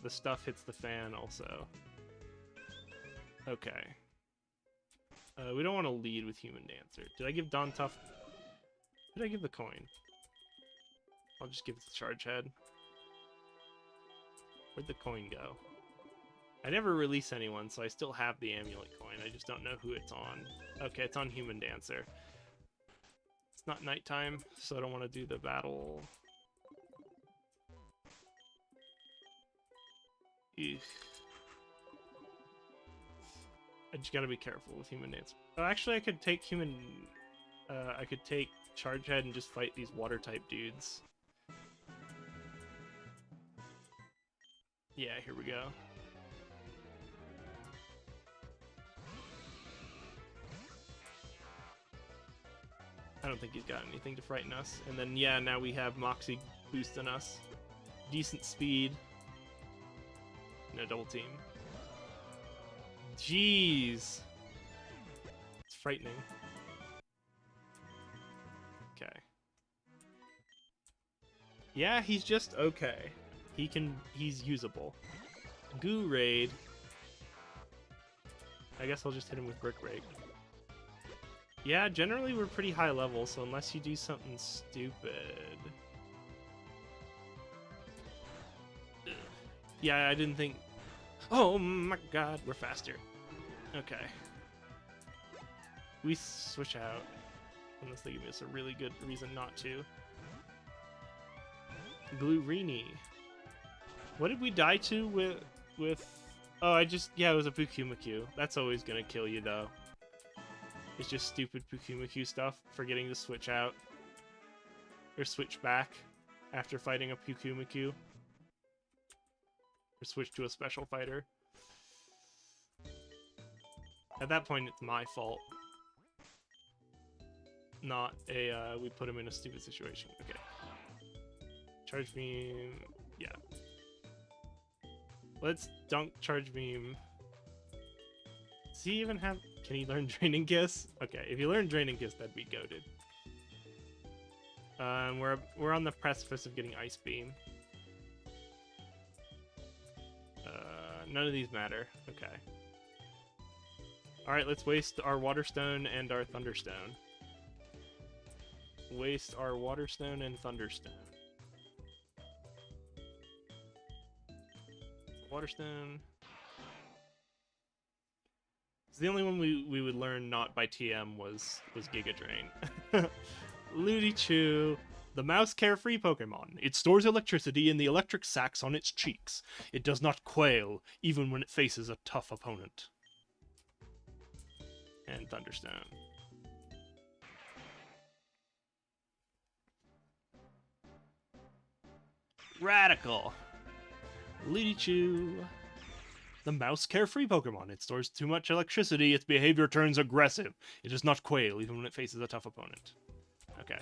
stuff hits the fan also. Okay. We don't want to lead with Human Dancer. Did I give Don Tuff? Did I give the coin? I'll just give it the Charge Head. Where'd the coin go? I never release anyone, so I still have the Amulet coin. I just don't know who it's on. Okay, it's on Human Dancer. It's not nighttime, so I don't want to do the battle. Eesh. I just gotta be careful with human dance. Oh, actually, I could take human. I could take charge head and just fight these water type dudes. Yeah, here we go. I don't think he's got anything to frighten us. And then, yeah, now we have Moxie boosting us. Decent speed. No double team. Jeez. It's frightening. Okay. Yeah, he's just okay. He's usable. Goo Raid. I guess I'll just hit him with Brick Rake. Yeah, generally we're pretty high level, so unless you do something stupid... Yeah, I didn't think... Oh my god, we're faster. Okay. We switch out. Unless they give us a really good reason not to. Gloorini. What did we die to with... Oh, yeah, it was a Pukumaku. That's always gonna kill you, though. It's just stupid Pukumaku stuff, forgetting to switch out. Or switch back after fighting a Pukumaku. Or switch to a special fighter. At that point, it's my fault. Not a, we put him in a stupid situation. Okay. Charge Beam... Yeah. Let's dunk Charge Beam. Does he even have... Can he learn Draining Kiss? Okay, if you learn Draining Kiss, that'd be goated. We're on the precipice of getting Ice Beam. None of these matter. Okay. Alright, let's waste our Water Stone and our Thunderstone. Waste our Water Stone and Thunderstone. Water Stone. The only one we would learn not by TM was Giga Drain. Ludichu, the mouse carefree Pokemon. It stores electricity in the electric sacs on its cheeks. It does not quail, even when it faces a tough opponent. And Thunderstone. Radical. Ludichu. The mouse carefree Pokemon. It stores too much electricity, its behavior turns aggressive. It does not quail, even when it faces a tough opponent. Okay.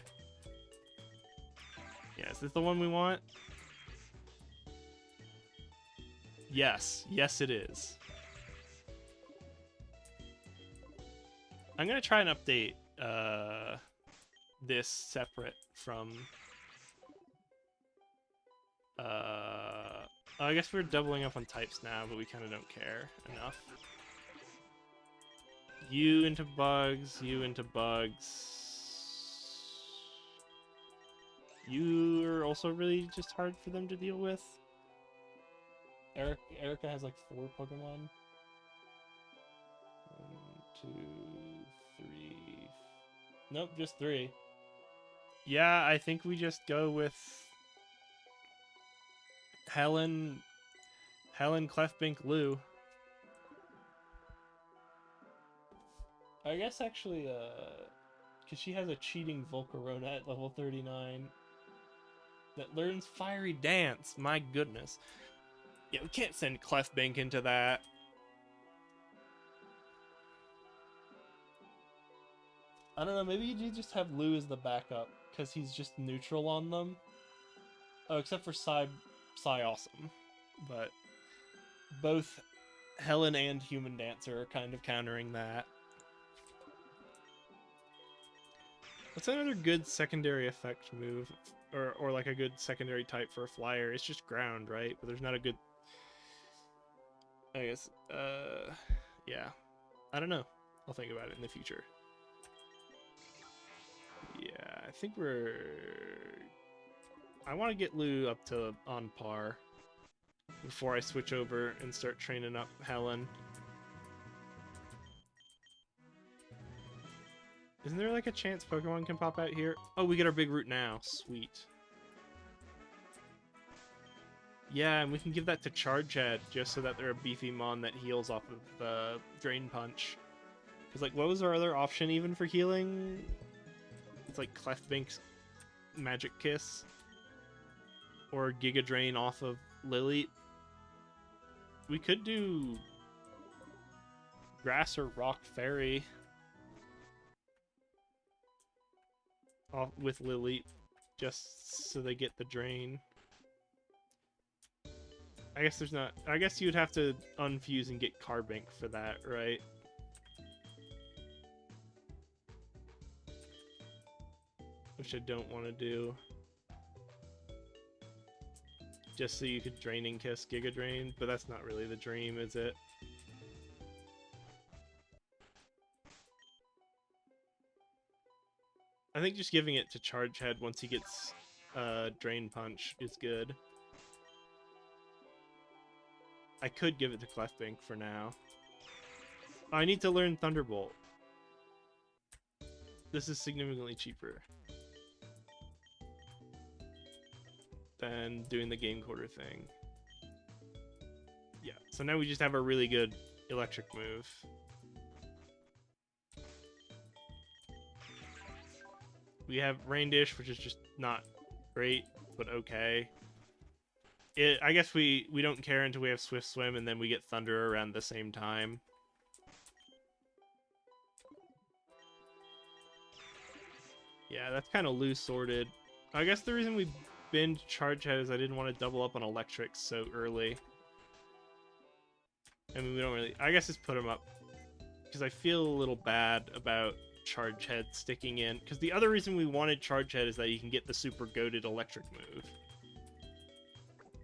Yeah, is this the one we want? Yes. Yes, it is. I'm gonna try and update this separate from... I guess we're doubling up on types now, but we kind of don't care enough. You into bugs, you into bugs. You are also really just hard for them to deal with. Erica has like 4 Pokemon. 1, 2, 3. Nope, just 3. Yeah, I think we just go with Helen Clefbink Lou. I guess actually, because she has a cheating Volcarona at level 39 that learns Fiery Dance. My goodness. Yeah, we can't send Clefbink into that. I don't know, maybe you just have Lou as the backup, because he's just neutral on them. Oh, except for Psy Awesome. But both Helen and Human Dancer are kind of countering that. What's another good secondary effect move? Or like a good secondary type for a flyer? It's just ground, right? But there's not a good... I guess, yeah. I don't know. I'll think about it in the future. Yeah, I think we're... I want to get Lou up to on par before I switch over and start training up Helen. Isn't there like a chance Pokemon can pop out here? Oh, we get our big route now. Sweet. Yeah, and we can give that to Charge Head just so that they're a beefy mon that heals off of Drain Punch. Because, like, what was our other option even for healing? It's like Clefbank's Magic Kiss. Or Giga Drain off of Lily. We could do Grass or Rock Fairy off with Lily, just so they get the drain. I guess there's not. I guess you'd have to unfuse and get Carbink for that, right? Which I don't want to do. Just so you could Draining Kiss Giga Drain, but that's not really the dream, is it? I think just giving it to Charge Head once he gets Drain Punch is good. I could give it to Clefbank for now. Oh, I need to learn Thunderbolt. This is significantly cheaper than doing the game quarter thing. Yeah, so now we just have a really good electric move. We have Rain Dish, which is just not great, but okay. I guess we don't care until we have Swift Swim, and then we get Thunder around the same time. Yeah, that's kind of loose sorted. I guess the reason we binned Charge Head is I didn't want to double up on Electrics so early. I mean, we don't really... I guess just put him up. Because I feel a little bad about Charge Head sticking in. Because the other reason we wanted Charge Head is that you can get the super goated electric move.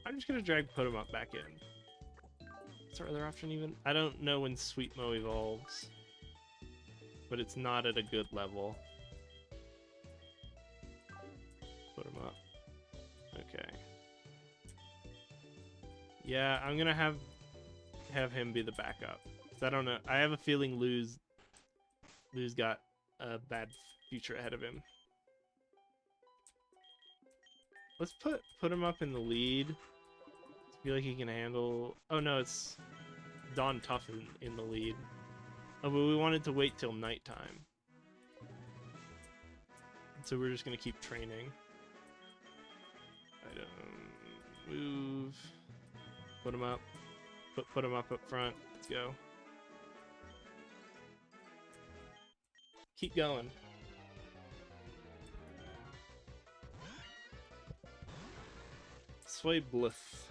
I'm just going to drag put him up back in. What's our other option even? I don't know when Sweet Mo evolves. But it's not at a good level. Put him up. Okay. Yeah, I'm going to have him be the backup. I don't know. I have a feeling Lou's got a bad future ahead of him. Let's put him up in the lead. I feel like he can handle... Oh no, it's Dawn Tough in the lead. Oh, but we wanted to wait till nighttime. So we're just gonna keep training. Item, move. Put him up. Put him up front. Let's go. Keep going. Sway Bliff.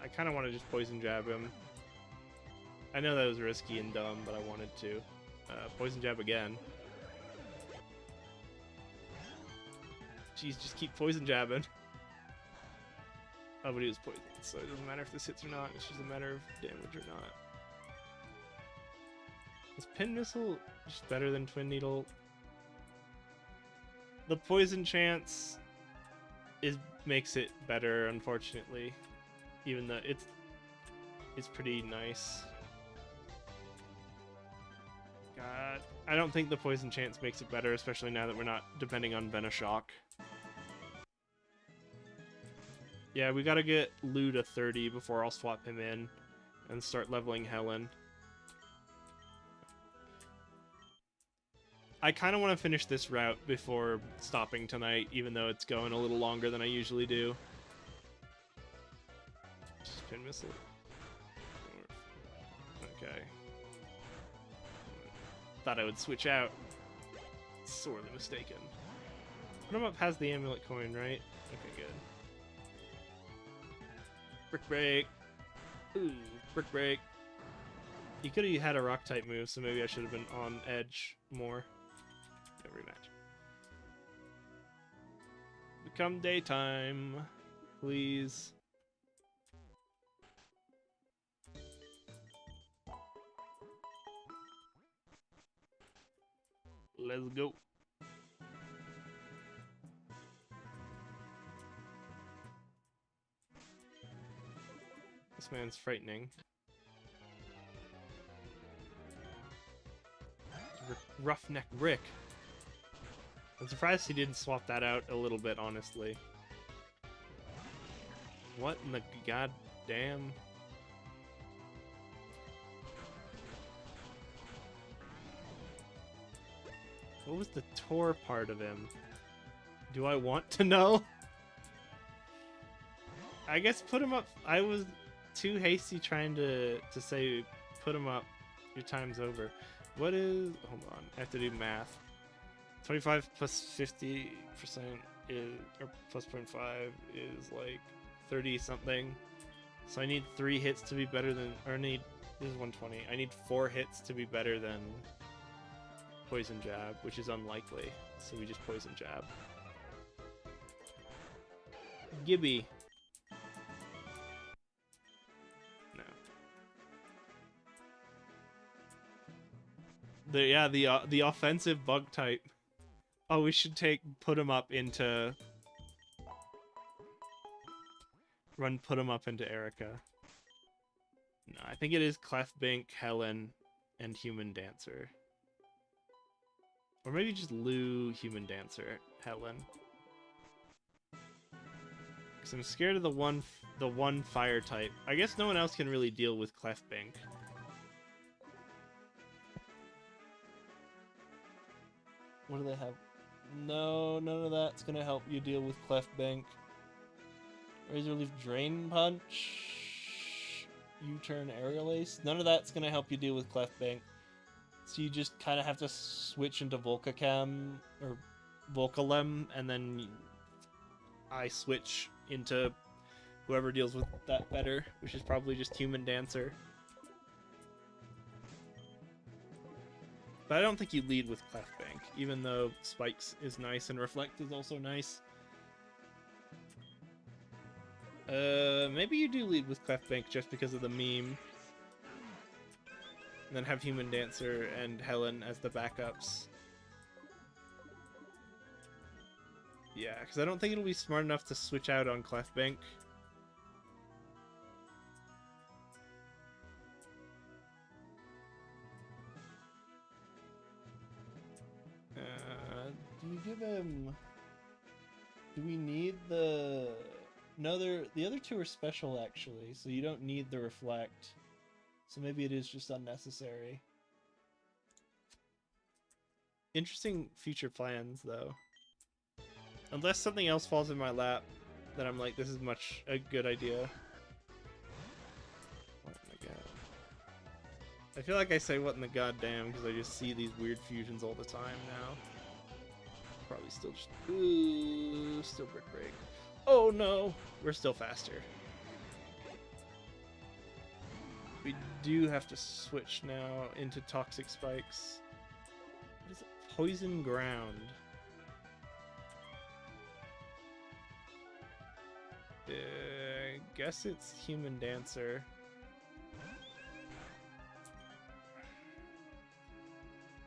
I kind of want to just Poison Jab him. I know that was risky and dumb, but I wanted to. Poison Jab again. Jeez, just keep Poison Jabbing. Oh, but he was poisoned, so it doesn't matter if this hits or not. It's just a matter of damage or not. Is Pin Missile just better than Twin Needle? The poison chance makes it better, unfortunately. Even though it's pretty nice. God, I don't think the poison chance makes it better, especially now that we're not depending on Venoshock. Yeah, we gotta get Lou to 30 before I'll swap him in and start leveling Helen. I kind of want to finish this route before stopping tonight, even though it's going a little longer than I usually do. Spin Missile. Okay. Thought I would switch out. Sorely mistaken. Put him up has the amulet coin, right? Okay, good. Brick Break. Ooh, Brick Break. He could have had a rock type move, so maybe I should have been on edge more. Rematch. Become daytime, please. Let's go. This man's frightening. Roughneck Rick. I'm surprised he didn't swap that out a little bit, honestly. What in the goddamn... What was the Tor part of him? Do I want to know? I guess put him up. I was too hasty trying to say put him up. Your time's over. What is... Hold on. I have to do math. 25 plus 50% is... Or plus 0.5 is like 30 something. So I need 3 hits to be better than... Or I need... This is 120. I need 4 hits to be better than... Poison Jab, which is unlikely, so we just Poison Jab. Gibby. No. The offensive bug type. Oh, we should put him up into Erica. No, I think it is Clefbink, Helen, and Human Dancer. Or maybe just Lou, Human Dancer, Helen. Because I'm scared of the one fire type. I guess no one else can really deal with Clefbink. What do they have? No, none of that's gonna help you deal with Clefbink. Razor Leaf, Drain Punch, U-Turn, Aerial Ace. None of that's gonna help you deal with Clefbink. So you just kind of have to switch into Volcacam or Volcalem, and then I switch into whoever deals with that better, which is probably just Human Dancer. But I don't think you lead with Clefbank, even though Spikes is nice and Reflect is also nice. Maybe you do lead with Clefbank just because of the meme. And then have Human Dancer and Helen as the backups. Yeah, because I don't think it'll be smart enough to switch out on Clefbank. Do you give him... Do we need the... No, the other two are special, actually, so you don't need the Reflect. So maybe it is just unnecessary. Interesting future plans, though. Unless something else falls in my lap, then I'm like, this is a good idea. What in the god? I feel like I say what in the goddamn because I just see these weird fusions all the time now. Probably still just... Ooh, still Brick Break. Oh no! We're still faster. We do have to switch now into Toxic Spikes. What is it? Poison Ground. I guess it's Human Dancer.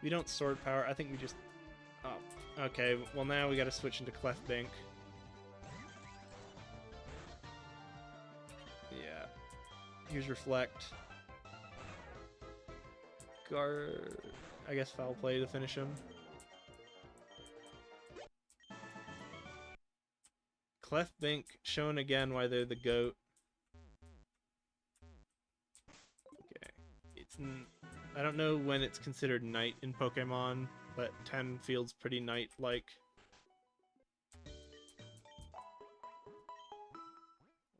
We don't Sword Power. I think we just... Oh, okay. Well, now we gotta switch into Clefbank. Yeah. Here's Reflect. I guess Foul Play to finish him. Clefbank showing again why they're the GOAT. Okay. I don't know when it's considered night in Pokemon, but 10 feels pretty night-like.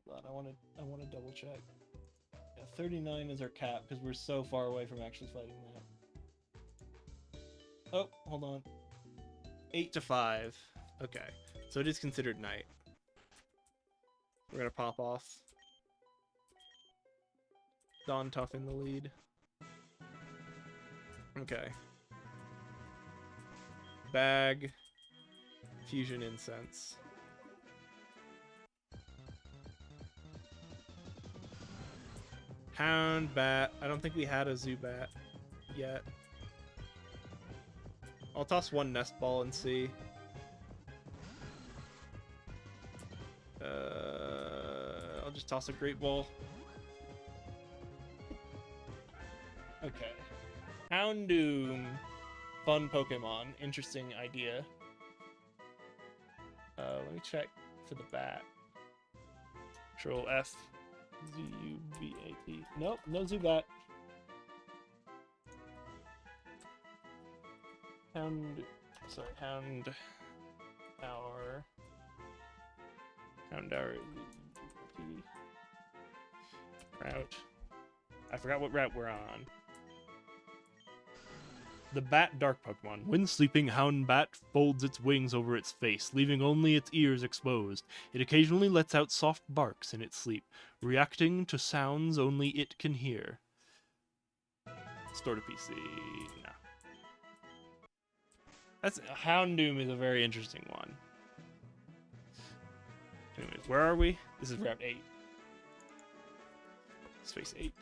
Hold on, I want to double check. Yeah, 39 is our cap because we're so far away from actually fighting that. Oh, hold on. 8 to 5. Okay, so it is considered night. We're gonna pop off. Dawn Tough in the lead. Okay. Bag. Fusion Incense. Hound, Bat. I don't think we had a Zubat yet. I'll toss one Nest Ball and see. I'll just toss a Great Ball. Okay. Houndoom. Fun Pokemon. Interesting idea. check for the bat. Control F. Z-U-B-A-T. Nope, no Zubat. Hound Hour. Route. I forgot what route we're on. The Bat Dark Pokemon. When sleeping, Hound Bat folds its wings over its face, leaving only its ears exposed. It occasionally lets out soft barks in its sleep, reacting to sounds only it can hear. Store to PC. No. Houndoom is a very interesting one. Anyways, where are we? This is Route 8. Space 8.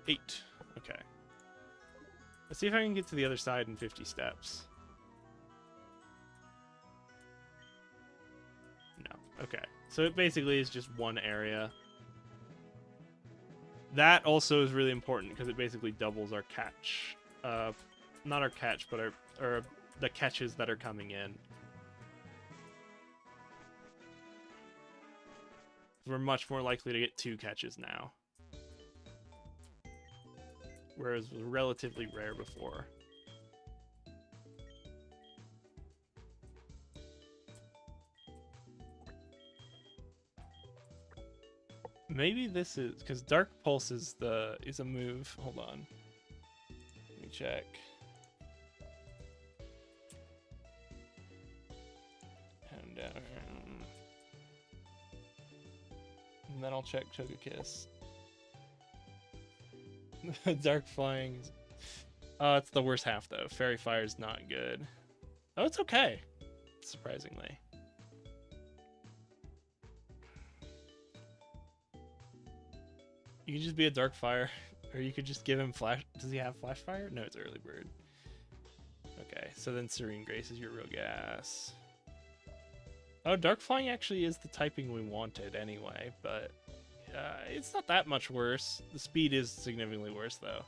E8. Okay. Let's see if I can get to the other side in 50 steps. No. Okay. So it basically is just one area. That also is really important because it basically doubles our catch. Not our catch, but our the catches that are coming in. We're much more likely to get 2 catches now. Whereas it was relatively rare before. Maybe this is because Dark Pulse is a move. Hold on. Let me check. And then I'll check Togekiss. Dark Flying. Oh, it's the worst half though. Fairy Fire is not good. Oh, it's okay. Surprisingly. You can just be a Dark Fire, or you could just give him Flash. Does he have Flash Fire? No, it's Early Bird. Okay, so then Serene Grace is your real gas. Oh, Dark Flying actually is the typing we wanted anyway, but it's not that much worse. The speed is significantly worse though.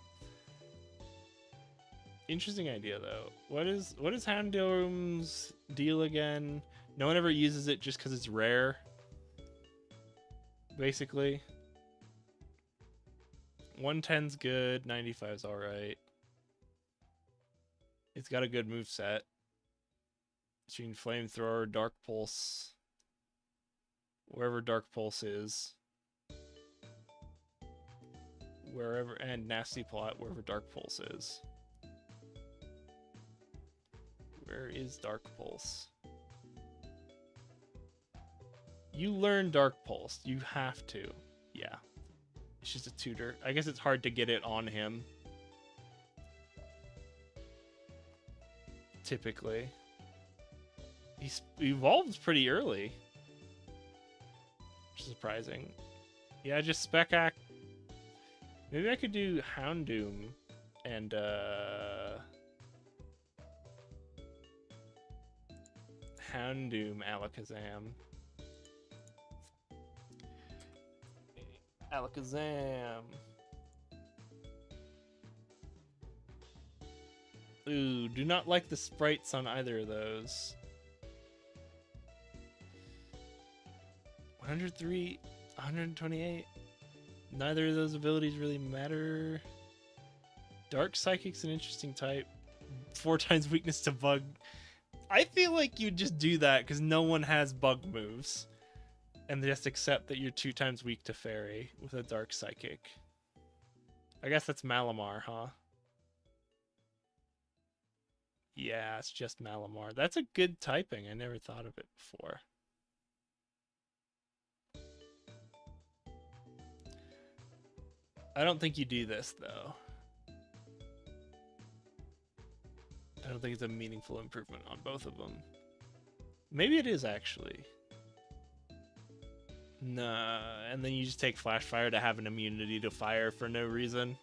Interesting idea though. What is Houndoom's deal again? No one ever uses it just because it's rare. Basically. 110's good, 95's alright. It's got a good moveset. Machine Flamethrower, Dark Pulse. Wherever Dark Pulse is. Wherever, and Nasty Plot, wherever Dark Pulse is. Where is Dark Pulse? You learn Dark Pulse. You have to. Yeah. It's just a tutor. I guess it's hard to get it on him. Typically. He evolves pretty early. Which is surprising. Yeah, just Spec Act. Maybe I could do Houndoom and Houndoom Alakazam. Alakazam. Ooh, do not like the sprites on either of those. 103, 128. Neither of those abilities really matter. Dark Psychic's an interesting type. 4 times weakness to bug. I feel like you just do that because no one has bug moves. And they just accept that you're 2 times weak to Fairy with a Dark Psychic. I guess that's Malamar, huh? Yeah, it's just Malamar. That's a good typing. I never thought of it before. I don't think you do this, though. I don't think it's a meaningful improvement on both of them. Maybe it is, actually. Nah, and then you just take Flash Fire to have an immunity to fire for no reason.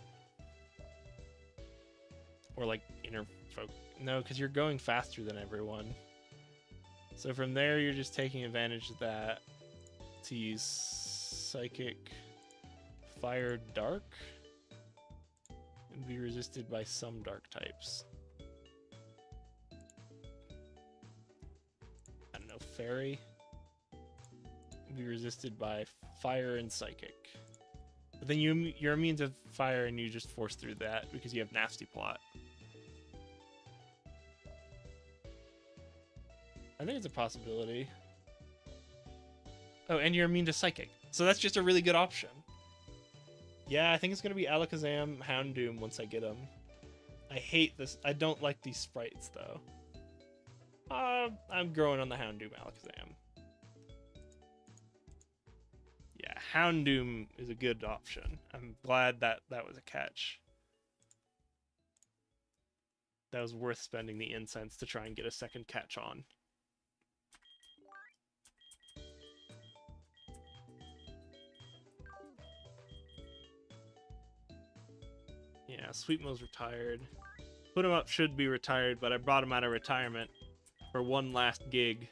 Or like Inner Folk. No, because you're going faster than everyone. So from there, you're just taking advantage of that to use Psychic Fire Dark and be resisted by some dark types. know, fairy. Be resisted by fire and psychic. But then you're immune to fire and you just force through that because you have nasty plot. I think it's a possibility. Oh, and you're immune to psychic. So that's just a really good option. Yeah, I think it's going to be Alakazam, Houndoom once I get him. I hate this. I don't like these sprites, though. I'm growing on the Houndoom Alakazam. Yeah, Houndoom is a good option. I'm glad that was a catch. That was worth spending the incense to try and get a second catch on. Yeah, Sweetmo's retired. Put him up should be retired, but I brought him out of retirement for one last gig.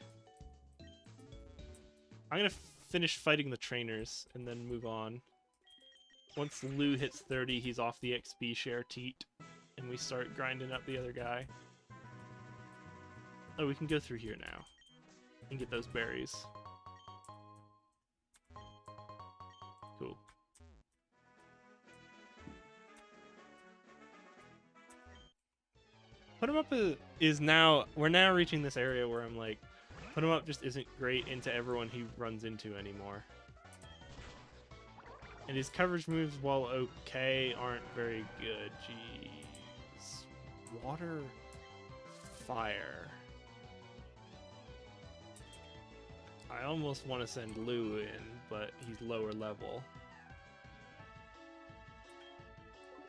I'm gonna finish fighting the trainers and then move on. Once Lou hits 30, he's off the XP share teat, and we start grinding up the other guy. Oh, we can go through here now and get those berries. Cool. Put 'em up is now, we're now reaching this area where I'm like, put 'em up just isn't great into everyone he runs into anymore. And his coverage moves, while okay, aren't very good. Jeez. Water, fire. I almost want to send Lou in, but he's lower level.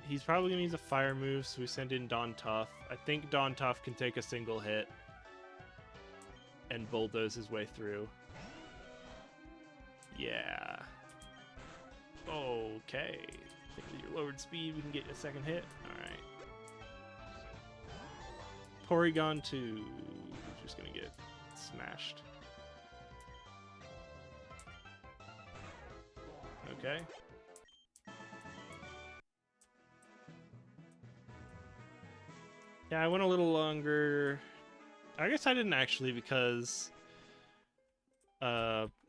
He's probably going to use a fire move, so we send in Don Tuff. I think Don Tuff can take a single hit and bulldoze his way through. Yeah. Okay. I think with your lowered speed, we can get a second hit. Alright. Porygon 2. Just going to get smashed. Okay. Yeah, I went a little longer. I guess I didn't actually because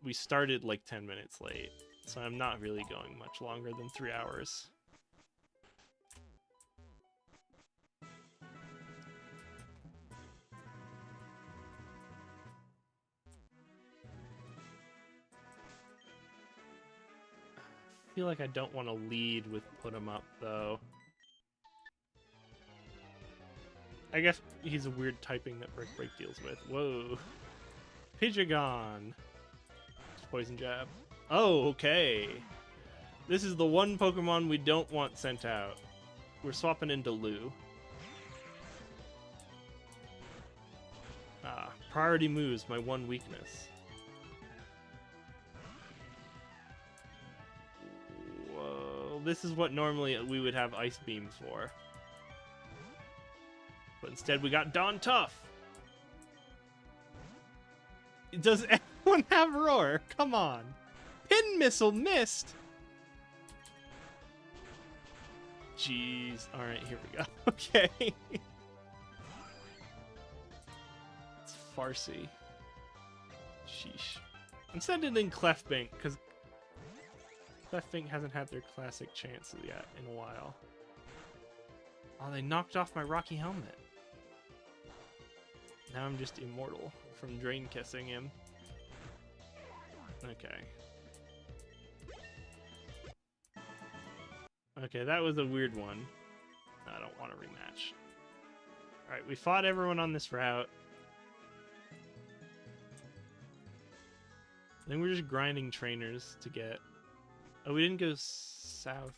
we started like 10 minutes late. So I'm not really going much longer than 3 hours. I feel like I don't want to lead with put 'em up though. I guess he's a weird typing that Brick Break deals with. Whoa. Pidgeotto. Poison Jab. Oh, okay. This is the one Pokemon we don't want sent out. We're swapping into Lou. Ah, priority moves, my one weakness. Whoa, this is what normally we would have Ice Beams for. But instead we got Don Tuff. Does anyone have Roar? Come on. Pin Missile missed. Jeez. Alright, here we go. Okay. It's Farsi. Sheesh. I'm sending in Clefbank, because Clefbank hasn't had their classic chances yet in a while. Oh, they knocked off my Rocky Helmet. Now I'm just immortal from Drain Kissing him. Okay. Okay, that was a weird one. I don't want a rematch. Alright, we fought everyone on this route. Then we're just grinding trainers to get... Oh, we didn't go south.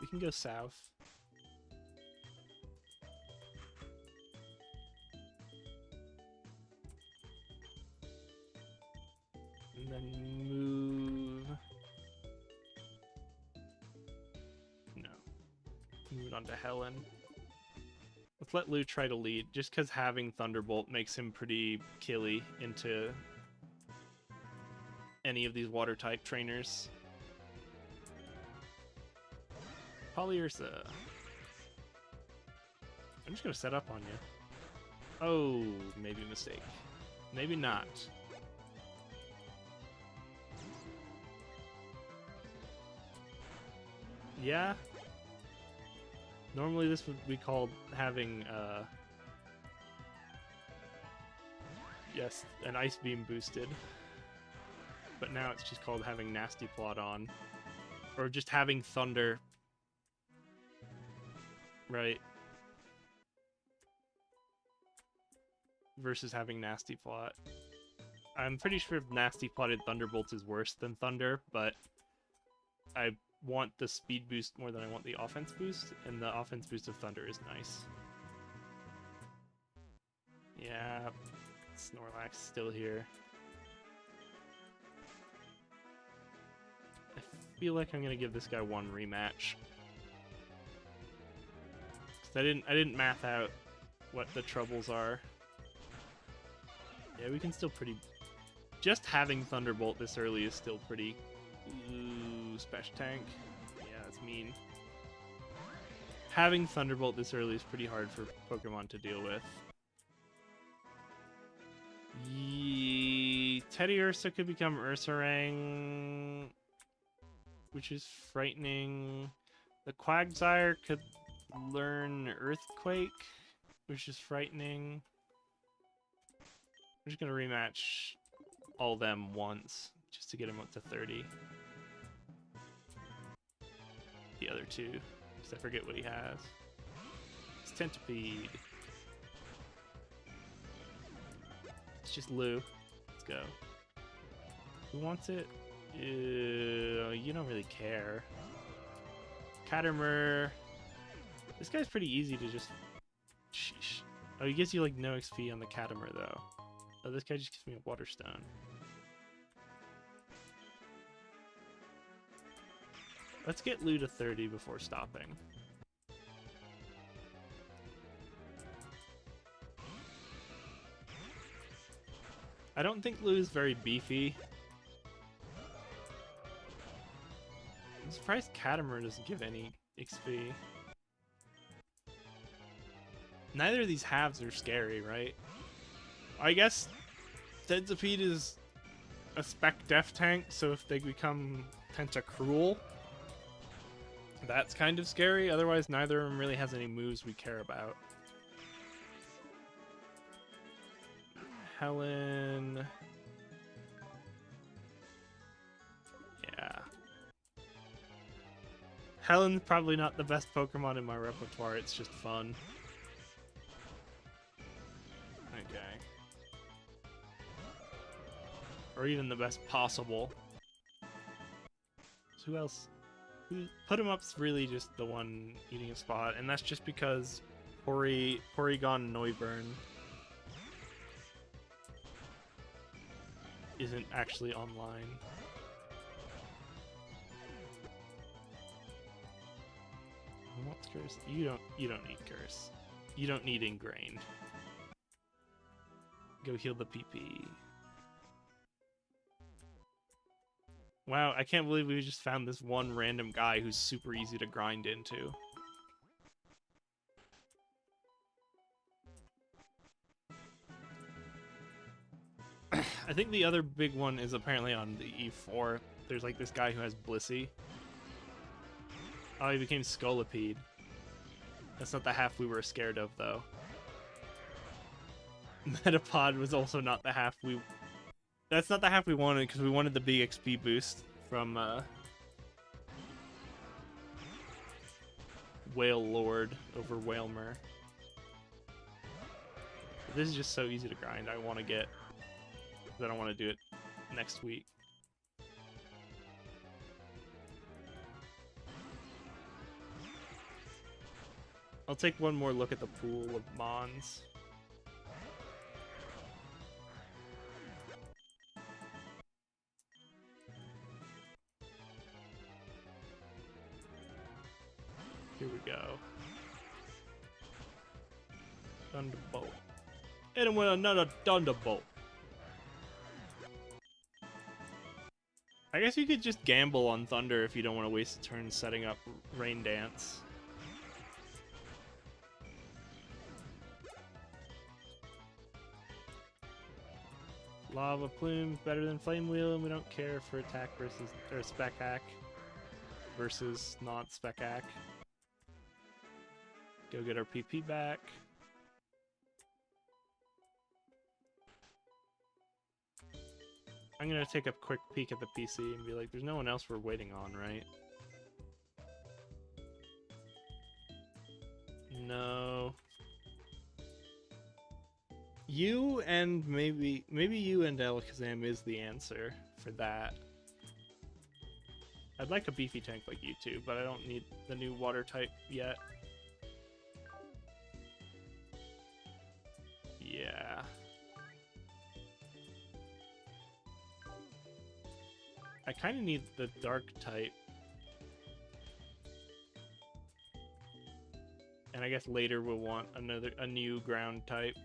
We can go south. And then move... No. Move on to Helen. Let's let Lou try to lead, just because having Thunderbolt makes him pretty killy into any of these water-type trainers. Polyursa. I'm just going to set up on you. Oh, maybe a mistake. Maybe not. Yeah. Normally this would be called having, yes, an ice beam boosted. But now it's just called having nasty plot on. Or just having thunder. Right. Versus having nasty plot. I'm pretty sure nasty plotted thunderbolts is worse than thunder, but I want the speed boost more than I want the offense boost, and the offense boost of thunder is nice. Yeah, Snorlax still here. I feel like I'm gonna give this guy one rematch. 'Cause I didn't math out what the troubles are. Yeah, we can still pretty... Just having Thunderbolt this early is still pretty... Ooh, Special Tank. Yeah, that's mean. Having Thunderbolt this early is pretty hard for Pokemon to deal with. Teddy Ursa could become Ursaring, which is frightening. The Quagsire could learn Earthquake, which is frightening. I'm just gonna rematch all them once, just to get him up to 30. The other two, because I forget what he has. It's Centipede. It's just Lou. Let's go. Who wants it? You don't really care. Cattermer. This guy's pretty easy to just... Sheesh. Oh, he gives you like no XP on the Cattermer though. Oh, this guy just gives me a Water Stone. Let's get Lou to 30 before stopping. I don't think Lou is very beefy. I'm surprised Cattermer doesn't give any XP. Neither of these halves are scary, right? I guess Centipede is a spec def tank, so if they become Tentacruel, that's kind of scary. Otherwise, neither of them really has any moves we care about. Helen... Yeah. Helen's probably not the best Pokemon in my repertoire, it's just fun. Okay. Or even the best possible. So who else? Put 'em up's really just the one eating a spot, and that's just because Porygon Noivern isn't actually online. What's Curse? You don't need Curse. You don't need Ingrained. Go heal the PP. Wow, I can't believe we just found this one random guy who's super easy to grind into. I think the other big one is apparently on the E4. There's like this guy who has Blissey. Oh, he became Scolipede. That's not the half we were scared of, though. Metapod was also not the half we... That's not the half we wanted, because we wanted the big XP boost from, Whale Lord over Whalmer. But this is just so easy to grind, I want to get... I don't want to do it next week. I'll take one more look at the pool of Mons. Here we go. Thunderbolt. Hit him with another Thunderbolt. I guess you could just gamble on Thunder if you don't want to waste a turn setting up Rain Dance. Lava Plume better than Flame Wheel, and we don't care for attack versus or spec hack versus not spec hack. Go get our PP back. I'm gonna take a quick peek at the PC and be like, there's no one else we're waiting on, right? No. You and maybe you and Alakazam is the answer for that. I'd like a beefy tank like you two, but I don't need the new water type yet. Yeah. I kind of need the dark type. And I guess later we'll want a new ground type.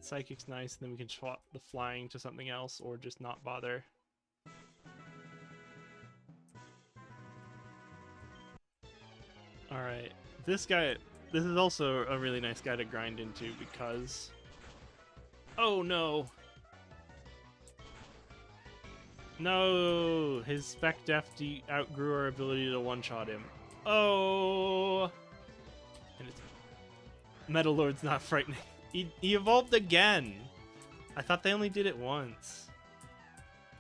Psychic's nice, and then we can swap the flying to something else or just not bother. Alright, this is also a really nice guy to grind into because... Oh no! No! His Spec Def outgrew our ability to one-shot him. Oh! And it's... Metal Lord's not frightening. He evolved again! I thought they only did it once.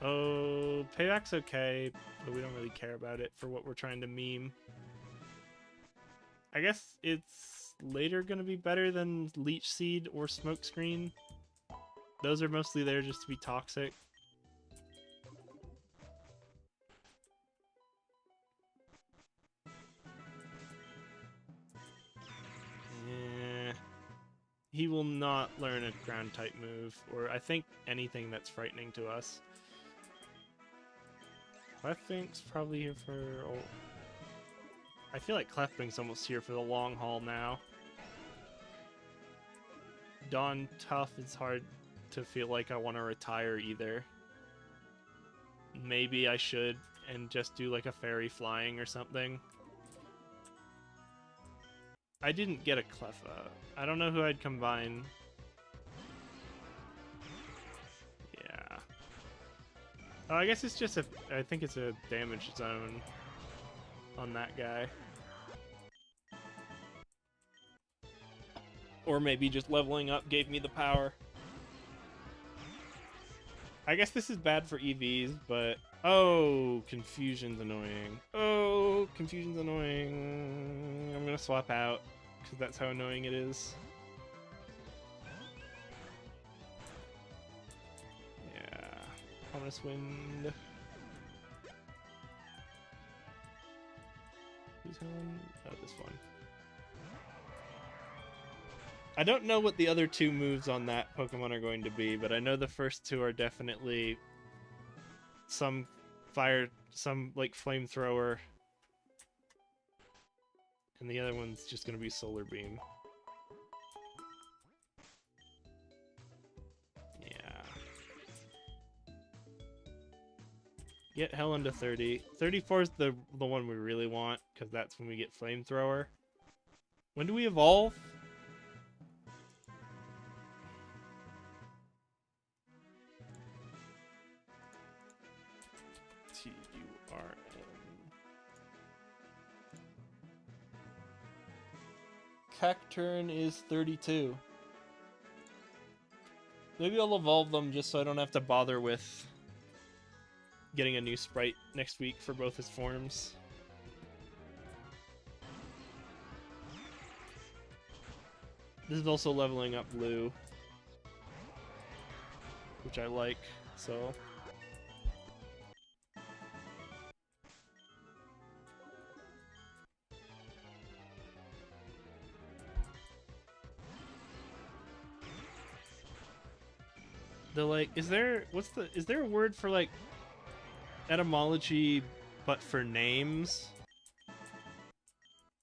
Oh, Payback's okay, but we don't really care about it for what we're trying to meme. I guess it's later gonna be better than Leech Seed or Smokescreen. Those are mostly there just to be toxic. He will not learn a ground type move, or I think anything that's frightening to us. Clefbank's probably here for... Oh, I feel like Clefbank's almost here for the long haul now. Dawn Tough is hard to feel like I want to retire either. Maybe I should and just do like a fairy flying or something. I didn't get a Cleffa. I don't know who I'd combine. Yeah. Oh, I guess it's just a... I think it's a damage zone on that guy. Or maybe just leveling up gave me the power. I guess this is bad for EVs, but... Oh, Confusion's annoying. Oh, Confusion's annoying. I'm gonna swap out, because that's how annoying it is. Yeah. Ominous Wind. Who's on? Oh, this one. I don't know what the other two moves on that Pokemon are going to be, but I know the first two are definitely some fire, some like flamethrower, and the other one's just going to be Solar Beam. Yeah. Get Helen to 30. 34 is the one we really want, because that's when we get Flamethrower. When do we evolve? T-U-R-N. Cacturn is 32. Maybe I'll evolve them just so I don't have to bother with getting a new sprite next week for both his forms. This is also leveling up Blue, which I like, so... They're like, is there a word for like etymology but for names?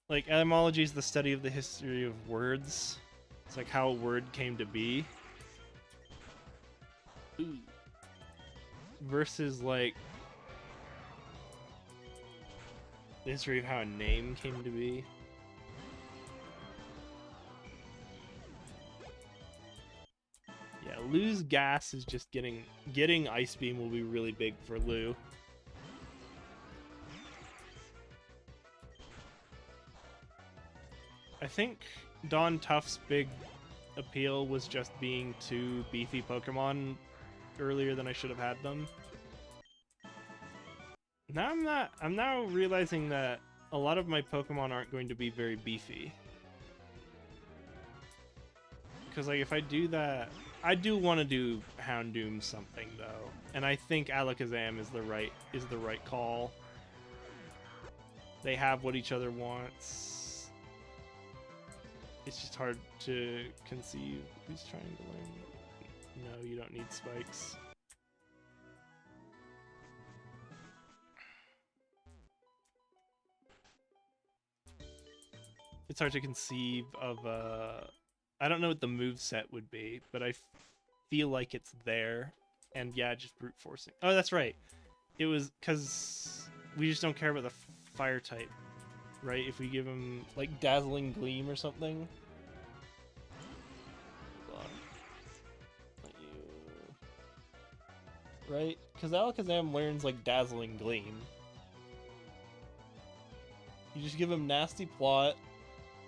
Like etymology is the study of the history of words. It's like how a word came to be. Ooh. Versus like the history of how a name came to be. Lu's gas is just getting Ice Beam will be really big for Lu. I think Dawn Tuff's big appeal was just being two beefy Pokemon earlier than I should have had them. Now I'm now realizing that a lot of my Pokemon aren't going to be very beefy. Because like if I do that, I do want to do Houndoom something though, and I think Alakazam is the right call. They have what each other wants. It's just hard to conceive who's trying to learn. No, you don't need spikes. It's hard to conceive of I don't know what the move set would be, but I feel like it's there. And yeah, just brute forcing. Oh, that's right. It was because we just don't care about the fire type, right? If we give him like Dazzling Gleam or something. Hold on. Let you... Right? Because Alakazam learns like Dazzling Gleam. You just give him Nasty Plot,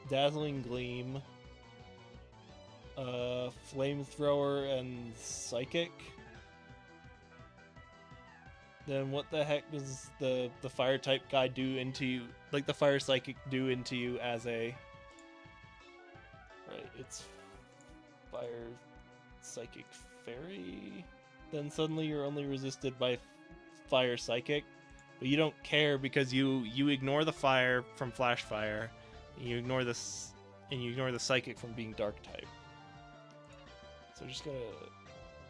Dazzling Gleam, Flamethrower, and Psychic. Then what the heck does the fire type guy do into you? Like the fire psychic do into you as a... Right, it's fire psychic fairy. Then suddenly you're only resisted by fire psychic. But you don't care because you ignore the fire from flash fire. And you ignore this, and you ignore the psychic from being dark type. So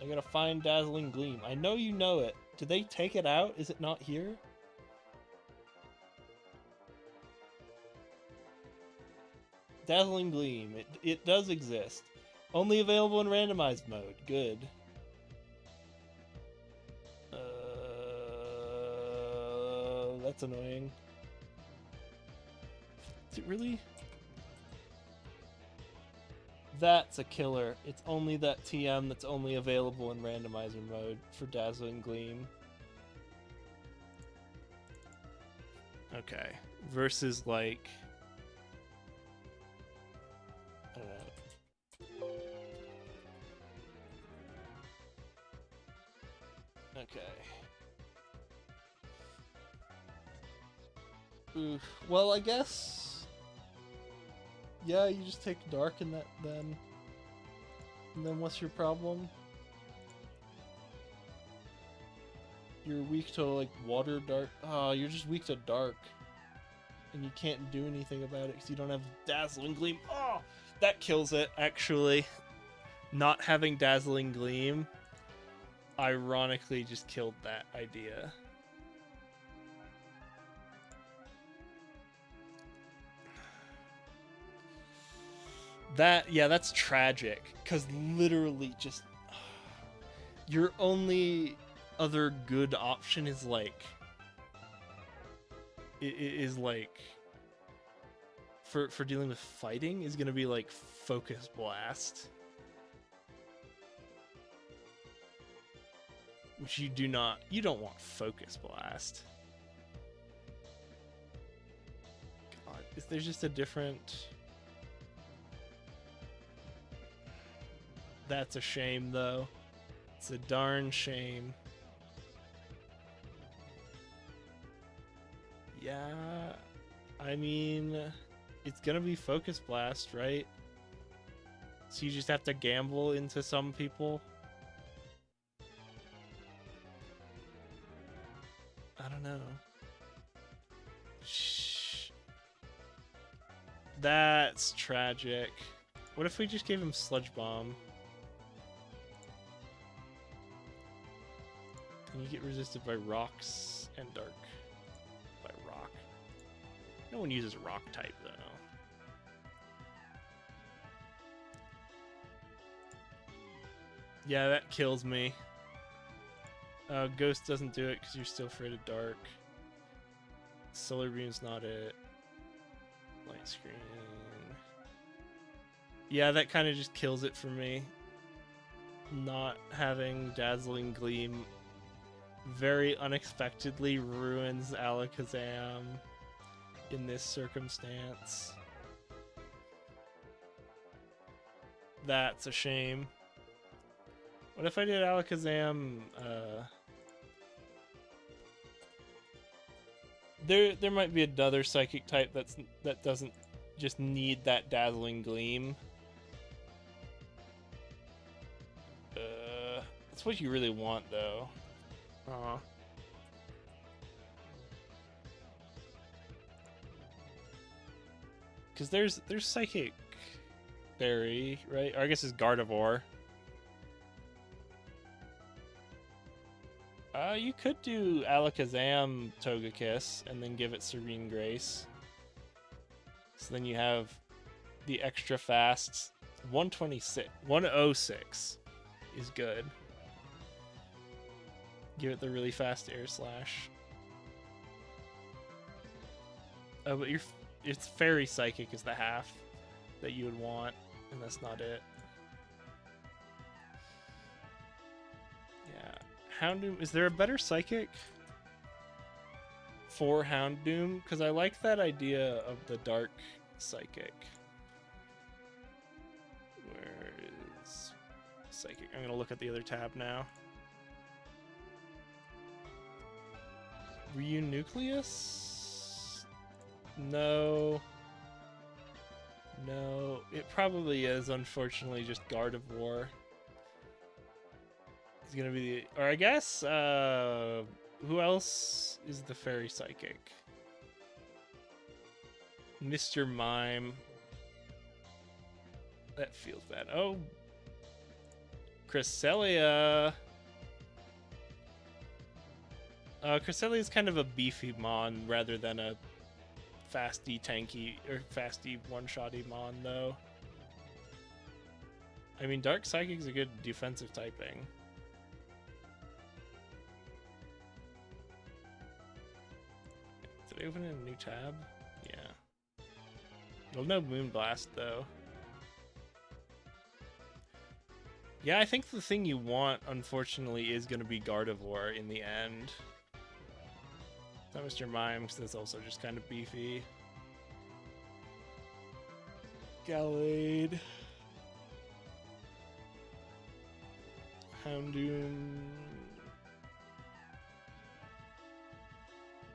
I gotta find Dazzling Gleam. I know you know it. Did they take it out? Is it not here? Dazzling Gleam. It does exist. Only available in randomized mode. Good. That's annoying. Is it really? That's a killer. It's only that TM that's only available in randomizer mode for Dazzling Gleam. Okay. Versus like... I don't know. Okay. Oof. Well, I guess... Yeah, you just take Dark in that then. And then what's your problem? You're weak to, like, Water Dark. Oh, you're just weak to Dark. And you can't do anything about it because you don't have Dazzling Gleam. Oh! That kills it, actually. Not having Dazzling Gleam ironically just killed that idea. Yeah, that's tragic, because literally just your only other good option is like for dealing with fighting is gonna be like Focus Blast, which you don't want Focus Blast. God, is there just a different... That's a shame, though. It's a darn shame. Yeah, I mean, it's gonna be Focus Blast, right? So you just have to gamble into some people. I don't know. Shh. That's tragic. What if we just gave him Sludge Bomb? And you get resisted by rocks and dark. By rock. No one uses rock type, though. Yeah, that kills me. Ghost doesn't do it because you're still afraid of dark. Solar Beam's not it. Light Screen. Yeah, that kind of just kills it for me. not having Dazzling Gleam very unexpectedly ruins Alakazam in this circumstance. That's a shame. What if I did Alakazam? There might be another psychic type that doesn't just need that Dazzling Gleam. That's what you really want, though. Aw. Because there's Psychic Berry, right? Or I guess it's Gardevoir. You could do Alakazam Togekiss and then give it Serene Grace. So then you have the extra fast 126. 106 is good. Give it the really fast Air Slash. Oh, but it's Fairy Psychic is the half that you would want, and that's not it. Yeah. Houndoom, is there a better Psychic for Houndoom? Because I like that idea of the Dark Psychic. Where is Psychic? I'm going to look at the other tab now. Nucleus? No. No. It probably is, unfortunately, just Gardevoir. It's gonna be the... Or I guess, who else is the Fairy Psychic? Mr. Mime. That feels bad. Oh. Cresselia. Cresselia is kind of a beefy Mon rather than a fasty tanky or fasty one-shotty Mon, though. I mean, Dark Psychic is a good defensive typing. Did I open a new tab? Yeah. Well, no Moonblast, though. Yeah, I think the thing you want, unfortunately, is going to be Gardevoir in the end. Not Mr. Mime, because that's also just kind of beefy. Gallade. Houndoom.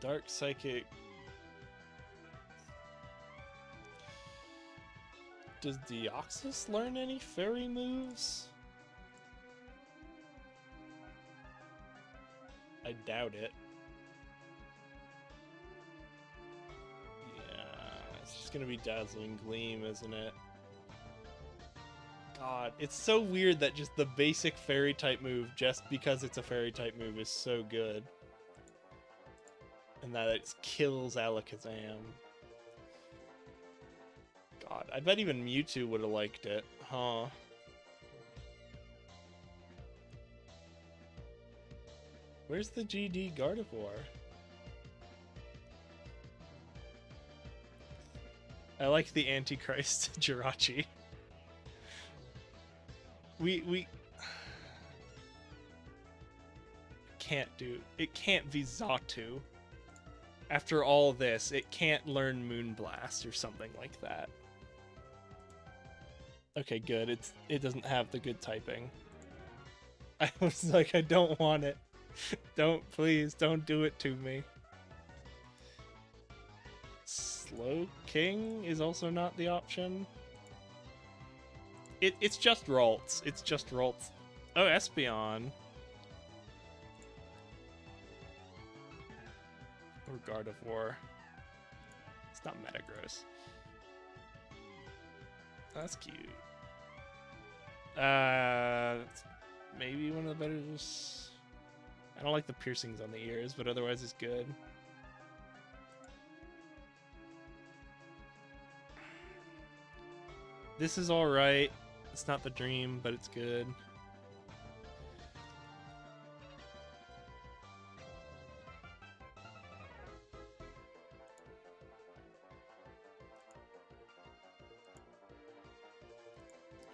Dark Psychic. Does Deoxys learn any fairy moves? I doubt it. It's just gonna be Dazzling Gleam, isn't it? God, it's so weird that just the basic fairy type move, just because it's a fairy type move, is so good. And that it kills Alakazam. God, I bet even Mewtwo would have liked it, huh? Where's the GD Gardevoir? I like the Antichrist Jirachi. We can't do... It can't be Xatu. After all this, it can't learn Moonblast or something like that. Okay, good. It doesn't have the good typing. I was like, I don't want it. Please, don't do it to me. Slow King is also not the option. It's just Ralts. It's just Ralts. Oh, Espeon. Or Gardevoir. It's not Metagross. That's cute. Maybe one of the better... I don't like the piercings on the ears, but otherwise it's good. This is alright. It's not the dream, but it's good.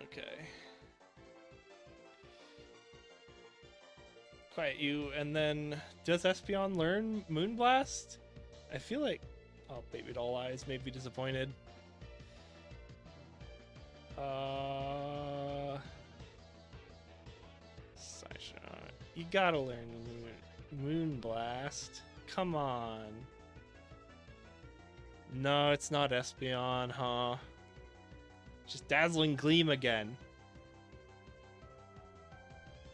Okay. quiet you, and then does Espeon learn Moonblast? I feel like, oh, Baby Doll Eyes may be disappointed. Sideshot. You gotta learn Moonblast. Come on. No, it's not Espeon, huh? Just Dazzling Gleam again.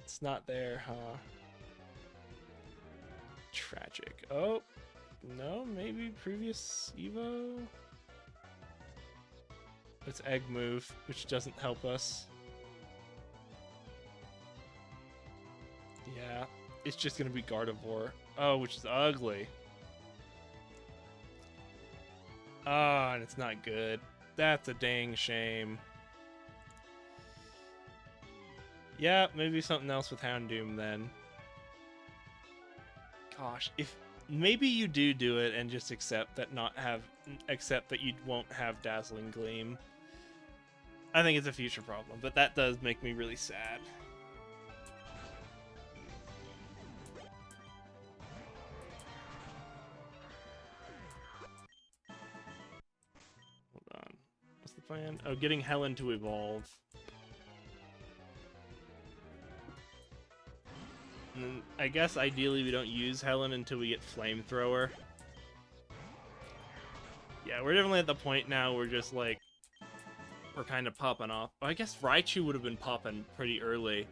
It's not there, huh? Tragic. Oh, no, maybe previous Evo? It's Egg Move, which doesn't help us. Yeah, it's just gonna be Gardevoir. Oh, which is ugly. Ah, and it's not good. That's a dang shame. Yeah, maybe something else with Houndoom then. Gosh, if maybe you do it and just accept that you won't have Dazzling Gleam. I think it's a future problem, but that does make me really sad. Hold on. What's the plan? Oh, getting Helen to evolve. And then I guess ideally we don't use Helen until we get Flamethrower. Yeah, we're definitely at the point now where just like we're kind of popping off. I guess Raichu would have been popping pretty early,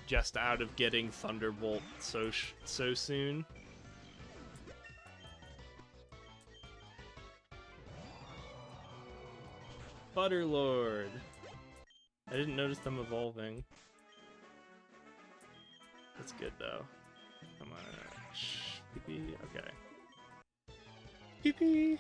just out of getting Thunderbolt so soon. Butterlord. I didn't notice them evolving. That's good though. Come on. Shh. Pee-pee. Okay. Pee-pee.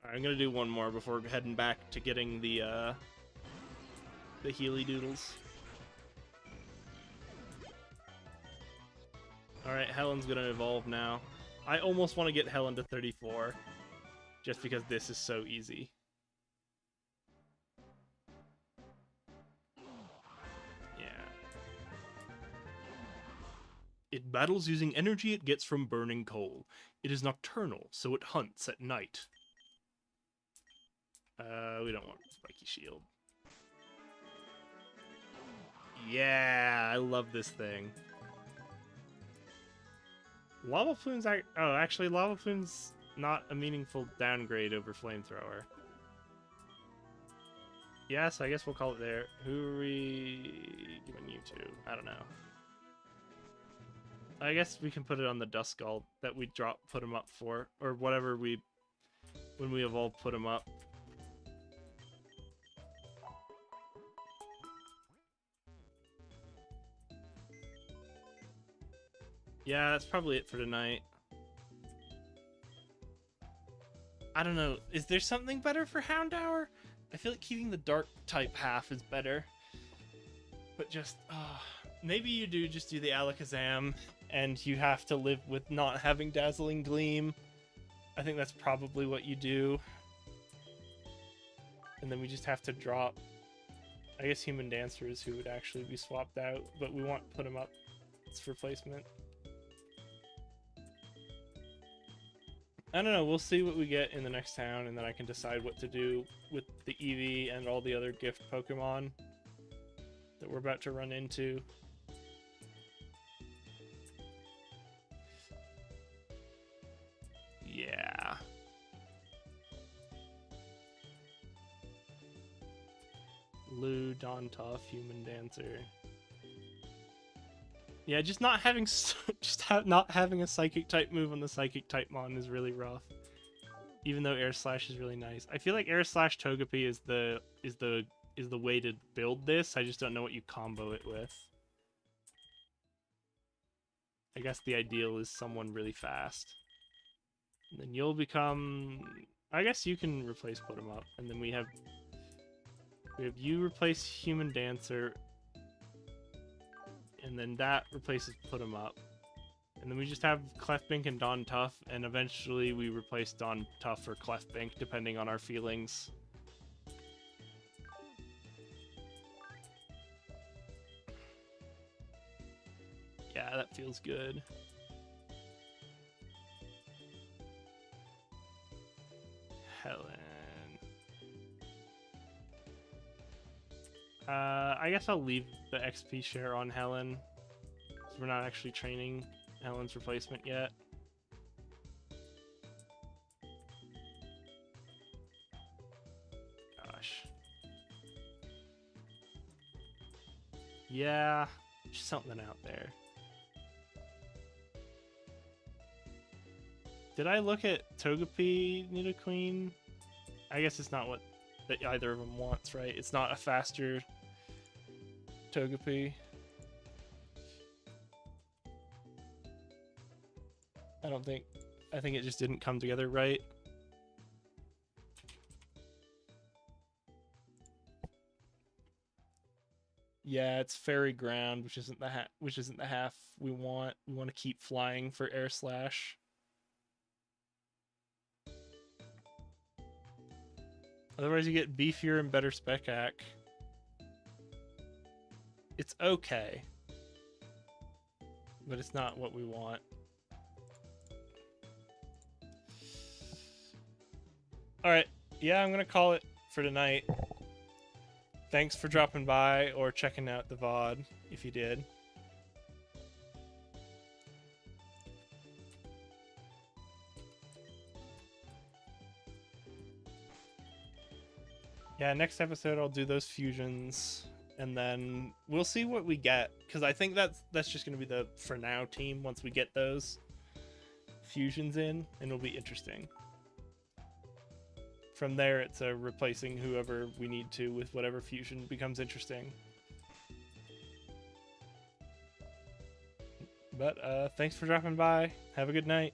I'm gonna do one more before heading back to getting the Healy Doodles. Alright, Helen's gonna evolve now. I almost want to get Helen to 34, just because this is so easy. Yeah. It battles using energy it gets from burning coal. It is nocturnal, so it hunts at night. We don't want Spiky Shield. Yeah, I love this thing. Lava Plume's actually Lava Plume's not a meaningful downgrade over Flamethrower. Yeah, so I guess we'll call it there. Who are we giving you to? I don't know. I guess we can put it on the Duskull that we put him up for, or whatever when we evolve put him up. Yeah, that's probably it for tonight. I don't know. Is there something better for Houndour? I feel like keeping the dark type half is better. But just, maybe you just do the Alakazam and you have to live with not having Dazzling Gleam. I think that's probably what you do. And then we just have to drop, I guess Human Dancer is who would actually be swapped out, but we want to put him up as replacement. I don't know, we'll see what we get in the next town, and then I can decide what to do with the Eevee and all the other gift Pokemon that we're about to run into. Yeah. Lou, Dontoff, Human Dancer. Yeah, just not having not having a Psychic type move on the Psychic type Mon is really rough. Even though Air Slash is really nice, I feel like Air Slash Togepi is the way to build this. I just don't know what you combo it with. I guess the ideal is someone really fast, and then you'll become. I guess you can replace Put 'em Up, and then we have you replace Human Dancer. And then that replaces Put 'em Up. And then we just have Clefbink and Don Tough, and eventually we replace Don Tough for Clefbink, depending on our feelings. Yeah, that feels good. Helen. I guess I'll leave the XP share on Helen. We're not actually training Helen's replacement yet. Gosh. Yeah, there's something out there. Did I look at Togepi Nidoqueen? I guess it's not what either of them wants, right? It's not a faster Togepi. I think it just didn't come together right. Yeah, it's Fairy Ground, which isn't the half we want. We want to keep flying for Air Slash. Otherwise, you get beefier and better Spec-Ac. It's okay, but it's not what we want. Alright, yeah, I'm gonna call it for tonight. Thanks for dropping by or checking out the VOD, if you did. Yeah, next episode I'll do those fusions, and then we'll see what we get, because I think that's just gonna be the for now team once we get those fusions in, and it'll be interesting. From there, it's replacing whoever we need to with whatever fusion becomes interesting. But thanks for dropping by. Have a good night.